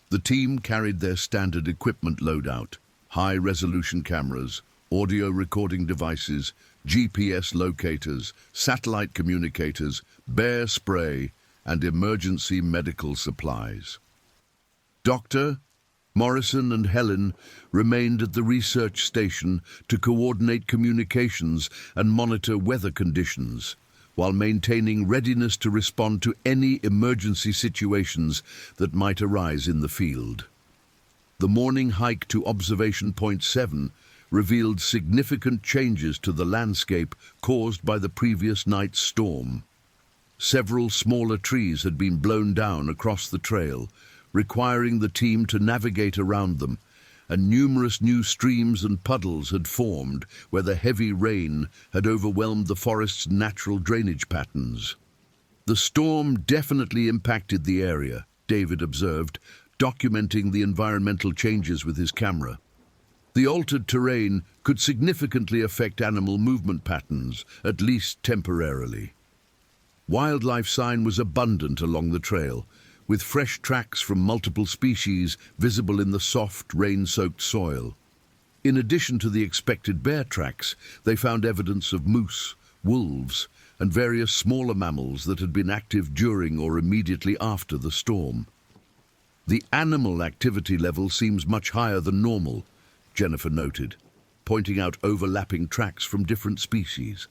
The team carried their standard equipment loadout: high-resolution cameras, audio recording devices, GPS locators, satellite communicators, bear spray, and emergency medical supplies. Dr. Morrison and Helen remained at the research station to coordinate communications and monitor weather conditions, while maintaining readiness to respond to any emergency situations that might arise in the field. The morning hike to observation point 7 revealed significant changes to the landscape caused by the previous night's storm. Several smaller trees had been blown down across the trail, requiring the team to navigate around them, and numerous new streams and puddles had formed where the heavy rain had overwhelmed the forest's natural drainage patterns. "The storm definitely impacted the area," David observed, documenting the environmental changes with his camera. "The altered terrain could significantly affect animal movement patterns, at least temporarily." Wildlife sign was abundant along the trail, with fresh tracks from multiple species visible in the soft, rain-soaked soil. In addition to the expected bear tracks, they found evidence of moose, wolves, and various smaller mammals that had been active during or immediately after the storm. "The animal activity level seems much higher than normal," Jennifer noted, pointing out overlapping tracks from different species.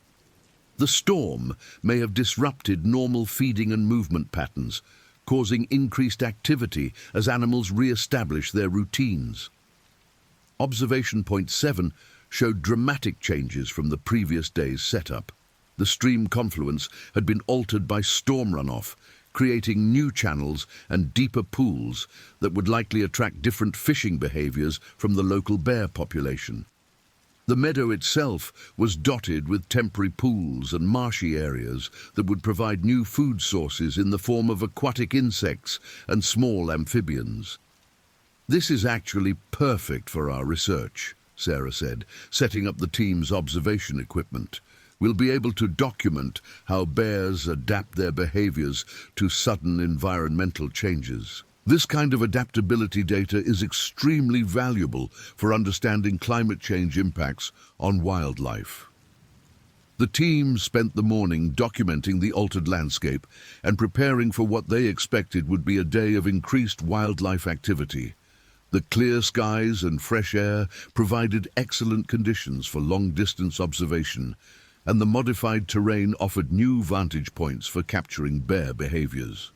"The storm may have disrupted normal feeding and movement patterns, causing increased activity as animals re-establish their routines." Observation point 7 showed dramatic changes from the previous day's setup. The stream confluence had been altered by storm runoff, creating new channels and deeper pools that would likely attract different fishing behaviors from the local bear population. The meadow itself was dotted with temporary pools and marshy areas that would provide new food sources in the form of aquatic insects and small amphibians. "This is actually perfect for our research," Sarah said, setting up the team's observation equipment. "We'll be able to document how bears adapt their behaviors to sudden environmental changes. This kind of adaptability data is extremely valuable for understanding climate change impacts on wildlife." The team spent the morning documenting the altered landscape and preparing for what they expected would be a day of increased wildlife activity. The clear skies and fresh air provided excellent conditions for long-distance observation, and the modified terrain offered new vantage points for capturing bear behaviors.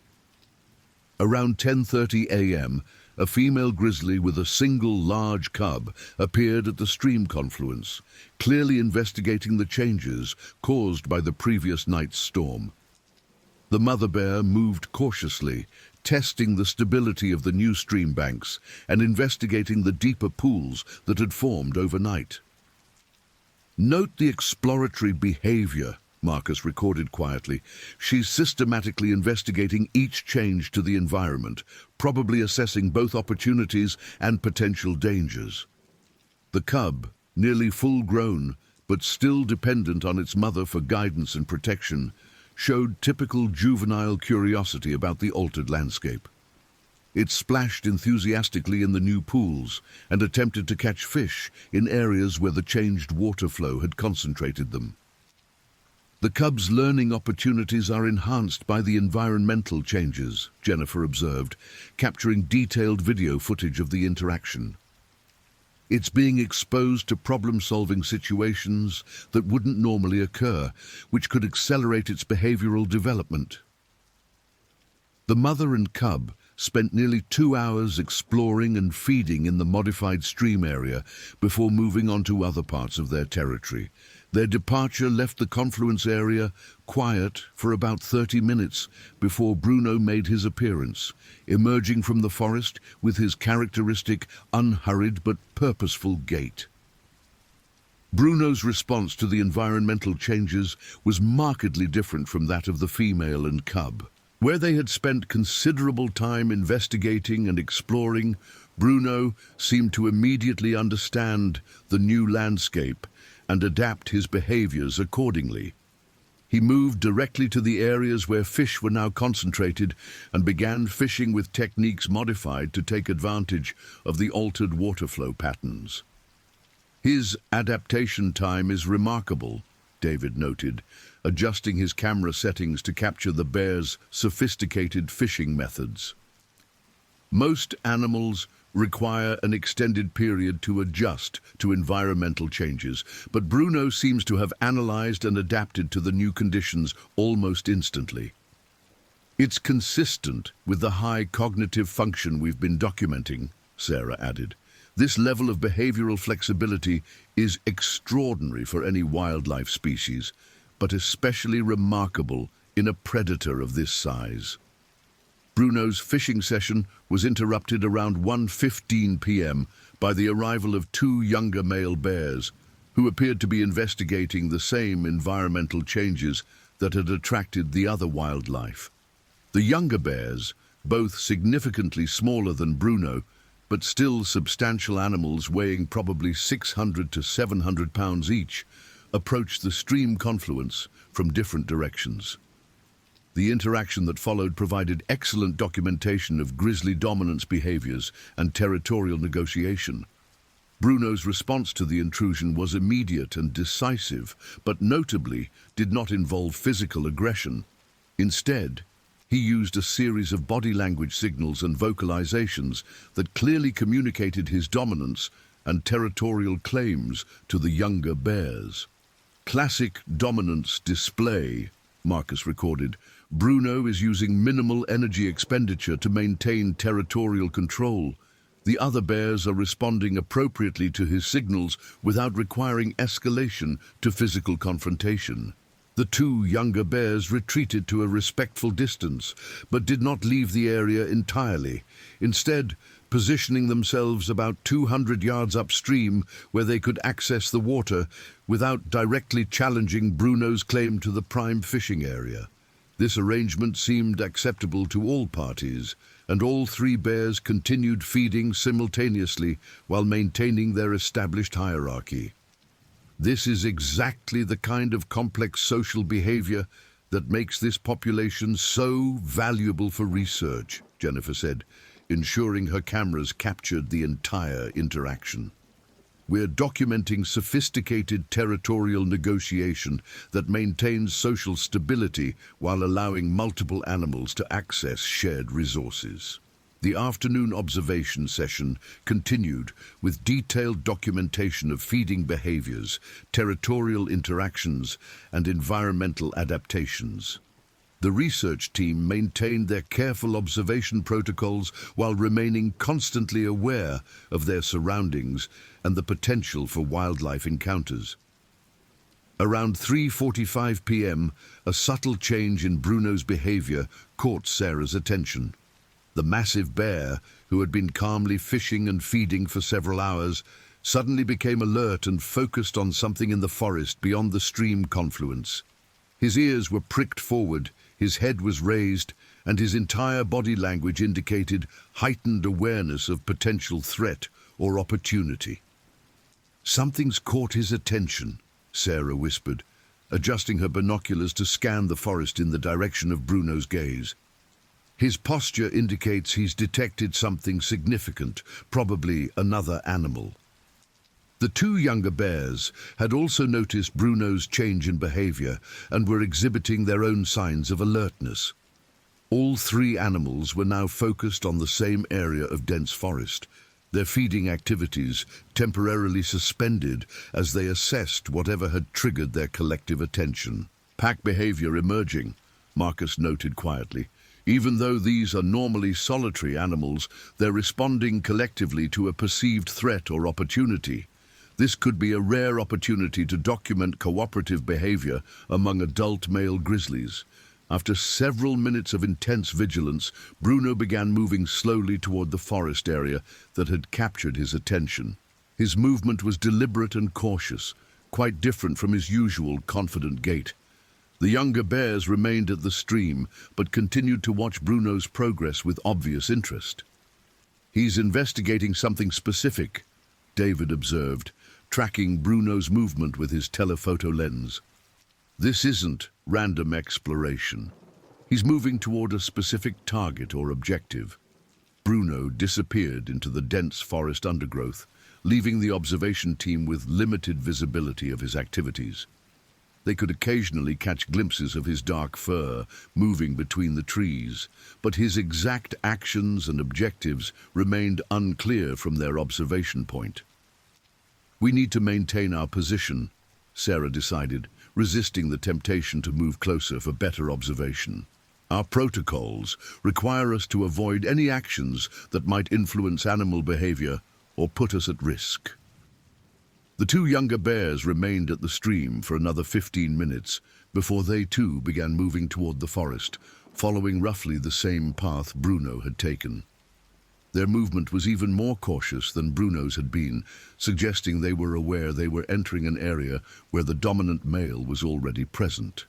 Around 10:30 a.m., a female grizzly with a single large cub appeared at the stream confluence, clearly investigating the changes caused by the previous night's storm. The mother bear moved cautiously, testing the stability of the new stream banks and investigating the deeper pools that had formed overnight. "Note the exploratory behavior," Marcus recorded quietly. "She's systematically investigating each change to the environment, probably assessing both opportunities and potential dangers." The cub, nearly full-grown, but still dependent on its mother for guidance and protection, showed typical juvenile curiosity about the altered landscape. It splashed enthusiastically in the new pools and attempted to catch fish in areas where the changed water flow had concentrated them. The cub's learning opportunities are enhanced by the environmental changes, Jennifer observed, capturing detailed video footage of the interaction. It's being exposed to problem-solving situations that wouldn't normally occur, which could accelerate its behavioral development. The mother and cub spent nearly 2 hours exploring and feeding in the modified stream area before moving on to other parts of their territory. Their departure left the confluence area quiet for about 30 minutes before Bruno made his appearance, emerging from the forest with his characteristic, unhurried but purposeful gait. Bruno's response to the environmental changes was markedly different from that of the female and cub. Where they had spent considerable time investigating and exploring, Bruno seemed to immediately understand the new landscape and adapt his behaviors accordingly. He moved directly to the areas where fish were now concentrated and began fishing with techniques modified to take advantage of the altered water flow patterns. His adaptation time is remarkable, David noted, adjusting his camera settings to capture the bear's sophisticated fishing methods. Most animals require an extended period to adjust to environmental changes, but Bruno seems to have analyzed and adapted to the new conditions almost instantly. It's consistent with the high cognitive function we've been documenting, Sarah added. This level of behavioral flexibility is extraordinary for any wildlife species, but especially remarkable in a predator of this size. Bruno's fishing session was interrupted around 1:15 p.m. by the arrival of 2 younger male bears, who appeared to be investigating the same environmental changes that had attracted the other wildlife. The younger bears, both significantly smaller than Bruno, but still substantial animals weighing probably 600 to 700 pounds each, approached the stream confluence from different directions. The interaction that followed provided excellent documentation of grizzly dominance behaviors and territorial negotiation. Bruno's response to the intrusion was immediate and decisive, but notably did not involve physical aggression. Instead, he used a series of body language signals and vocalizations that clearly communicated his dominance and territorial claims to the younger bears. Classic dominance display, Marcus recorded. Bruno is using minimal energy expenditure to maintain territorial control. The other bears are responding appropriately to his signals without requiring escalation to physical confrontation. The 2 younger bears retreated to a respectful distance, but did not leave the area entirely, instead positioning themselves about 200 yards upstream where they could access the water without directly challenging Bruno's claim to the prime fishing area. This arrangement seemed acceptable to all parties, and all 3 bears continued feeding simultaneously while maintaining their established hierarchy. This is exactly the kind of complex social behavior that makes this population so valuable for research, Jennifer said, ensuring her cameras captured the entire interaction. We're documenting sophisticated territorial negotiation that maintains social stability while allowing multiple animals to access shared resources. The afternoon observation session continued with detailed documentation of feeding behaviors, territorial interactions, and environmental adaptations. The research team maintained their careful observation protocols while remaining constantly aware of their surroundings and the potential for wildlife encounters. Around 3:45 p.m., a subtle change in Bruno's behavior caught Sarah's attention. The massive bear, who had been calmly fishing and feeding for several hours, suddenly became alert and focused on something in the forest beyond the stream confluence. His ears were pricked forward, his head was raised, and his entire body language indicated heightened awareness of potential threat or opportunity. "Something's caught his attention," Sarah whispered, adjusting her binoculars to scan the forest in the direction of Bruno's gaze. His posture indicates he's detected something significant, probably another animal. The two younger bears had also noticed Bruno's change in behavior and were exhibiting their own signs of alertness. All three animals were now focused on the same area of dense forest, their feeding activities temporarily suspended as they assessed whatever had triggered their collective attention. Pack behavior emerging, Marcus noted quietly. Even though these are normally solitary animals, they're responding collectively to a perceived threat or opportunity. This could be a rare opportunity to document cooperative behavior among adult male grizzlies. After several minutes of intense vigilance, Bruno began moving slowly toward the forest area that had captured his attention. His movement was deliberate and cautious, quite different from his usual confident gait. The younger bears remained at the stream, but continued to watch Bruno's progress with obvious interest. "He's investigating something specific," David observed, tracking Bruno's movement with his telephoto lens. "This isn't random exploration. He's moving toward a specific target or objective." Bruno disappeared into the dense forest undergrowth, leaving the observation team with limited visibility of his activities. They could occasionally catch glimpses of his dark fur moving between the trees, but his exact actions and objectives remained unclear from their observation point. "We need to maintain our position," Sarah decided, resisting the temptation to move closer for better observation. "Our protocols require us to avoid any actions that might influence animal behavior or put us at risk." The two younger bears remained at the stream for another 15 minutes before they too began moving toward the forest, following roughly the same path Bruno had taken. Their movement was even more cautious than Bruno's had been, suggesting they were aware they were entering an area where the dominant male was already present.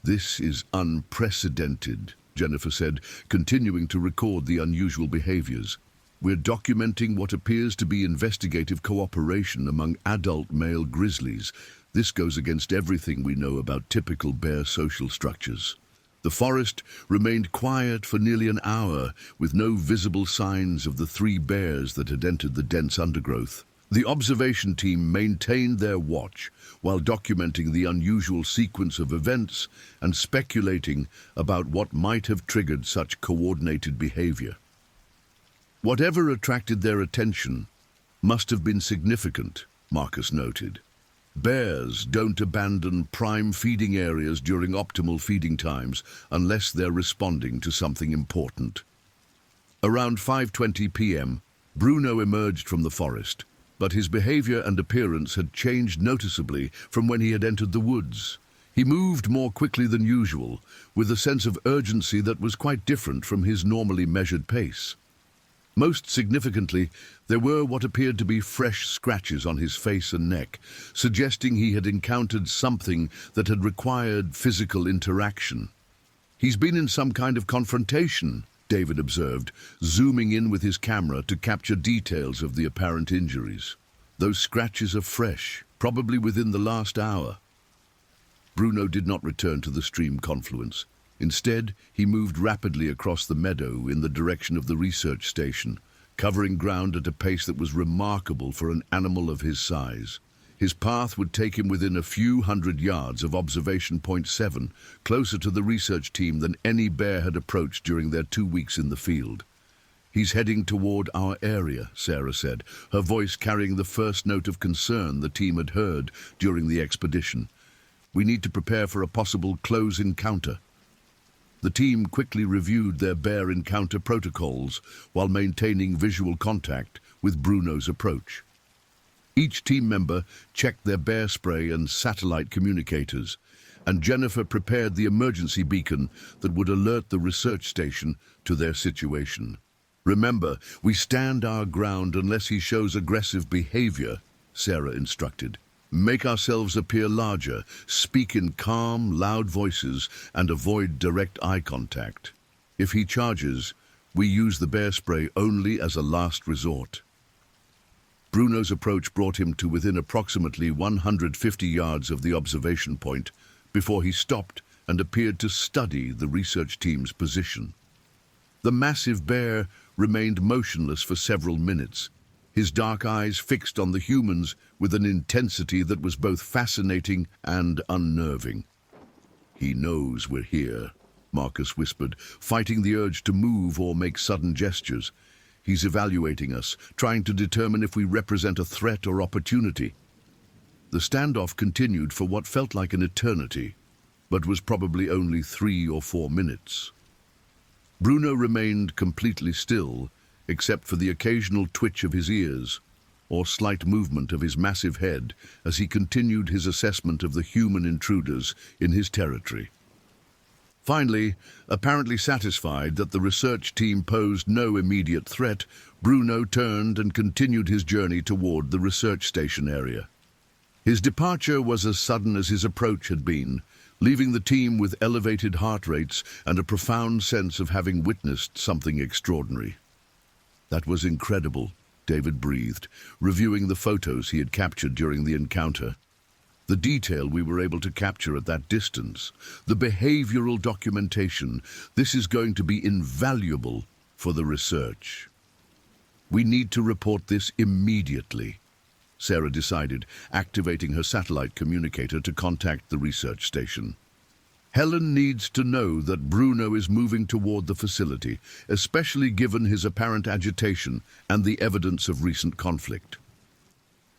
"This is unprecedented," Jennifer said, continuing to record the unusual behaviors. "We're documenting what appears to be investigative cooperation among adult male grizzlies. This goes against everything we know about typical bear social structures." The forest remained quiet for nearly an hour, with no visible signs of the three bears that had entered the dense undergrowth. The observation team maintained their watch while documenting the unusual sequence of events and speculating about what might have triggered such coordinated behavior. Whatever attracted their attention must have been significant, Marcus noted. Bears don't abandon prime feeding areas during optimal feeding times unless they're responding to something important. Around 5:20 p.m., Bruno emerged from the forest, but his behavior and appearance had changed noticeably from when he had entered the woods. He moved more quickly than usual, with a sense of urgency that was quite different from his normally measured pace. Most significantly, there were what appeared to be fresh scratches on his face and neck, suggesting he had encountered something that had required physical interaction. "He's been in some kind of confrontation," David observed, zooming in with his camera to capture details of the apparent injuries. "Those scratches are fresh, probably within the last hour." Bruno did not return to the stream confluence. Instead, he moved rapidly across the meadow in the direction of the research station, covering ground at a pace that was remarkable for an animal of his size. His path would take him within a few hundred yards of observation point 7, closer to the research team than any bear had approached during their 2 weeks in the field. "He's heading toward our area," Sarah said, her voice carrying the first note of concern the team had heard during the expedition. "We need to prepare for a possible close encounter." The team quickly reviewed their bear encounter protocols while maintaining visual contact with Bruno's approach. Each team member checked their bear spray and satellite communicators, and Jennifer prepared the emergency beacon that would alert the research station to their situation. "Remember, we stand our ground unless he shows aggressive behavior," Sarah instructed. "Make ourselves appear larger, speak in calm, loud voices, and avoid direct eye contact. If he charges, we use the bear spray only as a last resort." Bruno's approach brought him to within approximately 150 yards of the observation point before he stopped and appeared to study the research team's position. The massive bear remained motionless for several minutes, his dark eyes fixed on the humans with an intensity that was both fascinating and unnerving. "He knows we're here," Marcus whispered, fighting the urge to move or make sudden gestures. "He's evaluating us, trying to determine if we represent a threat or opportunity." The standoff continued for what felt like an eternity, but was probably only 3 or 4 minutes. Bruno remained completely still, except for the occasional twitch of his ears or slight movement of his massive head as he continued his assessment of the human intruders in his territory. Finally, apparently satisfied that the research team posed no immediate threat, Bruno turned and continued his journey toward the research station area. His departure was as sudden as his approach had been, leaving the team with elevated heart rates and a profound sense of having witnessed something extraordinary. "That was incredible," David breathed, reviewing the photos he had captured during the encounter. "The detail we were able to capture at that distance, the behavioral documentation, this is going to be invaluable for the research." "We need to report this immediately," Sarah decided, activating her satellite communicator to contact the research station. "Helen needs to know that Bruno is moving toward the facility, especially given his apparent agitation and the evidence of recent conflict."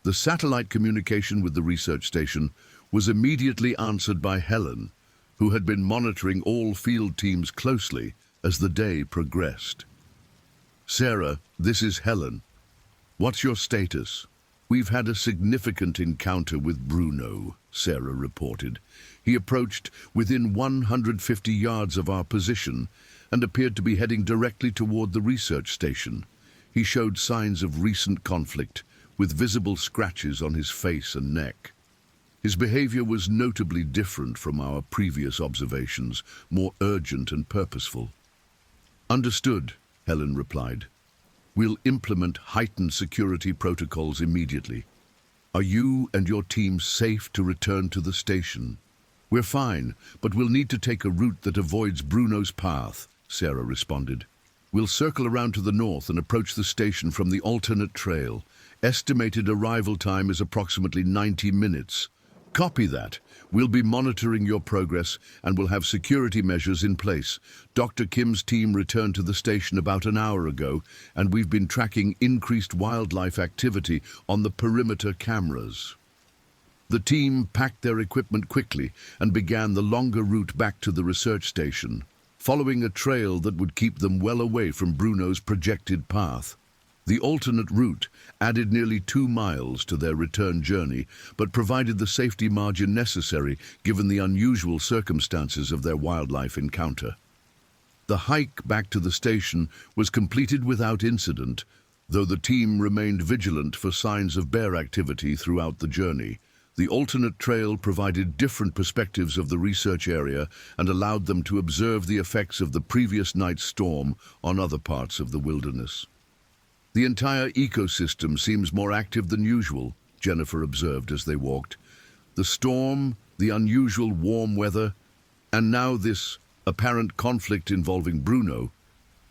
The satellite communication with the research station was immediately answered by Helen, who had been monitoring all field teams closely as the day progressed. "Sarah, this is Helen. What's your status?" "We've had a significant encounter with Bruno," Sarah reported. "He approached within 150 yards of our position and appeared to be heading directly toward the research station. He showed signs of recent conflict, with visible scratches on his face and neck. His behavior was notably different from our previous observations, more urgent and purposeful." "Understood," Helen replied. "We'll implement heightened security protocols immediately. Are you and your team safe to return to the station?" "We're fine, but we'll need to take a route that avoids Bruno's path," Sarah responded. "We'll circle around to the north and approach the station from the alternate trail. Estimated arrival time is approximately 90 minutes. Copy that. We'll be monitoring your progress and will have security measures in place. Dr. Kim's team returned to the station about an hour ago, and we've been tracking increased wildlife activity on the perimeter cameras." The team packed their equipment quickly and began the longer route back to the research station, following a trail that would keep them well away from Bruno's projected path. The alternate route added nearly 2 miles to their return journey, but provided the safety margin necessary given the unusual circumstances of their wildlife encounter. The hike back to the station was completed without incident, though the team remained vigilant for signs of bear activity throughout the journey. The alternate trail provided different perspectives of the research area and allowed them to observe the effects of the previous night's storm on other parts of the wilderness. "The entire ecosystem seems more active than usual," Jennifer observed as they walked. "The storm, the unusual warm weather, and now this apparent conflict involving Bruno.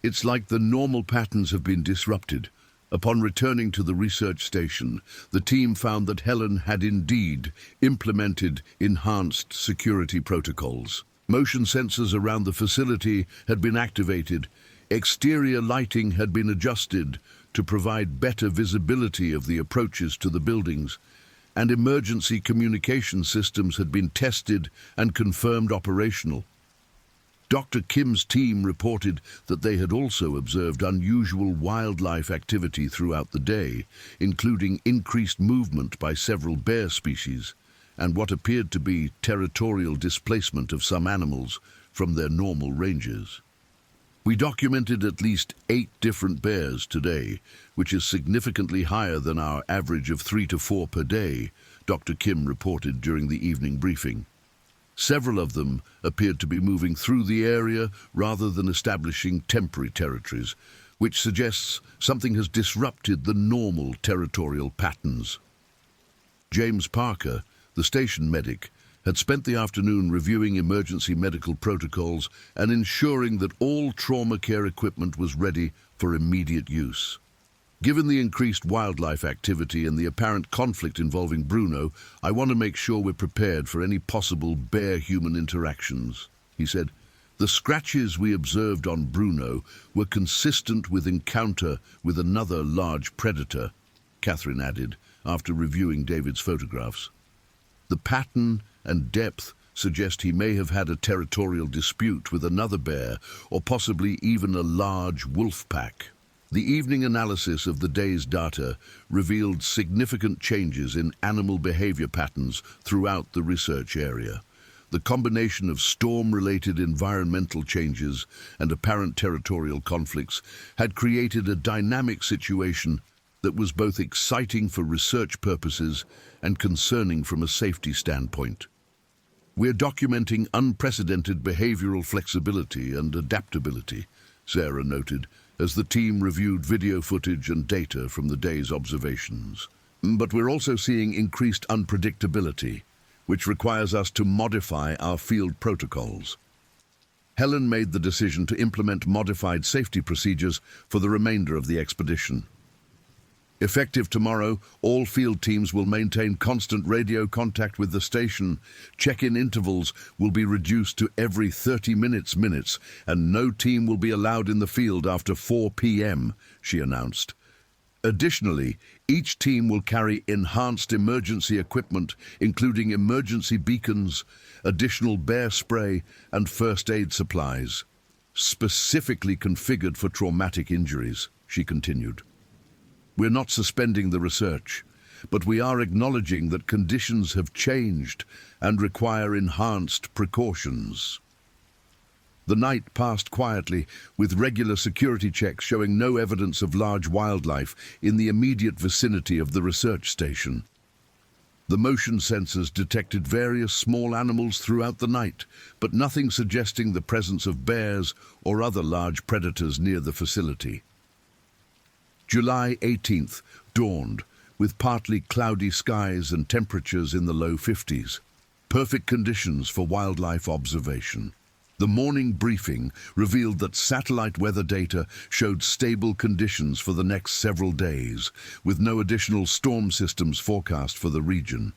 It's like the normal patterns have been disrupted." Upon returning to the research station, the team found that Helen had indeed implemented enhanced security protocols. Motion sensors around the facility had been activated, exterior lighting had been adjusted to provide better visibility of the approaches to the buildings, and emergency communication systems had been tested and confirmed operational. Dr. Kim's team reported that they had also observed unusual wildlife activity throughout the day, including increased movement by several bear species and what appeared to be territorial displacement of some animals from their normal ranges. "We documented at least 8 different bears today, which is significantly higher than our average of 3 to 4 per day," Dr. Kim reported during the evening briefing. Several of them appeared to be moving through the area rather than establishing temporary territories, which suggests something has disrupted the normal territorial patterns. James Parker, the station medic, had spent the afternoon reviewing emergency medical protocols and ensuring that all trauma care equipment was ready for immediate use. Given the increased wildlife activity and the apparent conflict involving Bruno, I want to make sure we're prepared for any possible bear-human interactions, he said. The scratches we observed on Bruno were consistent with encounter with another large predator, Catherine added, after reviewing David's photographs. The pattern and depth suggest he may have had a territorial dispute with another bear, or possibly even a large wolf pack. The evening analysis of the day's data revealed significant changes in animal behavior patterns throughout the research area. The combination of storm-related environmental changes and apparent territorial conflicts had created a dynamic situation that was both exciting for research purposes and concerning from a safety standpoint. We're documenting unprecedented behavioral flexibility and adaptability, Sarah noted, as the team reviewed video footage and data from the day's observations. But we're also seeing increased unpredictability, which requires us to modify our field protocols. Helen made the decision to implement modified safety procedures for the remainder of the expedition. Effective tomorrow, all field teams will maintain constant radio contact with the station. Check-in intervals will be reduced to every 30 minutes, and no team will be allowed in the field after 4 p.m., she announced. Additionally, each team will carry enhanced emergency equipment, including emergency beacons, additional bear spray, and first aid supplies, specifically configured for traumatic injuries, she continued. We're not suspending the research, but we are acknowledging that conditions have changed and require enhanced precautions. The night passed quietly, with regular security checks showing no evidence of large wildlife in the immediate vicinity of the research station. The motion sensors detected various small animals throughout the night, but nothing suggesting the presence of bears or other large predators near the facility. July 18th dawned, with partly cloudy skies and temperatures in the low 50s. Perfect conditions for wildlife observation. The morning briefing revealed that satellite weather data showed stable conditions for the next several days, with no additional storm systems forecast for the region.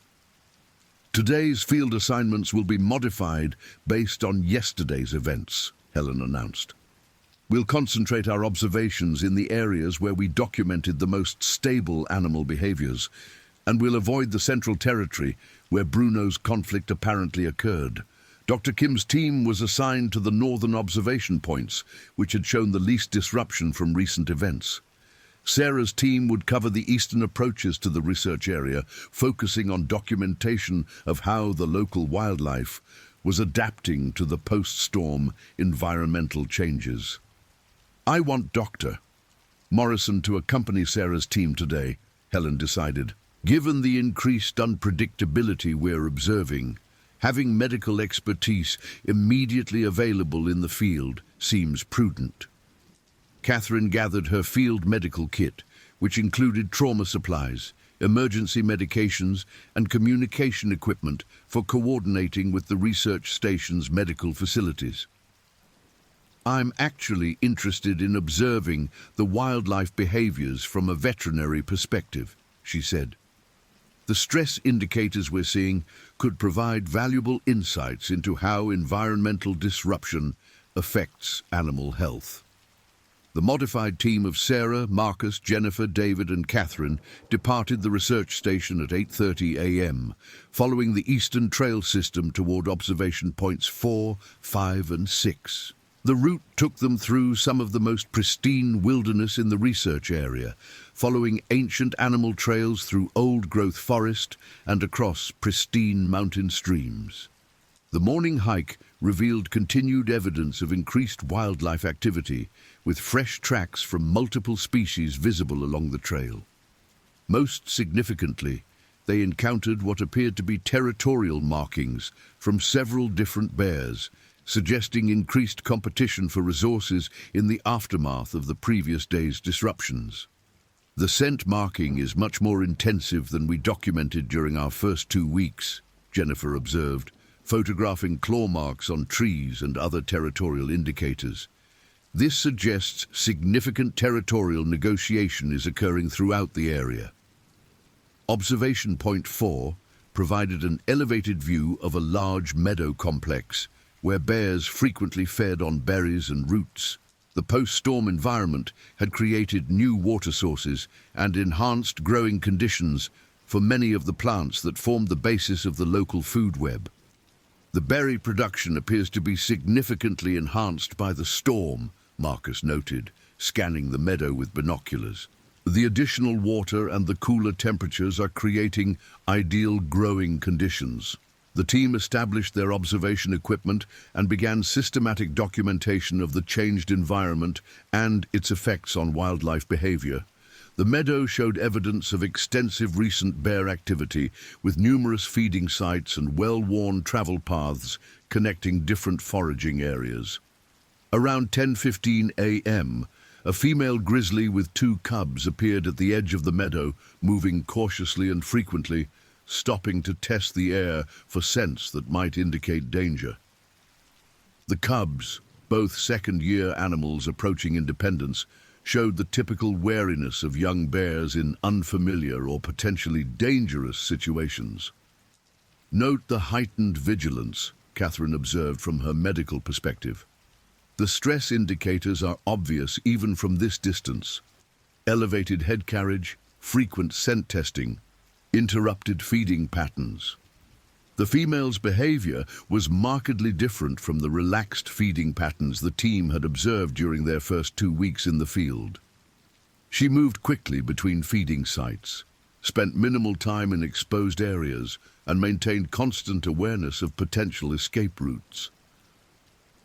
Today's field assignments will be modified based on yesterday's events, Helen announced. We'll concentrate our observations in the areas where we documented the most stable animal behaviors, and we'll avoid the Central Territory where Bruno's conflict apparently occurred. Dr. Kim's team was assigned to the northern observation points, which had shown the least disruption from recent events. Sarah's team would cover the eastern approaches to the research area, focusing on documentation of how the local wildlife was adapting to the post-storm environmental changes. I want Dr. Morrison to accompany Sarah's team today, Helen decided. Given the increased unpredictability we're observing, having medical expertise immediately available in the field seems prudent. Catherine gathered her field medical kit, which included trauma supplies, emergency medications, and communication equipment for coordinating with the research station's medical facilities. I'm actually interested in observing the wildlife behaviors from a veterinary perspective, she said. The stress indicators we're seeing could provide valuable insights into how environmental disruption affects animal health. The modified team of Sarah, Marcus, Jennifer, David, and Catherine departed the research station at 8:30 a.m., following the Eastern Trail system toward observation points 4, 5, and 6. The route took them through some of the most pristine wilderness in the research area, following ancient animal trails through old-growth forest and across pristine mountain streams. The morning hike revealed continued evidence of increased wildlife activity, with fresh tracks from multiple species visible along the trail. Most significantly, they encountered what appeared to be territorial markings from several different bears, suggesting increased competition for resources in the aftermath of the previous day's disruptions. The scent marking is much more intensive than we documented during our first 2 weeks, Jennifer observed, photographing claw marks on trees and other territorial indicators. This suggests significant territorial negotiation is occurring throughout the area. Observation Point 4 provided an elevated view of a large meadow complex where bears frequently fed on berries and roots. The post-storm environment had created new water sources and enhanced growing conditions for many of the plants that formed the basis of the local food web. The berry production appears to be significantly enhanced by the storm, Marcus noted, scanning the meadow with binoculars. The additional water and the cooler temperatures are creating ideal growing conditions. The team established their observation equipment and began systematic documentation of the changed environment and its effects on wildlife behavior. The meadow showed evidence of extensive recent bear activity, with numerous feeding sites and well-worn travel paths connecting different foraging areas. Around 10:15 a.m., a female grizzly with 2 cubs appeared at the edge of the meadow, moving cautiously and frequently, stopping to test the air for scents that might indicate danger. The cubs, both second-year animals approaching independence, showed the typical wariness of young bears in unfamiliar or potentially dangerous situations. Note the heightened vigilance, Catherine observed from her medical perspective. The stress indicators are obvious even from this distance. Elevated head carriage, frequent scent testing, interrupted feeding patterns. The female's behavior was markedly different from the relaxed feeding patterns the team had observed during their first 2 weeks in the field. She moved quickly between feeding sites, spent minimal time in exposed areas, and maintained constant awareness of potential escape routes.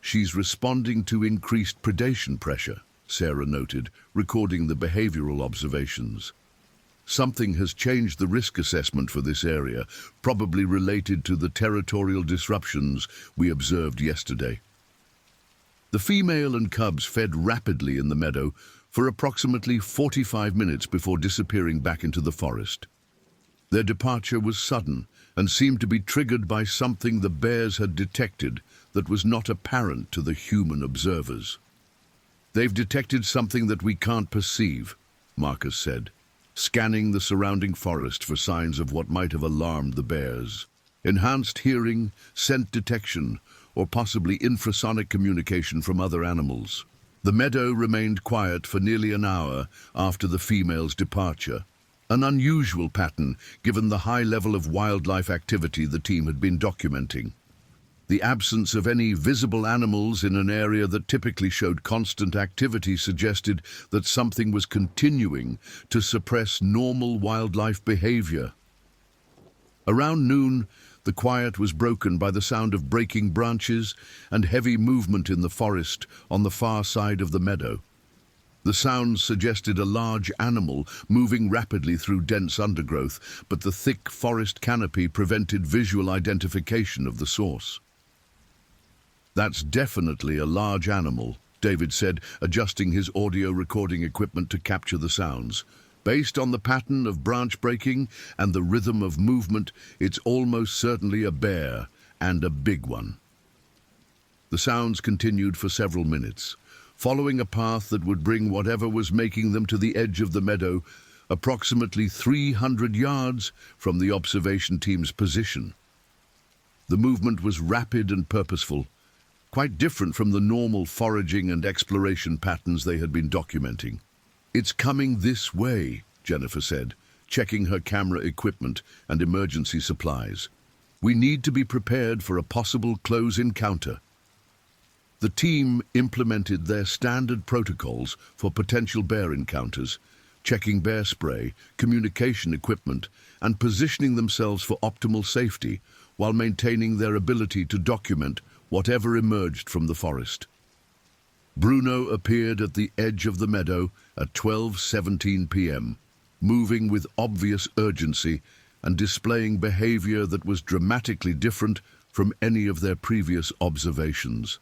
She's responding to increased predation pressure, Sarah noted, recording the behavioral observations. Something has changed the risk assessment for this area, probably related to the territorial disruptions we observed yesterday. The female and cubs fed rapidly in the meadow for approximately 45 minutes before disappearing back into the forest. Their departure was sudden and seemed to be triggered by something the bears had detected that was not apparent to the human observers. "They've detected something that we can't perceive," Marcus said, scanning the surrounding forest for signs of what might have alarmed the bears. Enhanced hearing, scent detection, or possibly infrasonic communication from other animals. The meadow remained quiet for nearly an hour after the female's departure, an unusual pattern given the high level of wildlife activity the team had been documenting. The absence of any visible animals in an area that typically showed constant activity suggested that something was continuing to suppress normal wildlife behavior. Around noon, the quiet was broken by the sound of breaking branches and heavy movement in the forest on the far side of the meadow. The sounds suggested a large animal moving rapidly through dense undergrowth, but the thick forest canopy prevented visual identification of the source. "That's definitely a large animal," David said, adjusting his audio recording equipment to capture the sounds. "Based on the pattern of branch breaking and the rhythm of movement, it's almost certainly a bear, and a big one." The sounds continued for several minutes, following a path that would bring whatever was making them to the edge of the meadow, approximately 300 yards from the observation team's position. The movement was rapid and purposeful, quite different from the normal foraging and exploration patterns they had been documenting. "It's coming this way," Jennifer said, checking her camera equipment and emergency supplies. "We need to be prepared for a possible close encounter." The team implemented their standard protocols for potential bear encounters, checking bear spray, communication equipment, and positioning themselves for optimal safety while maintaining their ability to document whatever emerged from the forest. Bruno appeared at the edge of the meadow at 12:17 p.m., moving with obvious urgency and displaying behavior that was dramatically different from any of their previous observations.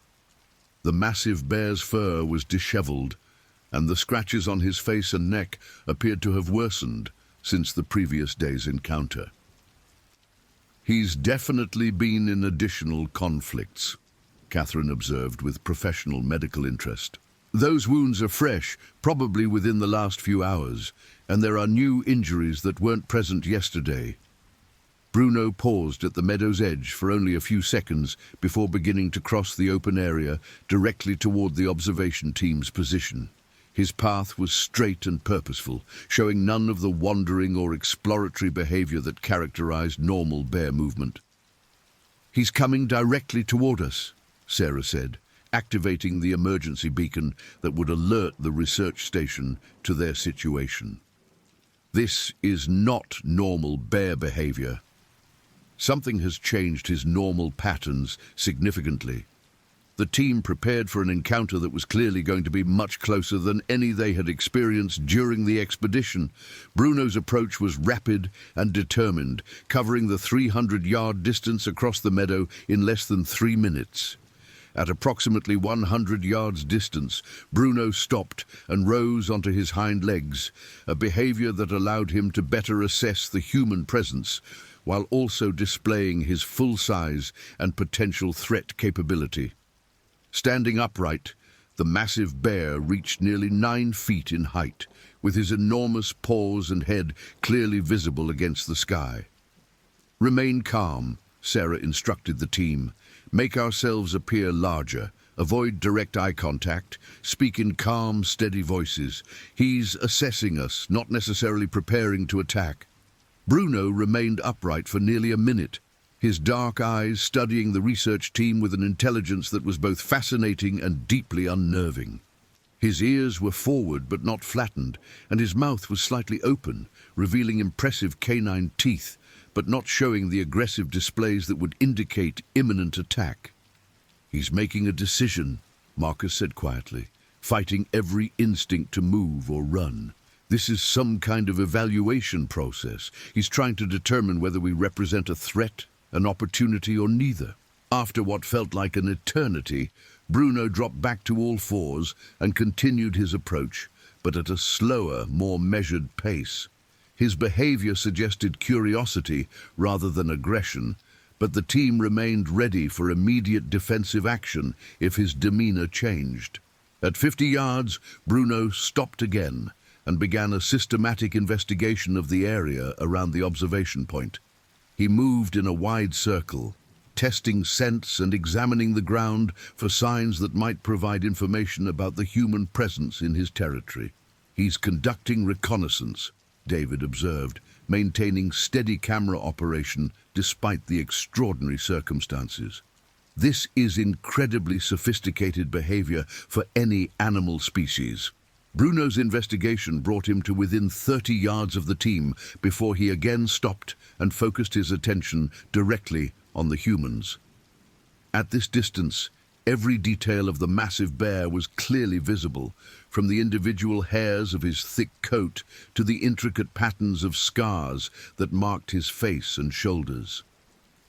The massive bear's fur was disheveled, and the scratches on his face and neck appeared to have worsened since the previous day's encounter. He's definitely been in additional conflicts, Catherine observed with professional medical interest. Those wounds are fresh, probably within the last few hours, and there are new injuries that weren't present yesterday. Bruno paused at the meadow's edge for only a few seconds before beginning to cross the open area directly toward the observation team's position. His path was straight and purposeful, showing none of the wandering or exploratory behavior that characterized normal bear movement. "He's coming directly toward us," Sarah said, activating the emergency beacon that would alert the research station to their situation. This is not normal bear behavior. Something has changed his normal patterns significantly. The team prepared for an encounter that was clearly going to be much closer than any they had experienced during the expedition. Bruno's approach was rapid and determined, covering the 300-yard distance across the meadow in less than 3 minutes. At approximately 100 yards distance, Bruno stopped and rose onto his hind legs, a behavior that allowed him to better assess the human presence, while also displaying his full size and potential threat capability. Standing upright, the massive bear reached nearly 9 feet in height, with his enormous paws and head clearly visible against the sky. "Remain calm," Sarah instructed the team. "Make ourselves appear larger. Avoid direct eye contact. Speak in calm, steady voices. He's assessing us, not necessarily preparing to attack." Bruno remained upright for nearly a minute, his dark eyes studying the research team with an intelligence that was both fascinating and deeply unnerving. His ears were forward but not flattened, and his mouth was slightly open, revealing impressive canine teeth, but not showing the aggressive displays that would indicate imminent attack. "He's making a decision," Marcus said quietly, fighting every instinct to move or run. "This is some kind of evaluation process. He's trying to determine whether we represent a threat, an opportunity, or neither." After what felt like an eternity, Bruno dropped back to all fours and continued his approach, but at a slower, more measured pace. His behavior suggested curiosity rather than aggression, but the team remained ready for immediate defensive action if his demeanor changed. At 50 yards, Bruno stopped again and began a systematic investigation of the area around the observation point. He moved in a wide circle, testing scents and examining the ground for signs that might provide information about the human presence in his territory. "He's conducting reconnaissance," David observed, maintaining steady camera operation despite the extraordinary circumstances. "This is incredibly sophisticated behavior for any animal species." Bruno's investigation brought him to within 30 yards of the team before he again stopped and focused his attention directly on the humans. At this distance, every detail of the massive bear was clearly visible, from the individual hairs of his thick coat to the intricate patterns of scars that marked his face and shoulders.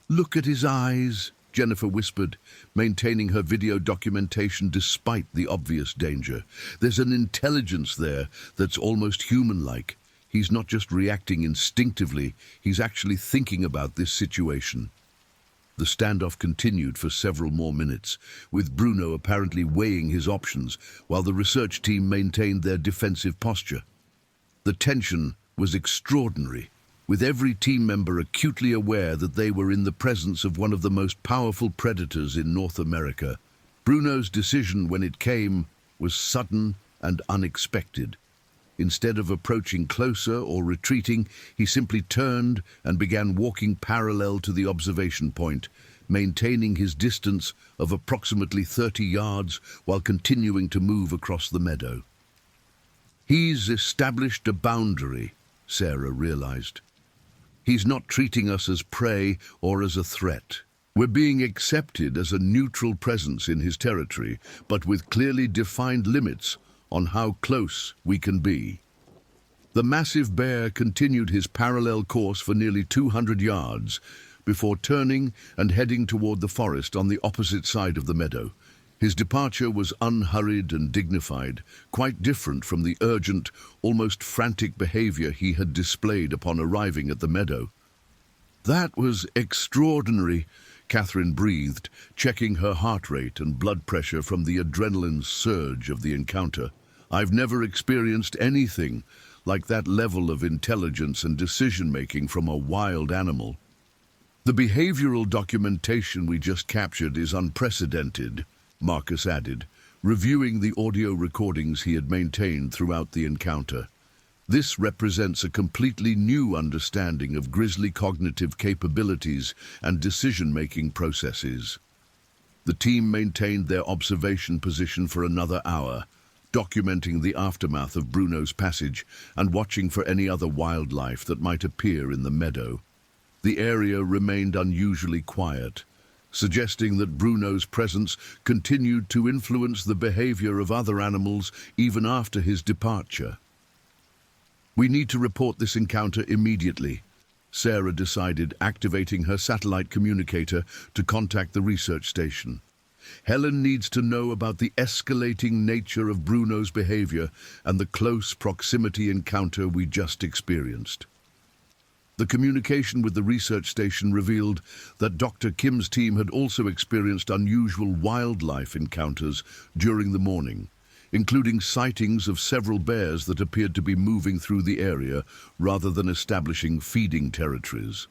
"Look at his eyes," Jennifer whispered, maintaining her video documentation despite the obvious danger. "There's an intelligence there that's almost human-like. He's not just reacting instinctively, he's actually thinking about this situation." The standoff continued for several more minutes, with Bruno apparently weighing his options while the research team maintained their defensive posture. The tension was extraordinary, with every team member acutely aware that they were in the presence of one of the most powerful predators in North America. Bruno's decision, when it came, was sudden and unexpected. Instead of approaching closer or retreating, he simply turned and began walking parallel to the observation point, maintaining his distance of approximately 30 yards while continuing to move across the meadow. "He's established a boundary," Sarah realized. "He's not treating us as prey or as a threat. We're being accepted as a neutral presence in his territory, but with clearly defined limits on how close we can be." The massive bear continued his parallel course for nearly 200 yards before turning and heading toward the forest on the opposite side of the meadow. His departure was unhurried and dignified, quite different from the urgent, almost frantic behavior he had displayed upon arriving at the meadow. That was extraordinary, Catherine breathed, checking her heart rate and blood pressure from the adrenaline surge of the encounter. I've never experienced anything like that level of intelligence and decision-making from a wild animal. The behavioral documentation we just captured is unprecedented, Marcus added, reviewing the audio recordings he had maintained throughout the encounter. This represents a completely new understanding of grizzly cognitive capabilities and decision-making processes. The team maintained their observation position for another hour, documenting the aftermath of Bruno's passage and watching for any other wildlife that might appear in the meadow. The area remained unusually quiet, suggesting that Bruno's presence continued to influence the behavior of other animals even after his departure. We need to report this encounter immediately, Sarah decided, activating her satellite communicator to contact the research station. Helen needs to know about the escalating nature of Bruno's behavior and the close proximity encounter we just experienced. The communication with the research station revealed that Dr. Kim's team had also experienced unusual wildlife encounters during the morning, including sightings of several bears that appeared to be moving through the area rather than establishing feeding territories.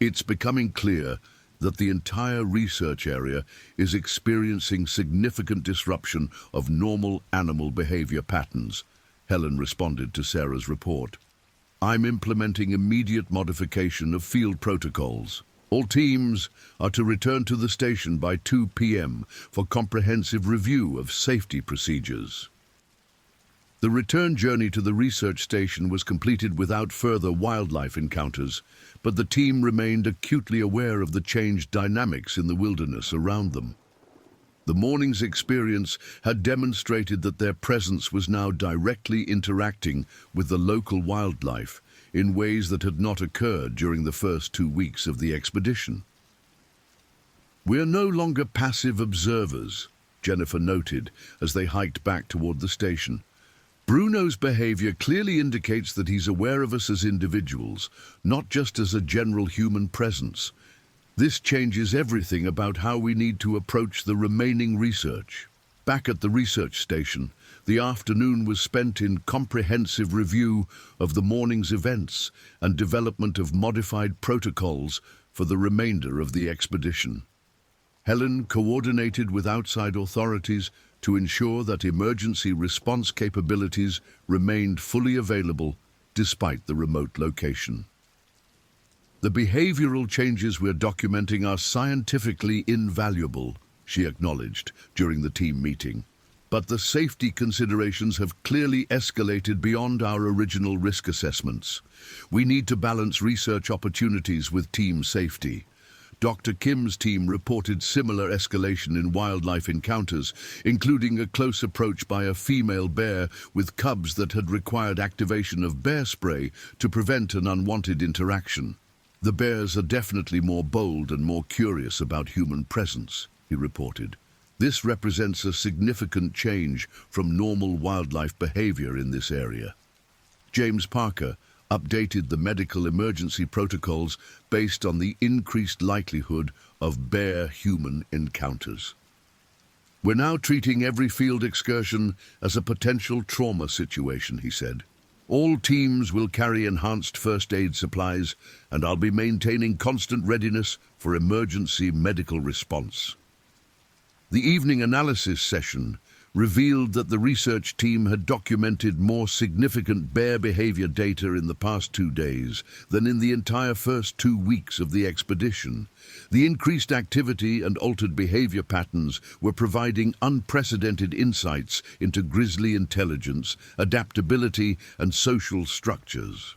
It's becoming clear that the entire research area is experiencing significant disruption of normal animal behavior patterns, Helen responded to Sarah's report. I'm implementing immediate modification of field protocols. All teams are to return to the station by 2 p.m. for comprehensive review of safety procedures. The return journey to the research station was completed without further wildlife encounters, but the team remained acutely aware of the changed dynamics in the wilderness around them. The morning's experience had demonstrated that their presence was now directly interacting with the local wildlife in ways that had not occurred during the first 2 weeks of the expedition. "We're no longer passive observers," Jennifer noted as they hiked back toward the station. "Bruno's behavior clearly indicates that he's aware of us as individuals, not just as a general human presence. This changes everything about how we need to approach the remaining research." Back at the research station, the afternoon was spent in comprehensive review of the morning's events and development of modified protocols for the remainder of the expedition. Helen coordinated with outside authorities to ensure that emergency response capabilities remained fully available despite the remote location. "The behavioral changes we're documenting are scientifically invaluable," she acknowledged during the team meeting. "But the safety considerations have clearly escalated beyond our original risk assessments. We need to balance research opportunities with team safety." Dr. Kim's team reported similar escalation in wildlife encounters, including a close approach by a female bear with cubs that had required activation of bear spray to prevent an unwanted interaction. "The bears are definitely more bold and more curious about human presence," he reported. "This represents a significant change from normal wildlife behavior in this area." James Parker updated the medical emergency protocols based on the increased likelihood of bear-human encounters. "We're now treating every field excursion as a potential trauma situation," he said. "All teams will carry enhanced first aid supplies, and I'll be maintaining constant readiness for emergency medical response." The evening analysis session revealed that the research team had documented more significant bear behavior data in the past 2 days than in the entire first 2 weeks of the expedition. The increased activity and altered behavior patterns were providing unprecedented insights into grizzly intelligence, adaptability, and social structures.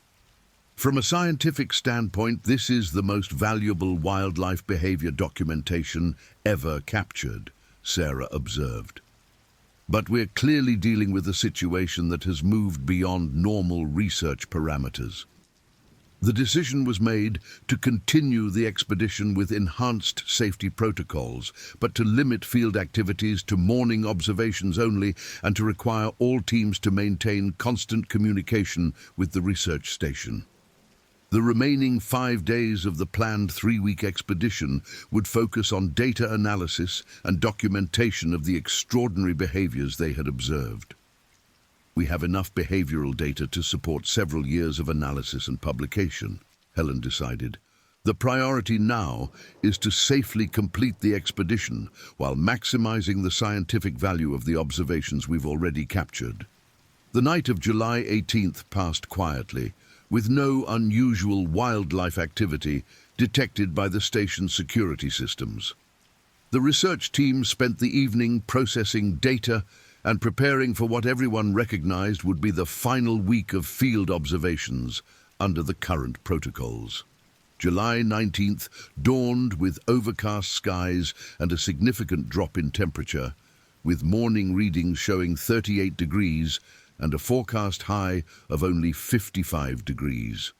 "From a scientific standpoint, this is the most valuable wildlife behavior documentation ever captured," Sarah observed. "But we're clearly dealing with a situation that has moved beyond normal research parameters." The decision was made to continue the expedition with enhanced safety protocols, but to limit field activities to morning observations only and to require all teams to maintain constant communication with the research station. The remaining 5 days of the planned 3-week expedition would focus on data analysis and documentation of the extraordinary behaviors they had observed. We have enough behavioral data to support several years of analysis and publication, Helen decided. The priority now is to safely complete the expedition while maximizing the scientific value of the observations we've already captured. The night of July 18th passed quietly, with no unusual wildlife activity detected by the station's security systems. The research team spent the evening processing data and preparing for what everyone recognized would be the final week of field observations under the current protocols. July 19th dawned with overcast skies and a significant drop in temperature, with morning readings showing 38 degrees and a forecast high of only 55 degrees.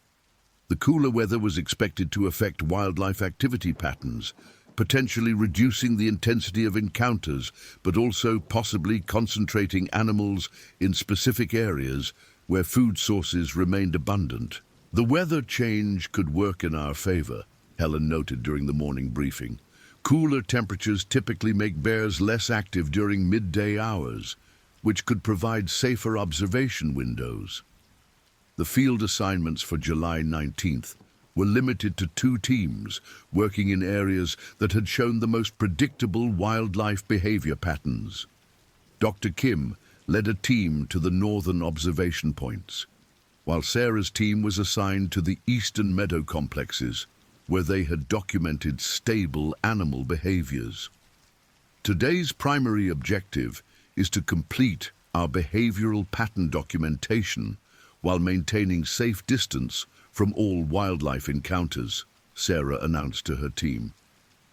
The cooler weather was expected to affect wildlife activity patterns, potentially reducing the intensity of encounters, but also possibly concentrating animals in specific areas where food sources remained abundant. The weather change could work in our favor, Helen noted during the morning briefing. Cooler temperatures typically make bears less active during midday hours, which could provide safer observation windows. The field assignments for July 19th were limited to 2 teams working in areas that had shown the most predictable wildlife behavior patterns. Dr. Kim led a team to the northern observation points, while Sarah's team was assigned to the eastern meadow complexes, where they had documented stable animal behaviors. Today's primary objective is to complete our behavioral pattern documentation while maintaining safe distance from all wildlife encounters, Sarah announced to her team.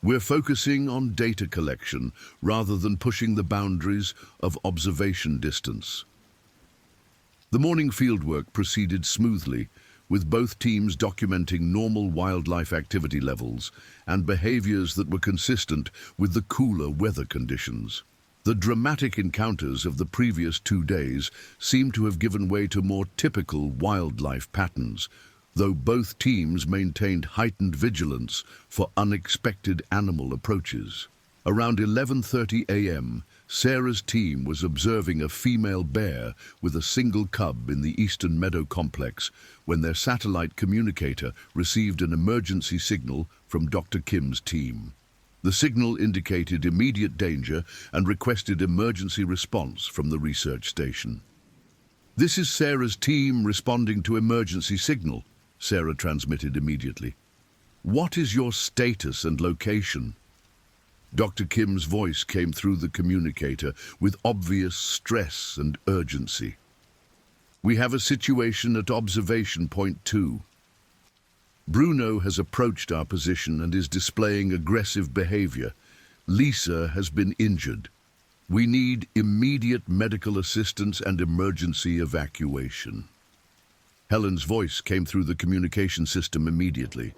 We're focusing on data collection rather than pushing the boundaries of observation distance. The morning fieldwork proceeded smoothly, with both teams documenting normal wildlife activity levels and behaviors that were consistent with the cooler weather conditions. The dramatic encounters of the previous 2 days seemed to have given way to more typical wildlife patterns, though both teams maintained heightened vigilance for unexpected animal approaches. Around 11:30 a.m., Sarah's team was observing a female bear with a single cub in the eastern meadow complex when their satellite communicator received an emergency signal from Dr. Kim's team. The signal indicated immediate danger and requested emergency response from the research station. "This is Sarah's team responding to emergency signal," Sarah transmitted immediately. "What is your status and location?" Dr. Kim's voice came through the communicator with obvious stress and urgency. "We have a situation at observation point 2. Bruno has approached our position and is displaying aggressive behavior. Lisa has been injured. We need immediate medical assistance and emergency evacuation." Helen's voice came through the communication system immediately.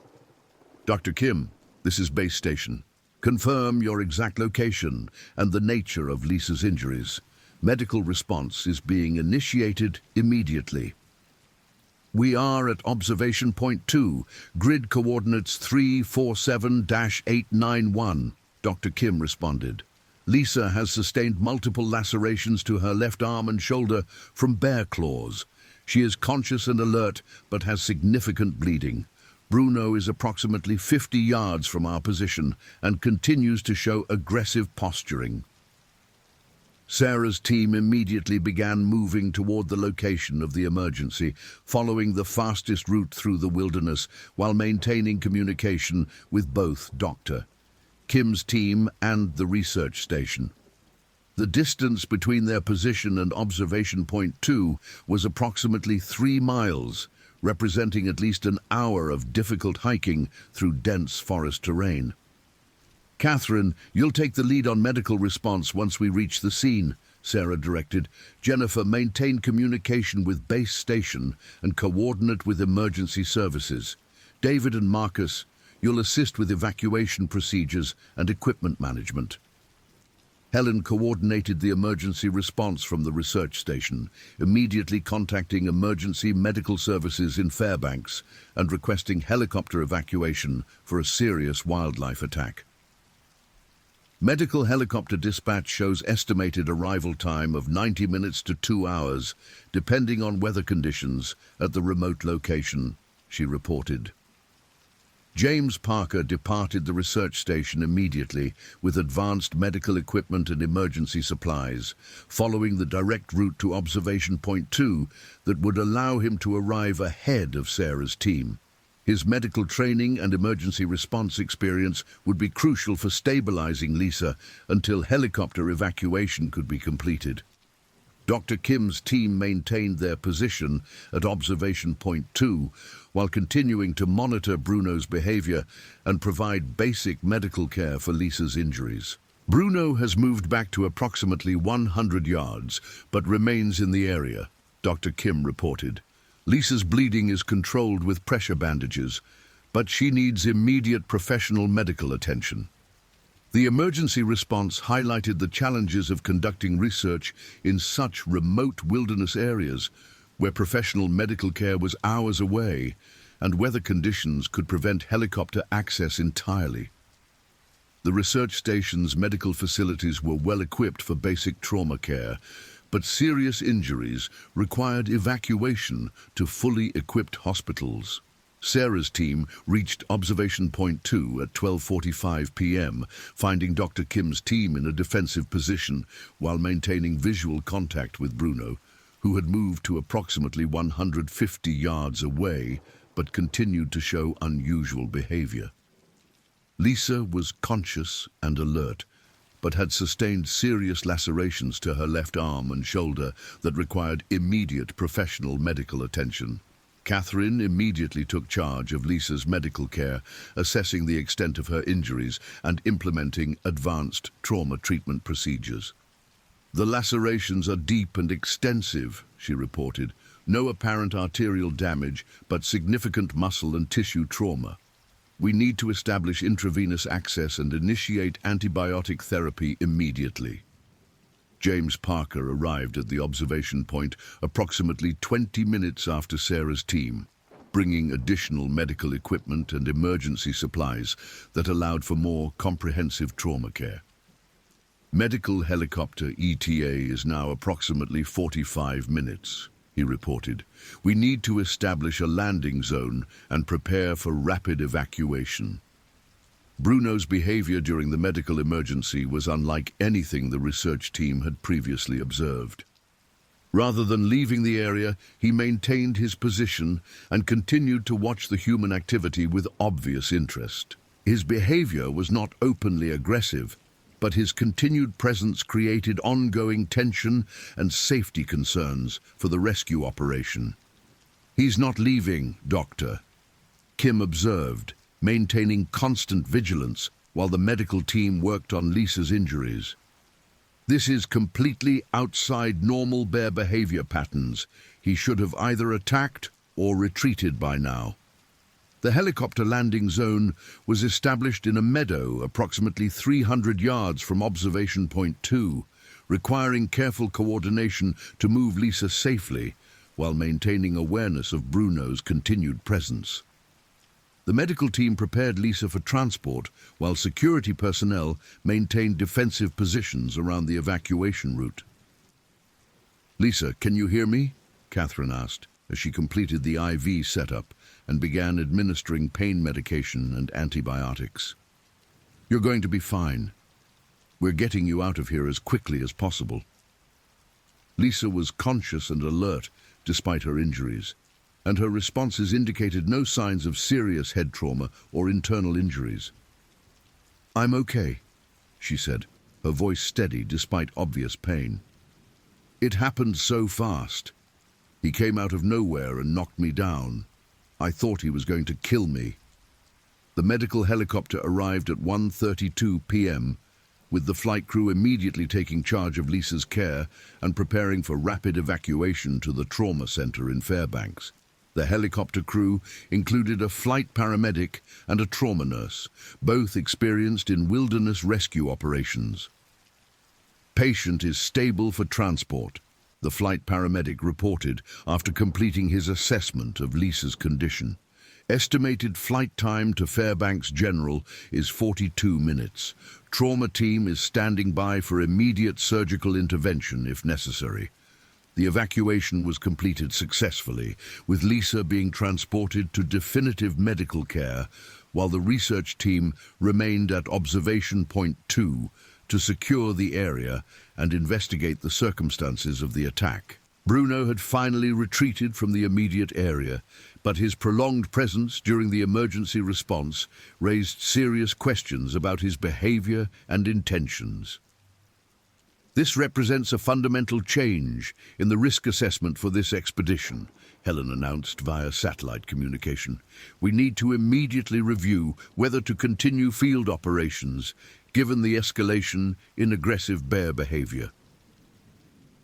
"Dr. Kim, this is base station. Confirm your exact location and the nature of Lisa's injuries. Medical response is being initiated immediately." "We are at observation point 2, grid coordinates 347-891, Dr. Kim responded. "Lisa has sustained multiple lacerations to her left arm and shoulder from bear claws. She is conscious and alert, but has significant bleeding. Bruno is approximately 50 yards from our position and continues to show aggressive posturing." Sarah's team immediately began moving toward the location of the emergency, following the fastest route through the wilderness while maintaining communication with both Dr. Kim's team and the research station. The distance between their position and observation point 2 was approximately 3 miles, representing at least an hour of difficult hiking through dense forest terrain. "Catherine, you'll take the lead on medical response once we reach the scene," Sarah directed. "Jennifer, maintain communication with base station and coordinate with emergency services. David and Marcus, you'll assist with evacuation procedures and equipment management." Helen coordinated the emergency response from the research station, immediately contacting emergency medical services in Fairbanks and requesting helicopter evacuation for a serious wildlife attack. Medical helicopter dispatch shows estimated arrival time of 90 minutes to 2 hours, depending on weather conditions at the remote location, she reported. James Parker departed the research station immediately with advanced medical equipment and emergency supplies, following the direct route to Observation Point 2 that would allow him to arrive ahead of Sarah's team. His medical training and emergency response experience would be crucial for stabilizing Lisa until helicopter evacuation could be completed. Dr. Kim's team maintained their position at Observation Point 2 while continuing to monitor Bruno's behavior and provide basic medical care for Lisa's injuries. Bruno has moved back to approximately 100 yards, but remains in the area, Dr. Kim reported. Lisa's bleeding is controlled with pressure bandages, but she needs immediate professional medical attention. The emergency response highlighted the challenges of conducting research in such remote wilderness areas where professional medical care was hours away and weather conditions could prevent helicopter access entirely. The research station's medical facilities were well equipped for basic trauma care, but serious injuries required evacuation to fully equipped hospitals. Sarah's team reached Observation Point 2 at 12:45 p.m., finding Dr. Kim's team in a defensive position while maintaining visual contact with Bruno, who had moved to approximately 150 yards away but continued to show unusual behavior. Lisa was conscious and alert, but had sustained serious lacerations to her left arm and shoulder that required immediate professional medical attention. Catherine immediately took charge of Lisa's medical care, assessing the extent of her injuries and implementing advanced trauma treatment procedures. The lacerations are deep and extensive, she reported. No apparent arterial damage, but significant muscle and tissue trauma. We need to establish intravenous access and initiate antibiotic therapy immediately. James Parker arrived at the observation point approximately 20 minutes after Sarah's team, bringing additional medical equipment and emergency supplies that allowed for more comprehensive trauma care. Medical helicopter ETA is now approximately 45 minutes, he reported. We need to establish a landing zone and prepare for rapid evacuation. Bruno's behavior during the medical emergency was unlike anything the research team had previously observed. Rather than leaving the area, he maintained his position and continued to watch the human activity with obvious interest. His behavior was not openly aggressive, but his continued presence created ongoing tension and safety concerns for the rescue operation. "He's not leaving, Doctor," Kim observed, maintaining constant vigilance while the medical team worked on Lisa's injuries. "This is completely outside normal bear behavior patterns. He should have either attacked or retreated by now." The helicopter landing zone was established in a meadow approximately 300 yards from Observation Point 2, requiring careful coordination to move Lisa safely while maintaining awareness of Bruno's continued presence. The medical team prepared Lisa for transport, while security personnel maintained defensive positions around the evacuation route. "Lisa, can you hear me?" Catherine asked, as she completed the IV setup and began administering pain medication and antibiotics. "You're going to be fine. We're getting you out of here as quickly as possible." Lisa was conscious and alert despite her injuries, and her responses indicated no signs of serious head trauma or internal injuries. "I'm okay," she said, her voice steady despite obvious pain. "It happened so fast. He came out of nowhere and knocked me down. I thought he was going to kill me." The medical helicopter arrived at 1:32 p.m., with the flight crew immediately taking charge of Lisa's care and preparing for rapid evacuation to the trauma center in Fairbanks. The helicopter crew included a flight paramedic and a trauma nurse, both experienced in wilderness rescue operations. Patient is stable for transport, the flight paramedic reported after completing his assessment of Lisa's condition. Estimated flight time to Fairbanks General is 42 minutes. Trauma team is standing by for immediate surgical intervention if necessary. The evacuation was completed successfully, with Lisa being transported to definitive medical care, while the research team remained at Observation Point 2 to secure the area and investigate the circumstances of the attack. Bruno had finally retreated from the immediate area, but his prolonged presence during the emergency response raised serious questions about his behavior and intentions. This represents a fundamental change in the risk assessment for this expedition, Helen announced via satellite communication. We need to immediately review whether to continue field operations, given the escalation in aggressive bear behavior.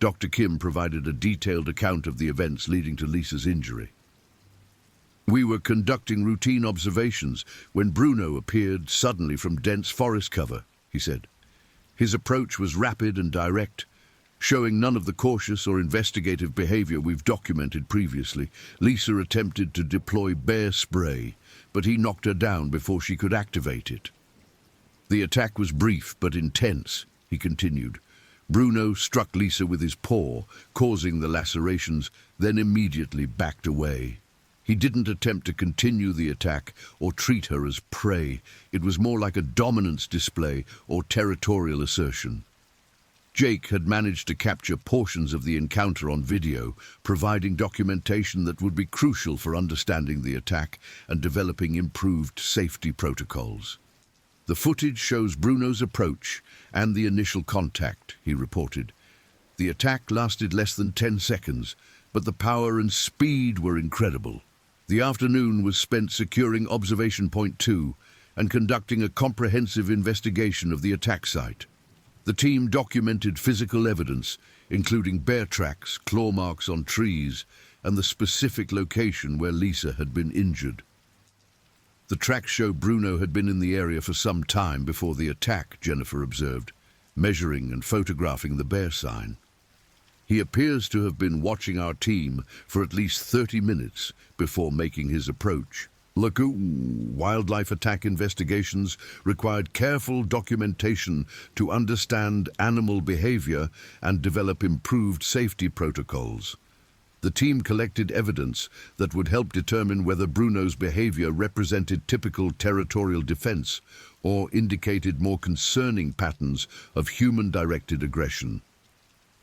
Dr. Kim provided a detailed account of the events leading to Lisa's injury. We were conducting routine observations when Bruno appeared suddenly from dense forest cover, he said. His approach was rapid and direct, showing none of the cautious or investigative behavior we've documented previously. Lisa attempted to deploy bear spray, but he knocked her down before she could activate it. The attack was brief but intense, he continued. Bruno struck Lisa with his paw, causing the lacerations, then immediately backed away. He didn't attempt to continue the attack or treat her as prey. It was more like a dominance display or territorial assertion. Jake had managed to capture portions of the encounter on video, providing documentation that would be crucial for understanding the attack and developing improved safety protocols. The footage shows Bruno's approach and the initial contact, he reported. The attack lasted less than 10 seconds, but the power and speed were incredible. The afternoon was spent securing Observation Point 2 and conducting a comprehensive investigation of the attack site. The team documented physical evidence, including bear tracks, claw marks on trees, and the specific location where Lisa had been injured. The tracks show Bruno had been in the area for some time before the attack, Jennifer observed, measuring and photographing the bear sign. He appears to have been watching our team for at least 30 minutes before making his approach. Wildlife attack investigations required careful documentation to understand animal behavior and develop improved safety protocols. The team collected evidence that would help determine whether Bruno's behavior represented typical territorial defense or indicated more concerning patterns of human-directed aggression.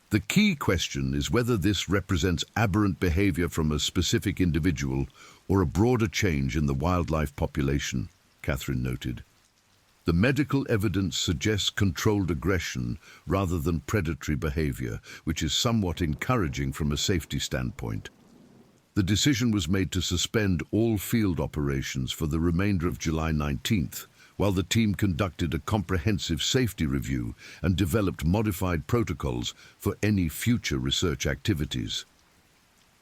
The key question is whether this represents aberrant behavior from a specific individual or a broader change in the wildlife population, Catherine noted. The medical evidence suggests controlled aggression rather than predatory behavior, which is somewhat encouraging from a safety standpoint. The decision was made to suspend all field operations for the remainder of July 19th, while the team conducted a comprehensive safety review and developed modified protocols for any future research activities.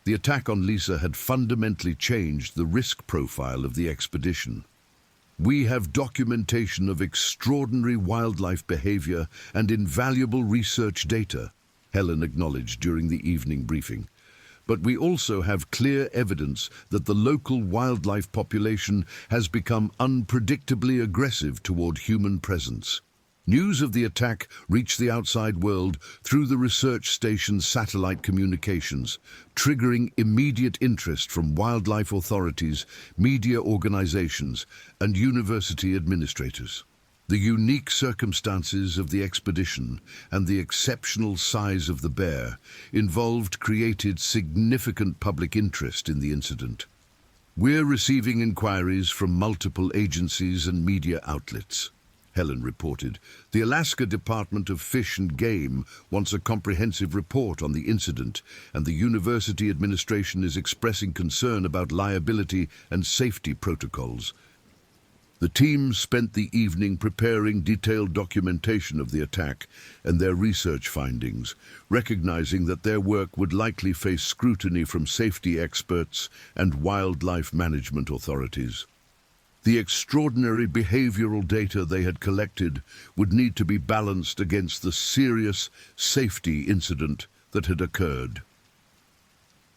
The attack on Lisa had fundamentally changed the risk profile of the expedition. We have documentation of extraordinary wildlife behavior and invaluable research data, Helen acknowledged during the evening briefing. But we also have clear evidence that the local wildlife population has become unpredictably aggressive toward human presence. News of the attack reached the outside world through the research station's satellite communications, triggering immediate interest from wildlife authorities, media organizations, and university administrators. The unique circumstances of the expedition and the exceptional size of the bear involved created significant public interest in the incident. We're receiving inquiries from multiple agencies and media outlets, Helen reported. The Alaska Department of Fish and Game wants a comprehensive report on the incident, and the university administration is expressing concern about liability and safety protocols. The team spent the evening preparing detailed documentation of the attack and their research findings, recognizing that their work would likely face scrutiny from safety experts and wildlife management authorities. The extraordinary behavioral data they had collected would need to be balanced against the serious safety incident that had occurred.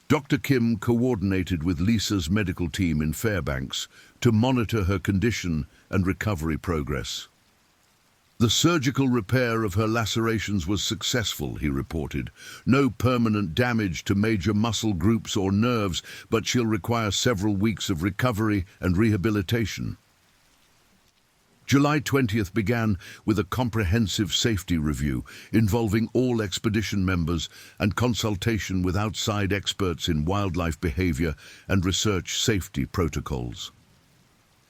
Dr. Kim coordinated with Lisa's medical team in Fairbanks to monitor her condition and recovery progress. The surgical repair of her lacerations was successful, he reported. No permanent damage to major muscle groups or nerves, but she'll require several weeks of recovery and rehabilitation. July 20th began with a comprehensive safety review involving all expedition members and consultation with outside experts in wildlife behavior and research safety protocols.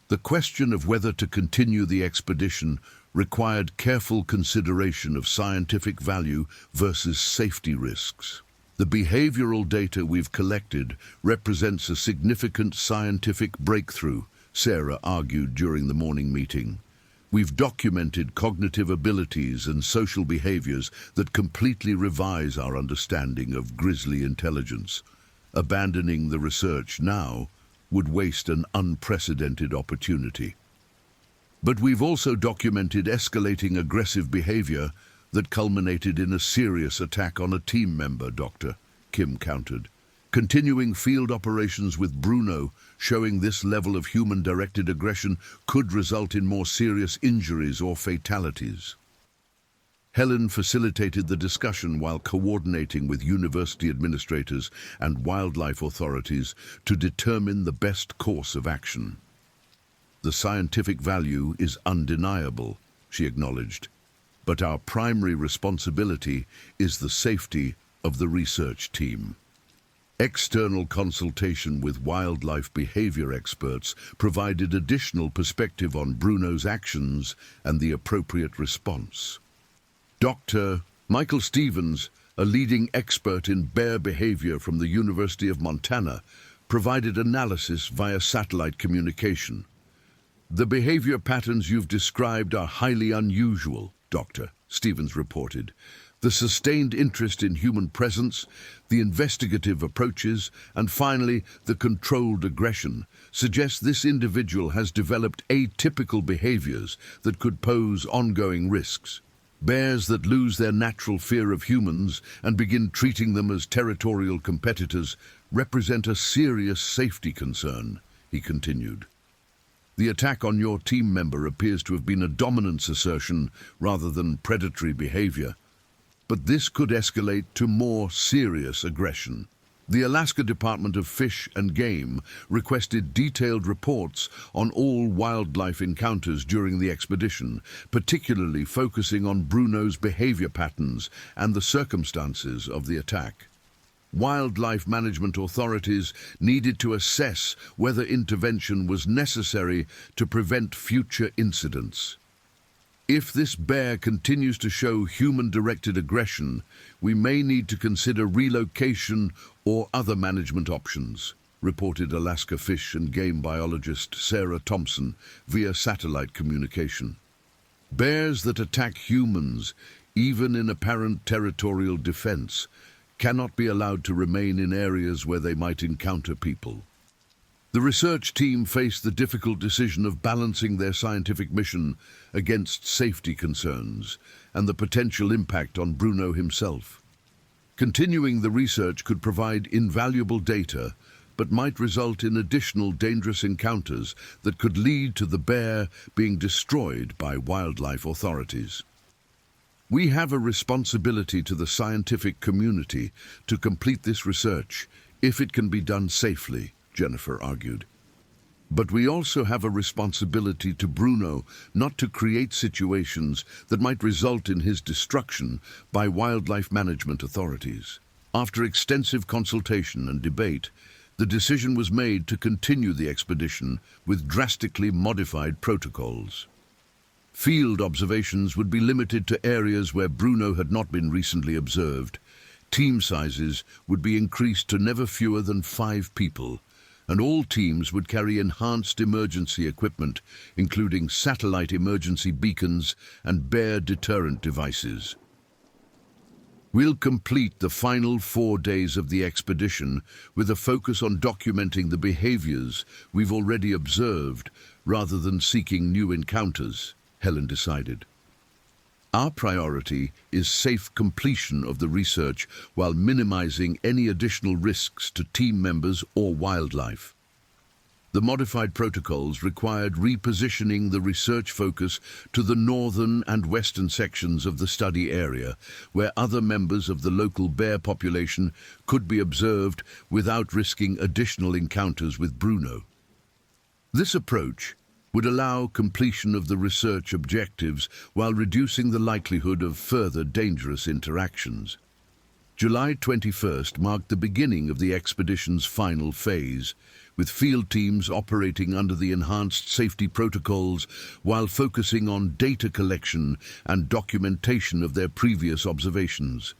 The question of whether to continue the expedition required careful consideration of scientific value versus safety risks. The behavioral data we've collected represents a significant scientific breakthrough, Sarah argued during the morning meeting. We've documented cognitive abilities and social behaviors that completely revise our understanding of grizzly intelligence. Abandoning the research now would waste an unprecedented opportunity. But we've also documented escalating aggressive behavior that culminated in a serious attack on a team member, Dr. Kim countered. Continuing field operations with Bruno showing this level of human-directed aggression could result in more serious injuries or fatalities. Helen facilitated the discussion while coordinating with university administrators and wildlife authorities to determine the best course of action. The scientific value is undeniable, she acknowledged, but our primary responsibility is the safety of the research team. External consultation with wildlife behavior experts provided additional perspective on Bruno's actions and the appropriate response. Dr. Michael Stevens, a leading expert in bear behavior from the University of Montana, provided analysis via satellite communication. The behavior patterns you've described are highly unusual, Dr. Stevens reported. The sustained interest in human presence, the investigative approaches, and finally, the controlled aggression suggest this individual has developed atypical behaviors that could pose ongoing risks. Bears that lose their natural fear of humans and begin treating them as territorial competitors represent a serious safety concern, he continued. The attack on your team member appears to have been a dominance assertion rather than predatory behavior. But this could escalate to more serious aggression. The Alaska Department of Fish and Game requested detailed reports on all wildlife encounters during the expedition, particularly focusing on Bruno's behavior patterns and the circumstances of the attack. Wildlife management authorities needed to assess whether intervention was necessary to prevent future incidents. If this bear continues to show human-directed aggression, we may need to consider relocation or other management options, reported Alaska Fish and Game biologist Sarah Thompson via satellite communication. Bears that attack humans, even in apparent territorial defense, cannot be allowed to remain in areas where they might encounter people. The research team faced the difficult decision of balancing their scientific mission against safety concerns and the potential impact on Bruno himself. Continuing the research could provide invaluable data, but might result in additional dangerous encounters that could lead to the bear being destroyed by wildlife authorities. We have a responsibility to the scientific community to complete this research if it can be done safely, Jennifer argued. But we also have a responsibility to Bruno not to create situations that might result in his destruction by wildlife management authorities. After extensive consultation and debate, the decision was made to continue the expedition with drastically modified protocols. Field observations would be limited to areas where Bruno had not been recently observed. Team sizes would be increased to never fewer than 5 people, and all teams would carry enhanced emergency equipment, including satellite emergency beacons and bear deterrent devices. We'll complete the final 4 days of the expedition with a focus on documenting the behaviors we've already observed rather than seeking new encounters, Helen decided. Our priority is safe completion of the research while minimizing any additional risks to team members or wildlife. The modified protocols required repositioning the research focus to the northern and western sections of the study area, where other members of the local bear population could be observed without risking additional encounters with Bruno. This approach would allow completion of the research objectives while reducing the likelihood of further dangerous interactions. July 21st marked the beginning of the expedition's final phase, with field teams operating under the enhanced safety protocols while focusing on data collection and documentation of their previous observations.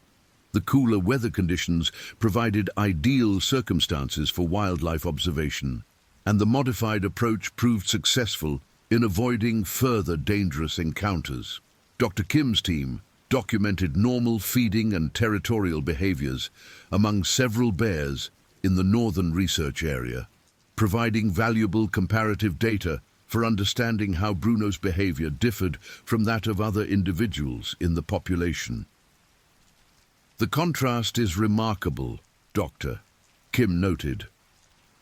The cooler weather conditions provided ideal circumstances for wildlife observation, and the modified approach proved successful in avoiding further dangerous encounters. Dr. Kim's team documented normal feeding and territorial behaviors among several bears in the northern research area, providing valuable comparative data for understanding how Bruno's behavior differed from that of other individuals in the population. The contrast is remarkable, Dr. Kim noted.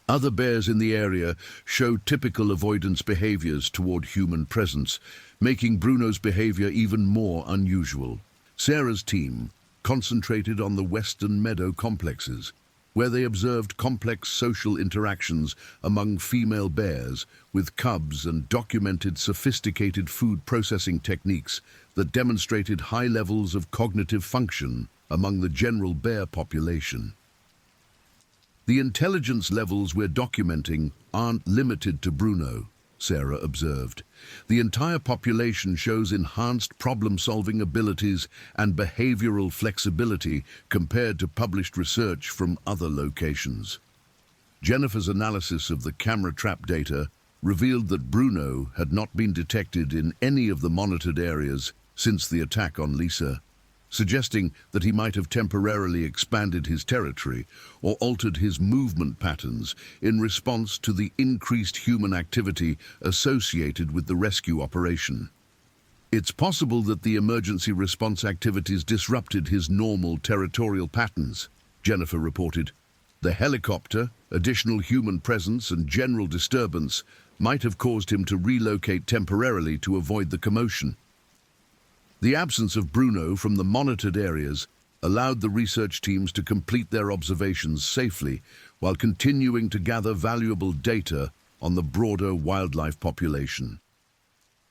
Other bears in the area show typical avoidance behaviors toward human presence, making Bruno's behavior even more unusual. Sarah's team concentrated on the western meadow complexes, where they observed complex social interactions among female bears with cubs and documented sophisticated food processing techniques that demonstrated high levels of cognitive function among the general bear population. The intelligence levels we're documenting aren't limited to Bruno, Sarah observed. The entire population shows enhanced problem-solving abilities and behavioral flexibility compared to published research from other locations. Jennifer's analysis of the camera trap data revealed that Bruno had not been detected in any of the monitored areas since the attack on Lisa, suggesting that he might have temporarily expanded his territory or altered his movement patterns in response to the increased human activity associated with the rescue operation. It's possible that the emergency response activities disrupted his normal territorial patterns, Jennifer reported. The helicopter, additional human presence, and general disturbance might have caused him to relocate temporarily to avoid the commotion. The absence of Bruno from the monitored areas allowed the research teams to complete their observations safely while continuing to gather valuable data on the broader wildlife population.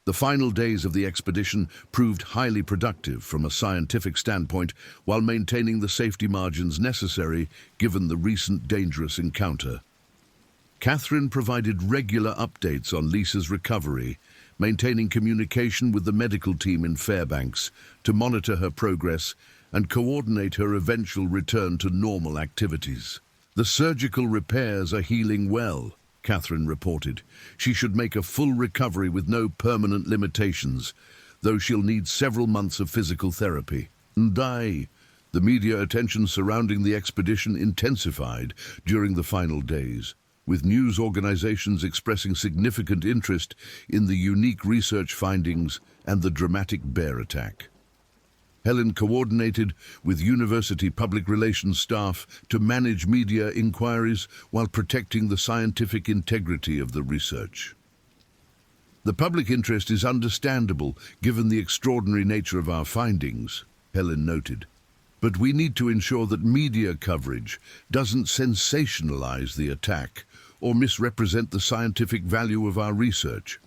The final days of the expedition proved highly productive from a scientific standpoint while maintaining the safety margins necessary given the recent dangerous encounter. Catherine provided regular updates on Lisa's recovery, maintaining communication with the medical team in Fairbanks to monitor her progress and coordinate her eventual return to normal activities. The surgical repairs are healing well, Catherine reported. She should make a full recovery with no permanent limitations, though she'll need several months of physical therapy. The media attention surrounding the expedition intensified during the final days, with news organizations expressing significant interest in the unique research findings and the dramatic bear attack. Helen coordinated with university public relations staff to manage media inquiries while protecting the scientific integrity of the research. The public interest is understandable given the extraordinary nature of our findings, Helen noted. But we need to ensure that media coverage doesn't sensationalize the attack or misrepresent the scientific value of our research.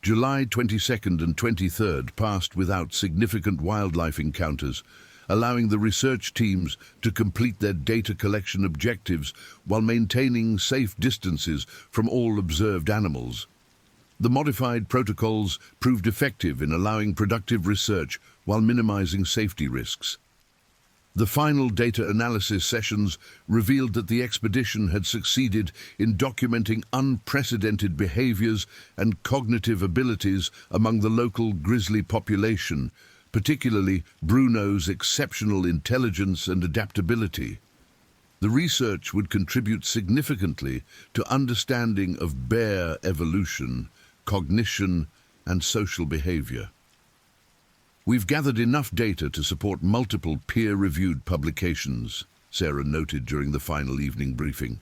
July 22nd and 23rd passed without significant wildlife encounters, allowing the research teams to complete their data collection objectives while maintaining safe distances from all observed animals. The modified protocols proved effective in allowing productive research while minimizing safety risks. The final data analysis sessions revealed that the expedition had succeeded in documenting unprecedented behaviors and cognitive abilities among the local grizzly population, particularly Bruno's exceptional intelligence and adaptability. The research would contribute significantly to understanding of bear evolution, cognition, and social behavior. We've gathered enough data to support multiple peer-reviewed publications, Sarah noted during the final evening briefing.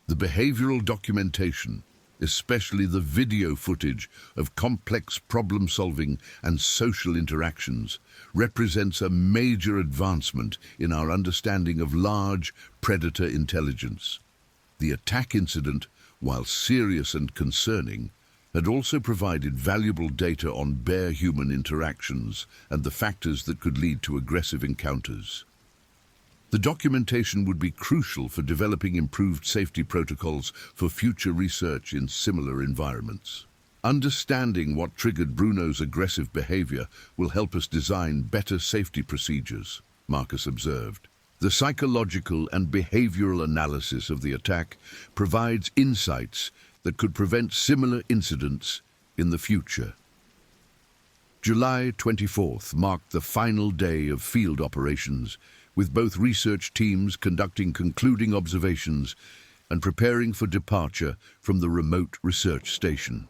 The behavioral documentation, especially the video footage of complex problem-solving and social interactions, represents a major advancement in our understanding of large predator intelligence. The attack incident, while serious and concerning, had also provided valuable data on bear-human interactions and the factors that could lead to aggressive encounters. The documentation would be crucial for developing improved safety protocols for future research in similar environments. Understanding what triggered Bruno's aggressive behavior will help us design better safety procedures, Marcus observed. The psychological and behavioral analysis of the attack provides insights that could prevent similar incidents in the future. July 24th marked the final day of field operations, with both research teams conducting concluding observations and preparing for departure from the remote research station.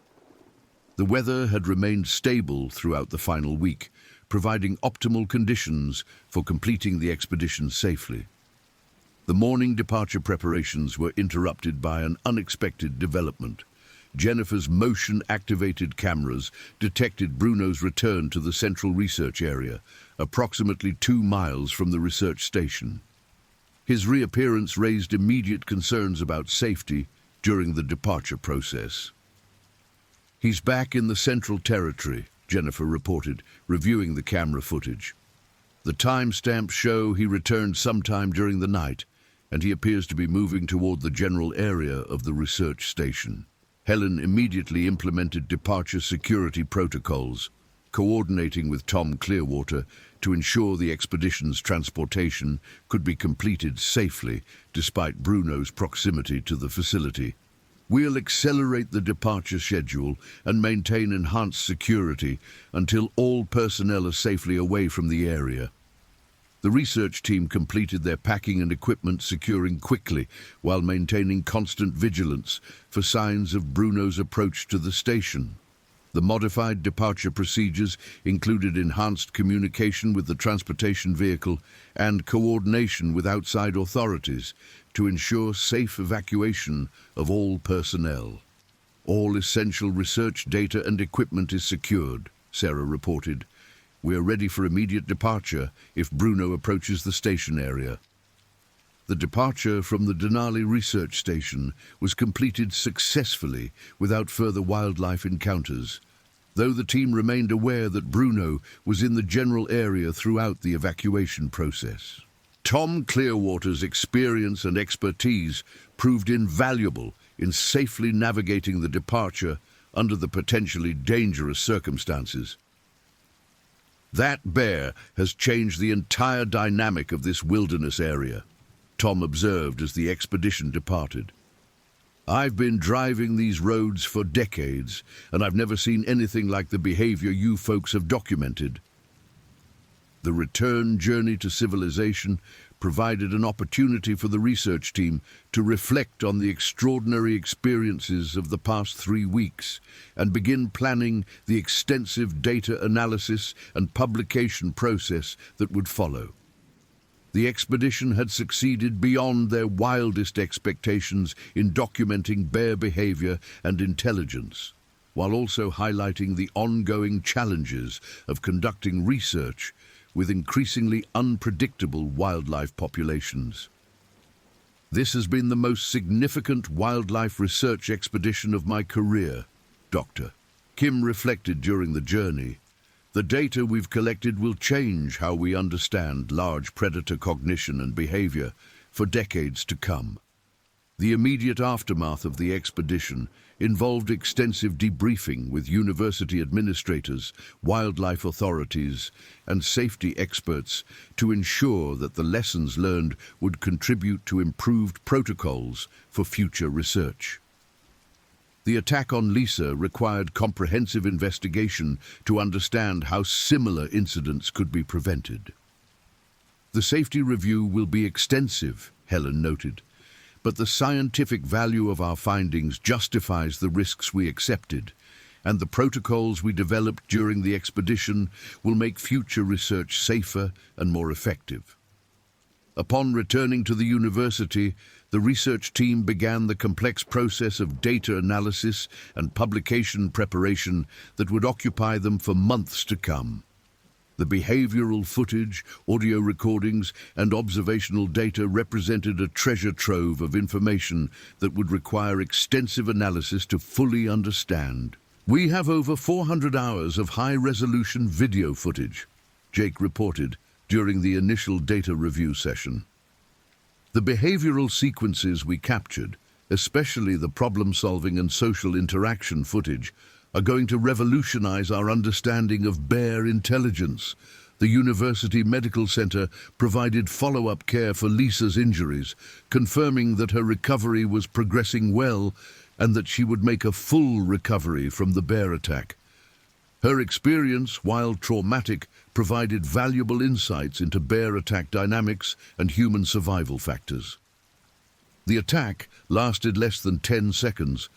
The weather had remained stable throughout the final week, providing optimal conditions for completing the expedition safely. The morning departure preparations were interrupted by an unexpected development. Jennifer's motion-activated cameras detected Bruno's return to the central research area, approximately 2 miles from the research station. His reappearance raised immediate concerns about safety during the departure process. "He's back in the Central Territory," Jennifer reported, reviewing the camera footage. "The timestamps show he returned sometime during the night, and he appears to be moving toward the general area of the research station." Helen immediately implemented departure security protocols, coordinating with Tom Clearwater to ensure the expedition's transportation could be completed safely despite Bruno's proximity to the facility. "We'll accelerate the departure schedule and maintain enhanced security until all personnel are safely away from the area." The research team completed their packing and equipment securing quickly while maintaining constant vigilance for signs of Bruno's approach to the station. The modified departure procedures included enhanced communication with the transportation vehicle and coordination with outside authorities to ensure safe evacuation of all personnel. "All essential research data and equipment is secured," Sarah reported. "We are ready for immediate departure if Bruno approaches the station area." The departure from the Denali Research Station was completed successfully without further wildlife encounters, though the team remained aware that Bruno was in the general area throughout the evacuation process. Tom Clearwater's experience and expertise proved invaluable in safely navigating the departure under the potentially dangerous circumstances. "That bear has changed the entire dynamic of this wilderness area," Tom observed as the expedition departed. "I've been driving these roads for decades, and I've never seen anything like the behavior you folks have documented." The return journey to civilization provided an opportunity for the research team to reflect on the extraordinary experiences of the past 3 weeks and begin planning the extensive data analysis and publication process that would follow. The expedition had succeeded beyond their wildest expectations in documenting bear behavior and intelligence, while also highlighting the ongoing challenges of conducting research with increasingly unpredictable wildlife populations. "This has been the most significant wildlife research expedition of my career, Doctor," Kim reflected during the journey. "The data we've collected will change how we understand large predator cognition and behavior for decades to come." The immediate aftermath of the expedition involved extensive debriefing with university administrators, wildlife authorities, and safety experts to ensure that the lessons learned would contribute to improved protocols for future research. The attack on Lisa required comprehensive investigation to understand how similar incidents could be prevented. The safety review will be extensive, Helen noted, but the scientific value of our findings justifies the risks we accepted, and the protocols we developed during the expedition will make future research safer and more effective. Upon returning to the university, the research team began the complex process of data analysis and publication preparation that would occupy them for months to come. The behavioral footage, audio recordings, and observational data represented a treasure trove of information that would require extensive analysis to fully understand. "We have over 400 hours of high-resolution video footage," Jake reported during the initial data review session. "The behavioral sequences we captured, especially the problem-solving and social interaction footage, are going to revolutionize our understanding of bear intelligence." The University Medical Center provided follow-up care for Lisa's injuries, confirming that her recovery was progressing well and that she would make a full recovery from the bear attack. Her experience, while traumatic, provided valuable insights into bear attack dynamics and human survival factors. The attack lasted less than 10 seconds,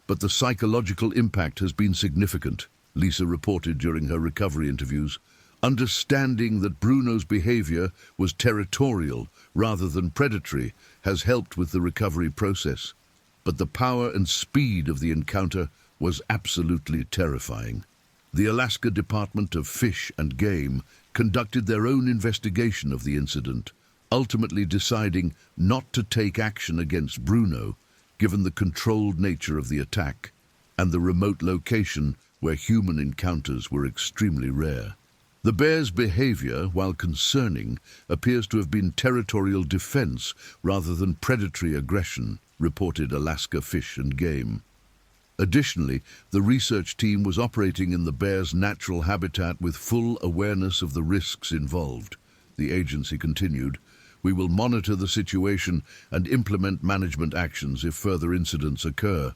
but the psychological impact has been significant, Lisa reported during her recovery interviews. Understanding that Bruno's behavior was territorial rather than predatory has helped with the recovery process, but the power and speed of the encounter was absolutely terrifying. The Alaska Department of Fish and Game conducted their own investigation of the incident, ultimately deciding not to take action against Bruno, given the controlled nature of the attack and the remote location where human encounters were extremely rare. The bear's behavior, while concerning, appears to have been territorial defense rather than predatory aggression, reported Alaska Fish and Game. Additionally, the research team was operating in the bear's natural habitat with full awareness of the risks involved. The agency continued, "We will monitor the situation and implement management actions if further incidents occur,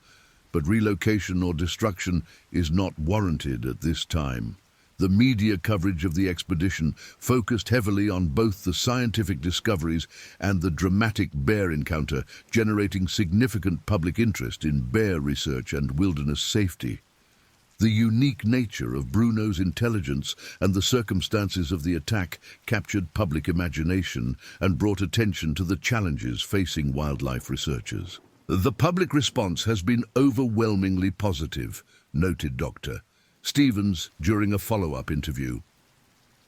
but relocation or destruction is not warranted at this time." The media coverage of the expedition focused heavily on both the scientific discoveries and the dramatic bear encounter, generating significant public interest in bear research and wilderness safety. The unique nature of Bruno's intelligence and the circumstances of the attack captured public imagination and brought attention to the challenges facing wildlife researchers. "The public response has been overwhelmingly positive," noted Dr. Stevens during a follow-up interview.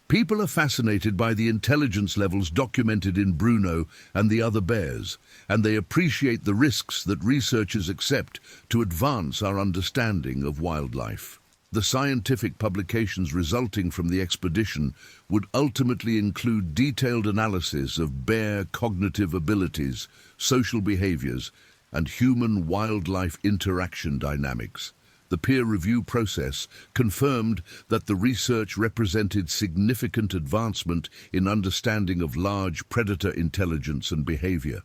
"People are fascinated by the intelligence levels documented in Bruno and the other bears, and they appreciate the risks that researchers accept to advance our understanding of wildlife." The scientific publications resulting from the expedition would ultimately include detailed analysis of bear cognitive abilities, social behaviors, and human-wildlife interaction dynamics. The peer review process confirmed that the research represented significant advancement in understanding of large predator intelligence and behavior.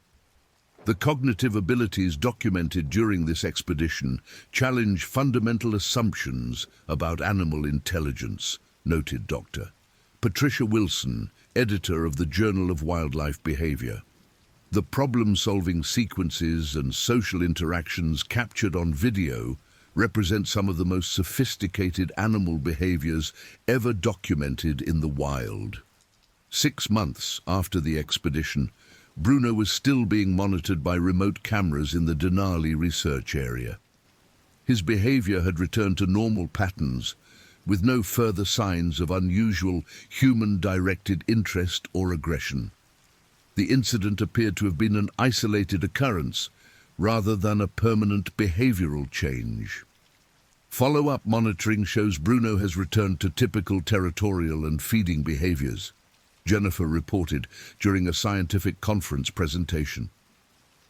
The cognitive abilities documented during this expedition challenge fundamental assumptions about animal intelligence, noted Dr. Patricia Wilson, editor of the Journal of Wildlife Behavior. The problem-solving sequences and social interactions captured on video represent some of the most sophisticated animal behaviors ever documented in the wild. 6 months after the expedition, Bruno was still being monitored by remote cameras in the Denali research area. His behavior had returned to normal patterns, with no further signs of unusual human-directed interest or aggression. The incident appeared to have been an isolated occurrence, rather than a permanent behavioral change. Follow-up monitoring shows Bruno has returned to typical territorial and feeding behaviors, Jennifer reported during a scientific conference presentation.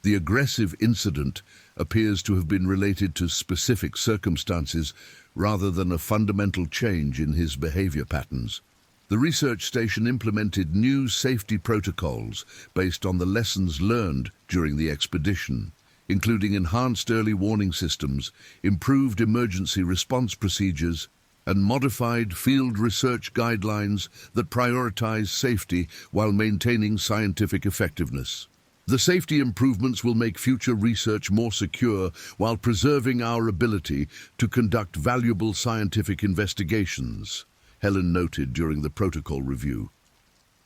The aggressive incident appears to have been related to specific circumstances rather than a fundamental change in his behavior patterns. The research station implemented new safety protocols based on the lessons learned during the expedition, including enhanced early warning systems, improved emergency response procedures, and modified field research guidelines that prioritize safety while maintaining scientific effectiveness. The safety improvements will make future research more secure while preserving our ability to conduct valuable scientific investigations, Helen noted during the protocol review.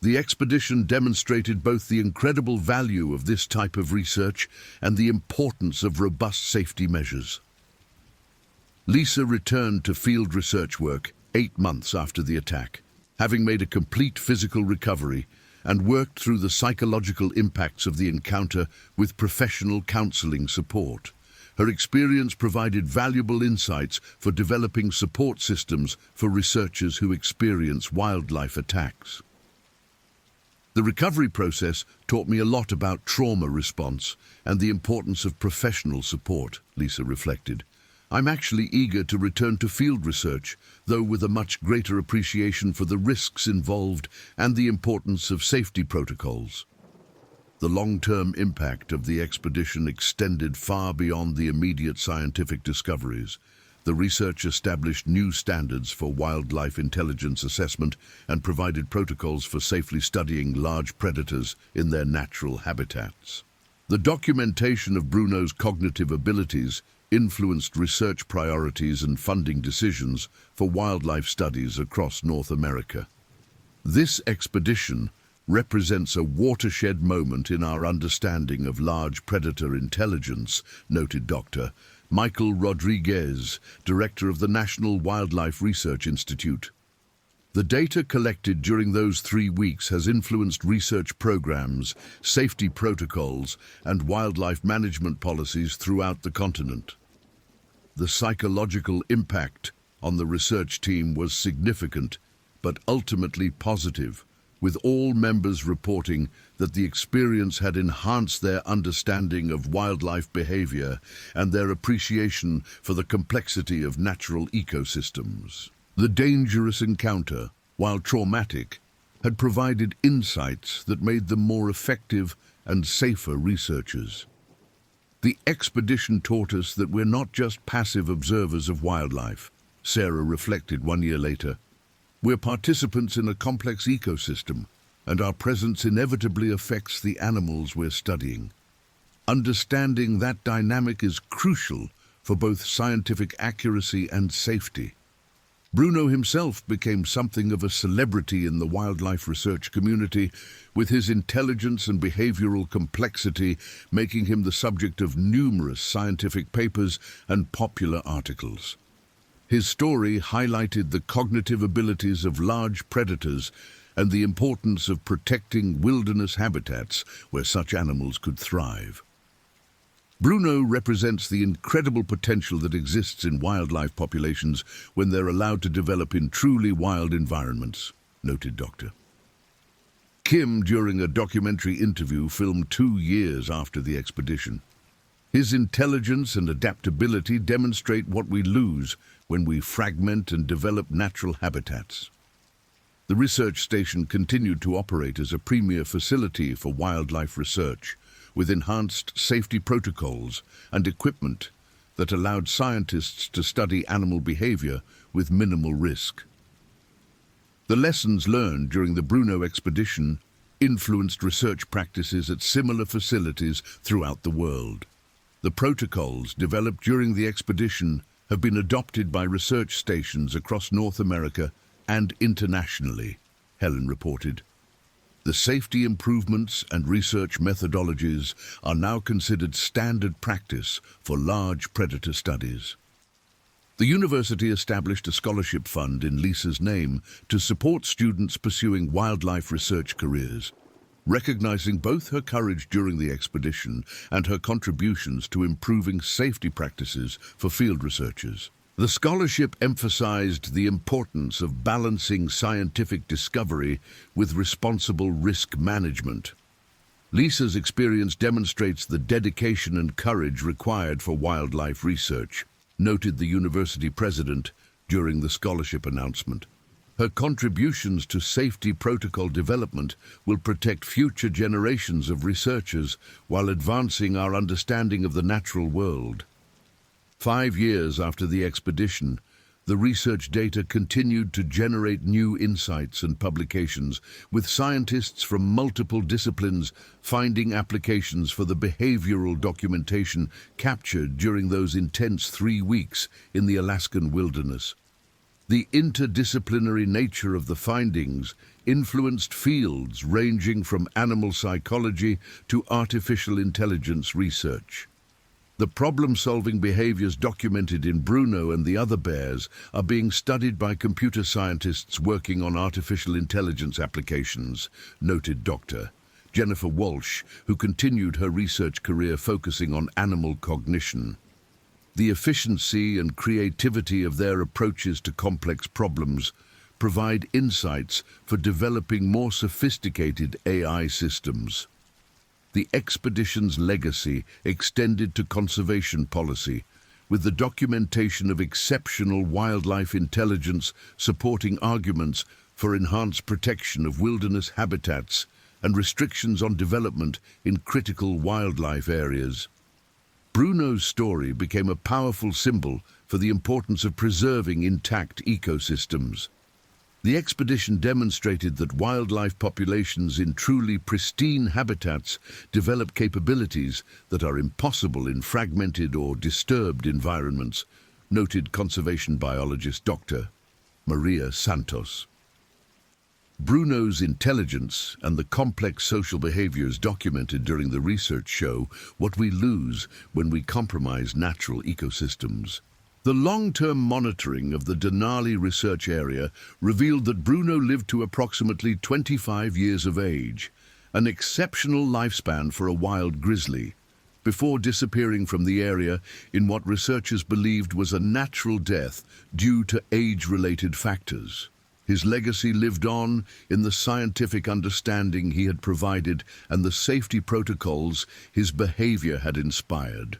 The expedition demonstrated both the incredible value of this type of research and the importance of robust safety measures. Lisa returned to field research work 8 months after the attack, having made a complete physical recovery and worked through the psychological impacts of the encounter with professional counseling support. Her experience provided valuable insights for developing support systems for researchers who experience wildlife attacks. The recovery process taught me a lot about trauma response and the importance of professional support, Lisa reflected. I'm actually eager to return to field research, though with a much greater appreciation for the risks involved and the importance of safety protocols. The long-term impact of the expedition extended far beyond the immediate scientific discoveries. The research established new standards for wildlife intelligence assessment and provided protocols for safely studying large predators in their natural habitats. The documentation of Bruno's cognitive abilities influenced research priorities and funding decisions for wildlife studies across North America. This expedition represents a watershed moment in our understanding of large predator intelligence, noted Dr. Michael Rodriguez, director of the National Wildlife Research Institute. The data collected during those 3 weeks has influenced research programs, safety protocols, and wildlife management policies throughout the continent. The psychological impact on the research team was significant, but ultimately positive, with all members reporting that the experience had enhanced their understanding of wildlife behavior and their appreciation for the complexity of natural ecosystems. The dangerous encounter, while traumatic, had provided insights that made them more effective and safer researchers. The expedition taught us that we're not just passive observers of wildlife, Sarah reflected 1 year later. We're participants in a complex ecosystem, and our presence inevitably affects the animals we're studying. Understanding that dynamic is crucial for both scientific accuracy and safety. Bruno himself became something of a celebrity in the wildlife research community, with his intelligence and behavioral complexity making him the subject of numerous scientific papers and popular articles. His story highlighted the cognitive abilities of large predators and the importance of protecting wilderness habitats where such animals could thrive. Bruno represents the incredible potential that exists in wildlife populations when they're allowed to develop in truly wild environments, noted Dr. Kim during a documentary interview filmed 2 years after the expedition. His intelligence and adaptability demonstrate what we lose when we fragment and develop natural habitats. The research station continued to operate as a premier facility for wildlife research, with enhanced safety protocols and equipment that allowed scientists to study animal behavior with minimal risk. The lessons learned during the Bruno expedition influenced research practices at similar facilities throughout the world. The protocols developed during the expedition have been adopted by research stations across North America and internationally, Helen reported. The safety improvements and research methodologies are now considered standard practice for large predator studies. The university established a scholarship fund in Lisa's name to support students pursuing wildlife research careers, recognizing both her courage during the expedition and her contributions to improving safety practices for field researchers. The scholarship emphasized the importance of balancing scientific discovery with responsible risk management. Lisa's experience demonstrates the dedication and courage required for wildlife research, noted the university president during the scholarship announcement. Her contributions to safety protocol development will protect future generations of researchers while advancing our understanding of the natural world. 5 years after the expedition, the research data continued to generate new insights and publications, with scientists from multiple disciplines finding applications for the behavioral documentation captured during those intense 3 weeks in the Alaskan wilderness. The interdisciplinary nature of the findings influenced fields ranging from animal psychology to artificial intelligence research. The problem-solving behaviors documented in Bruno and the other bears are being studied by computer scientists working on artificial intelligence applications, noted Dr. Jennifer Walsh, who continued her research career focusing on animal cognition. The efficiency and creativity of their approaches to complex problems provide insights for developing more sophisticated AI systems. The expedition's legacy extended to conservation policy, with the documentation of exceptional wildlife intelligence supporting arguments for enhanced protection of wilderness habitats and restrictions on development in critical wildlife areas. Bruno's story became a powerful symbol for the importance of preserving intact ecosystems. The expedition demonstrated that wildlife populations in truly pristine habitats develop capabilities that are impossible in fragmented or disturbed environments, noted conservation biologist Dr. Maria Santos. Bruno's intelligence and the complex social behaviors documented during the research show what we lose when we compromise natural ecosystems. The long-term monitoring of the Denali research area revealed that Bruno lived to approximately 25 years of age, an exceptional lifespan for a wild grizzly, before disappearing from the area in what researchers believed was a natural death due to age-related factors. His legacy lived on in the scientific understanding he had provided and the safety protocols his behavior had inspired.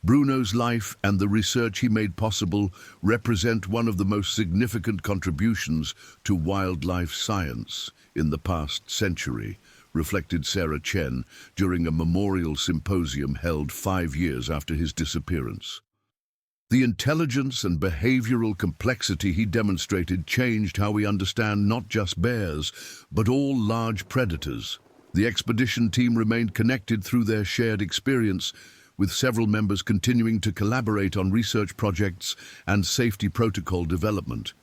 Bruno's life and the research he made possible represent one of the most significant contributions to wildlife science in the past century, reflected Sarah Chen during a memorial symposium held 5 years after his disappearance. The intelligence and behavioral complexity he demonstrated changed how we understand not just bears, but all large predators. The expedition team remained connected through their shared experience, with several members continuing to collaborate on research projects and safety protocol development.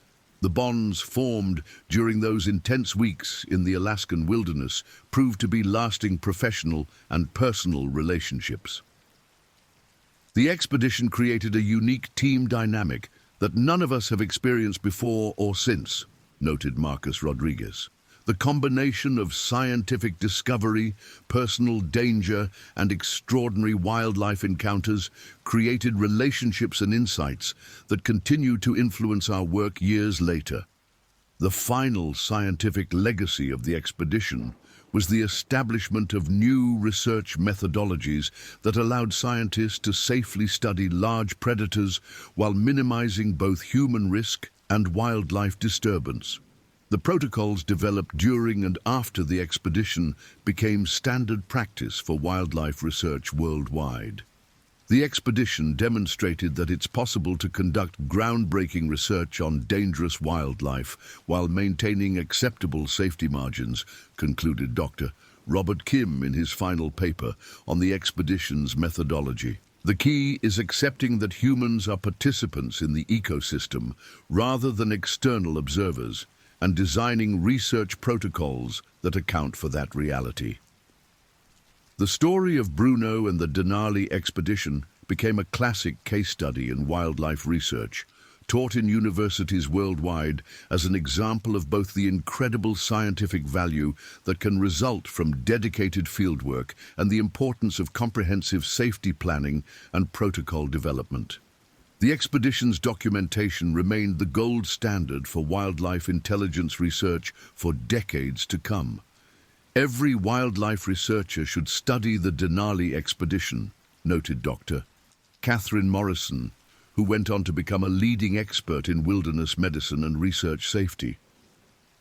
The bonds formed during those intense weeks in the Alaskan wilderness proved to be lasting professional and personal relationships. The expedition created a unique team dynamic that none of us have experienced before or since, noted Marcus Rodriguez. The combination of scientific discovery, personal danger, and extraordinary wildlife encounters created relationships and insights that continue to influence our work years later. The final scientific legacy of the expedition was the establishment of new research methodologies that allowed scientists to safely study large predators while minimizing both human risk and wildlife disturbance. The protocols developed during and after the expedition became standard practice for wildlife research worldwide. The expedition demonstrated that it's possible to conduct groundbreaking research on dangerous wildlife while maintaining acceptable safety margins, concluded Dr. Robert Kim in his final paper on the expedition's methodology. The key is accepting that humans are participants in the ecosystem rather than external observers, and designing research protocols that account for that reality. The story of Bruno and the Denali expedition became a classic case study in wildlife research, taught in universities worldwide as an example of both the incredible scientific value that can result from dedicated fieldwork and the importance of comprehensive safety planning and protocol development. The expedition's documentation remained the gold standard for wildlife intelligence research for decades to come. Every wildlife researcher should study the Denali expedition, noted Dr. Catherine Morrison, who went on to become a leading expert in wilderness medicine and research safety.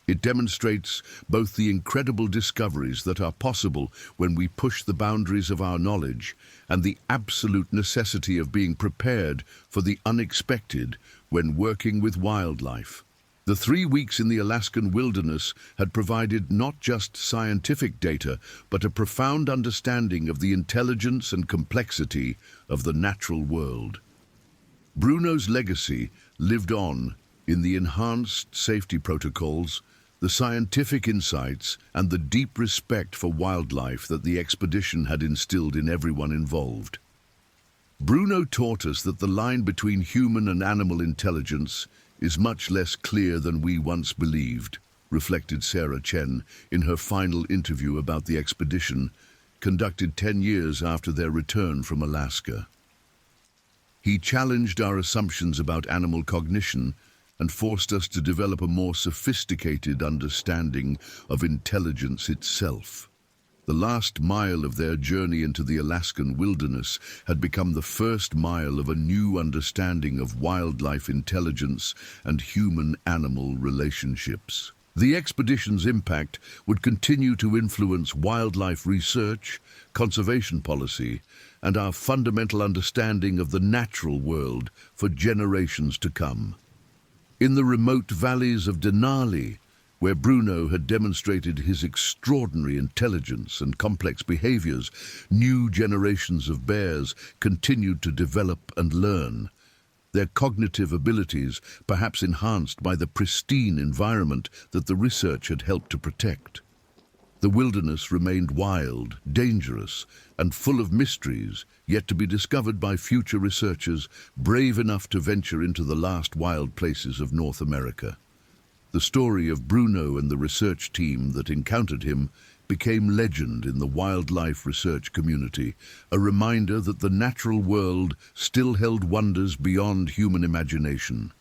It demonstrates both the incredible discoveries that are possible when we push the boundaries of our knowledge and the absolute necessity of being prepared for the unexpected when working with wildlife. The 3 weeks in the Alaskan wilderness had provided not just scientific data, but a profound understanding of the intelligence and complexity of the natural world. Bruno's legacy lived on in the enhanced safety protocols, the scientific insights, and the deep respect for wildlife that the expedition had instilled in everyone involved. Bruno taught us that the line between human and animal intelligence is much less clear than we once believed, reflected Sarah Chen in her final interview about the expedition, conducted 10 years after their return from Alaska. He challenged our assumptions about animal cognition and forced us to develop a more sophisticated understanding of intelligence itself. The last mile of their journey into the Alaskan wilderness had become the first mile of a new understanding of wildlife intelligence and human-animal relationships. The expedition's impact would continue to influence wildlife research, conservation policy, and our fundamental understanding of the natural world for generations to come. In the remote valleys of Denali, where Bruno had demonstrated his extraordinary intelligence and complex behaviors, new generations of bears continued to develop and learn, their cognitive abilities perhaps enhanced by the pristine environment that the research had helped to protect. The wilderness remained wild, dangerous, and full of mysteries, yet to be discovered by future researchers brave enough to venture into the last wild places of North America. The story of Bruno and the research team that encountered him became legend in the wildlife research community, a reminder that the natural world still held wonders beyond human imagination,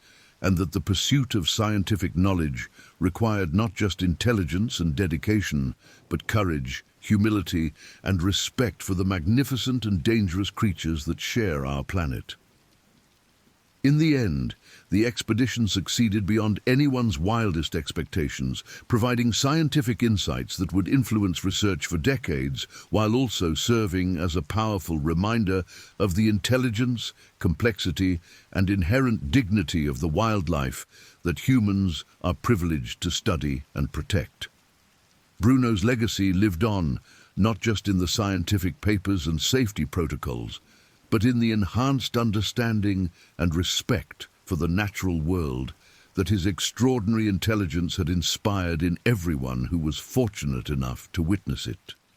and that the pursuit of scientific knowledge required not just intelligence and dedication, but courage, humility, and respect for the magnificent and dangerous creatures that share our planet. In the end, the expedition succeeded beyond anyone's wildest expectations, providing scientific insights that would influence research for decades, while also serving as a powerful reminder of the intelligence, complexity, and inherent dignity of the wildlife that humans are privileged to study and protect. Bruno's legacy lived on, not just in the scientific papers and safety protocols, but in the enhanced understanding and respect for the natural world that his extraordinary intelligence had inspired in everyone who was fortunate enough to witness it.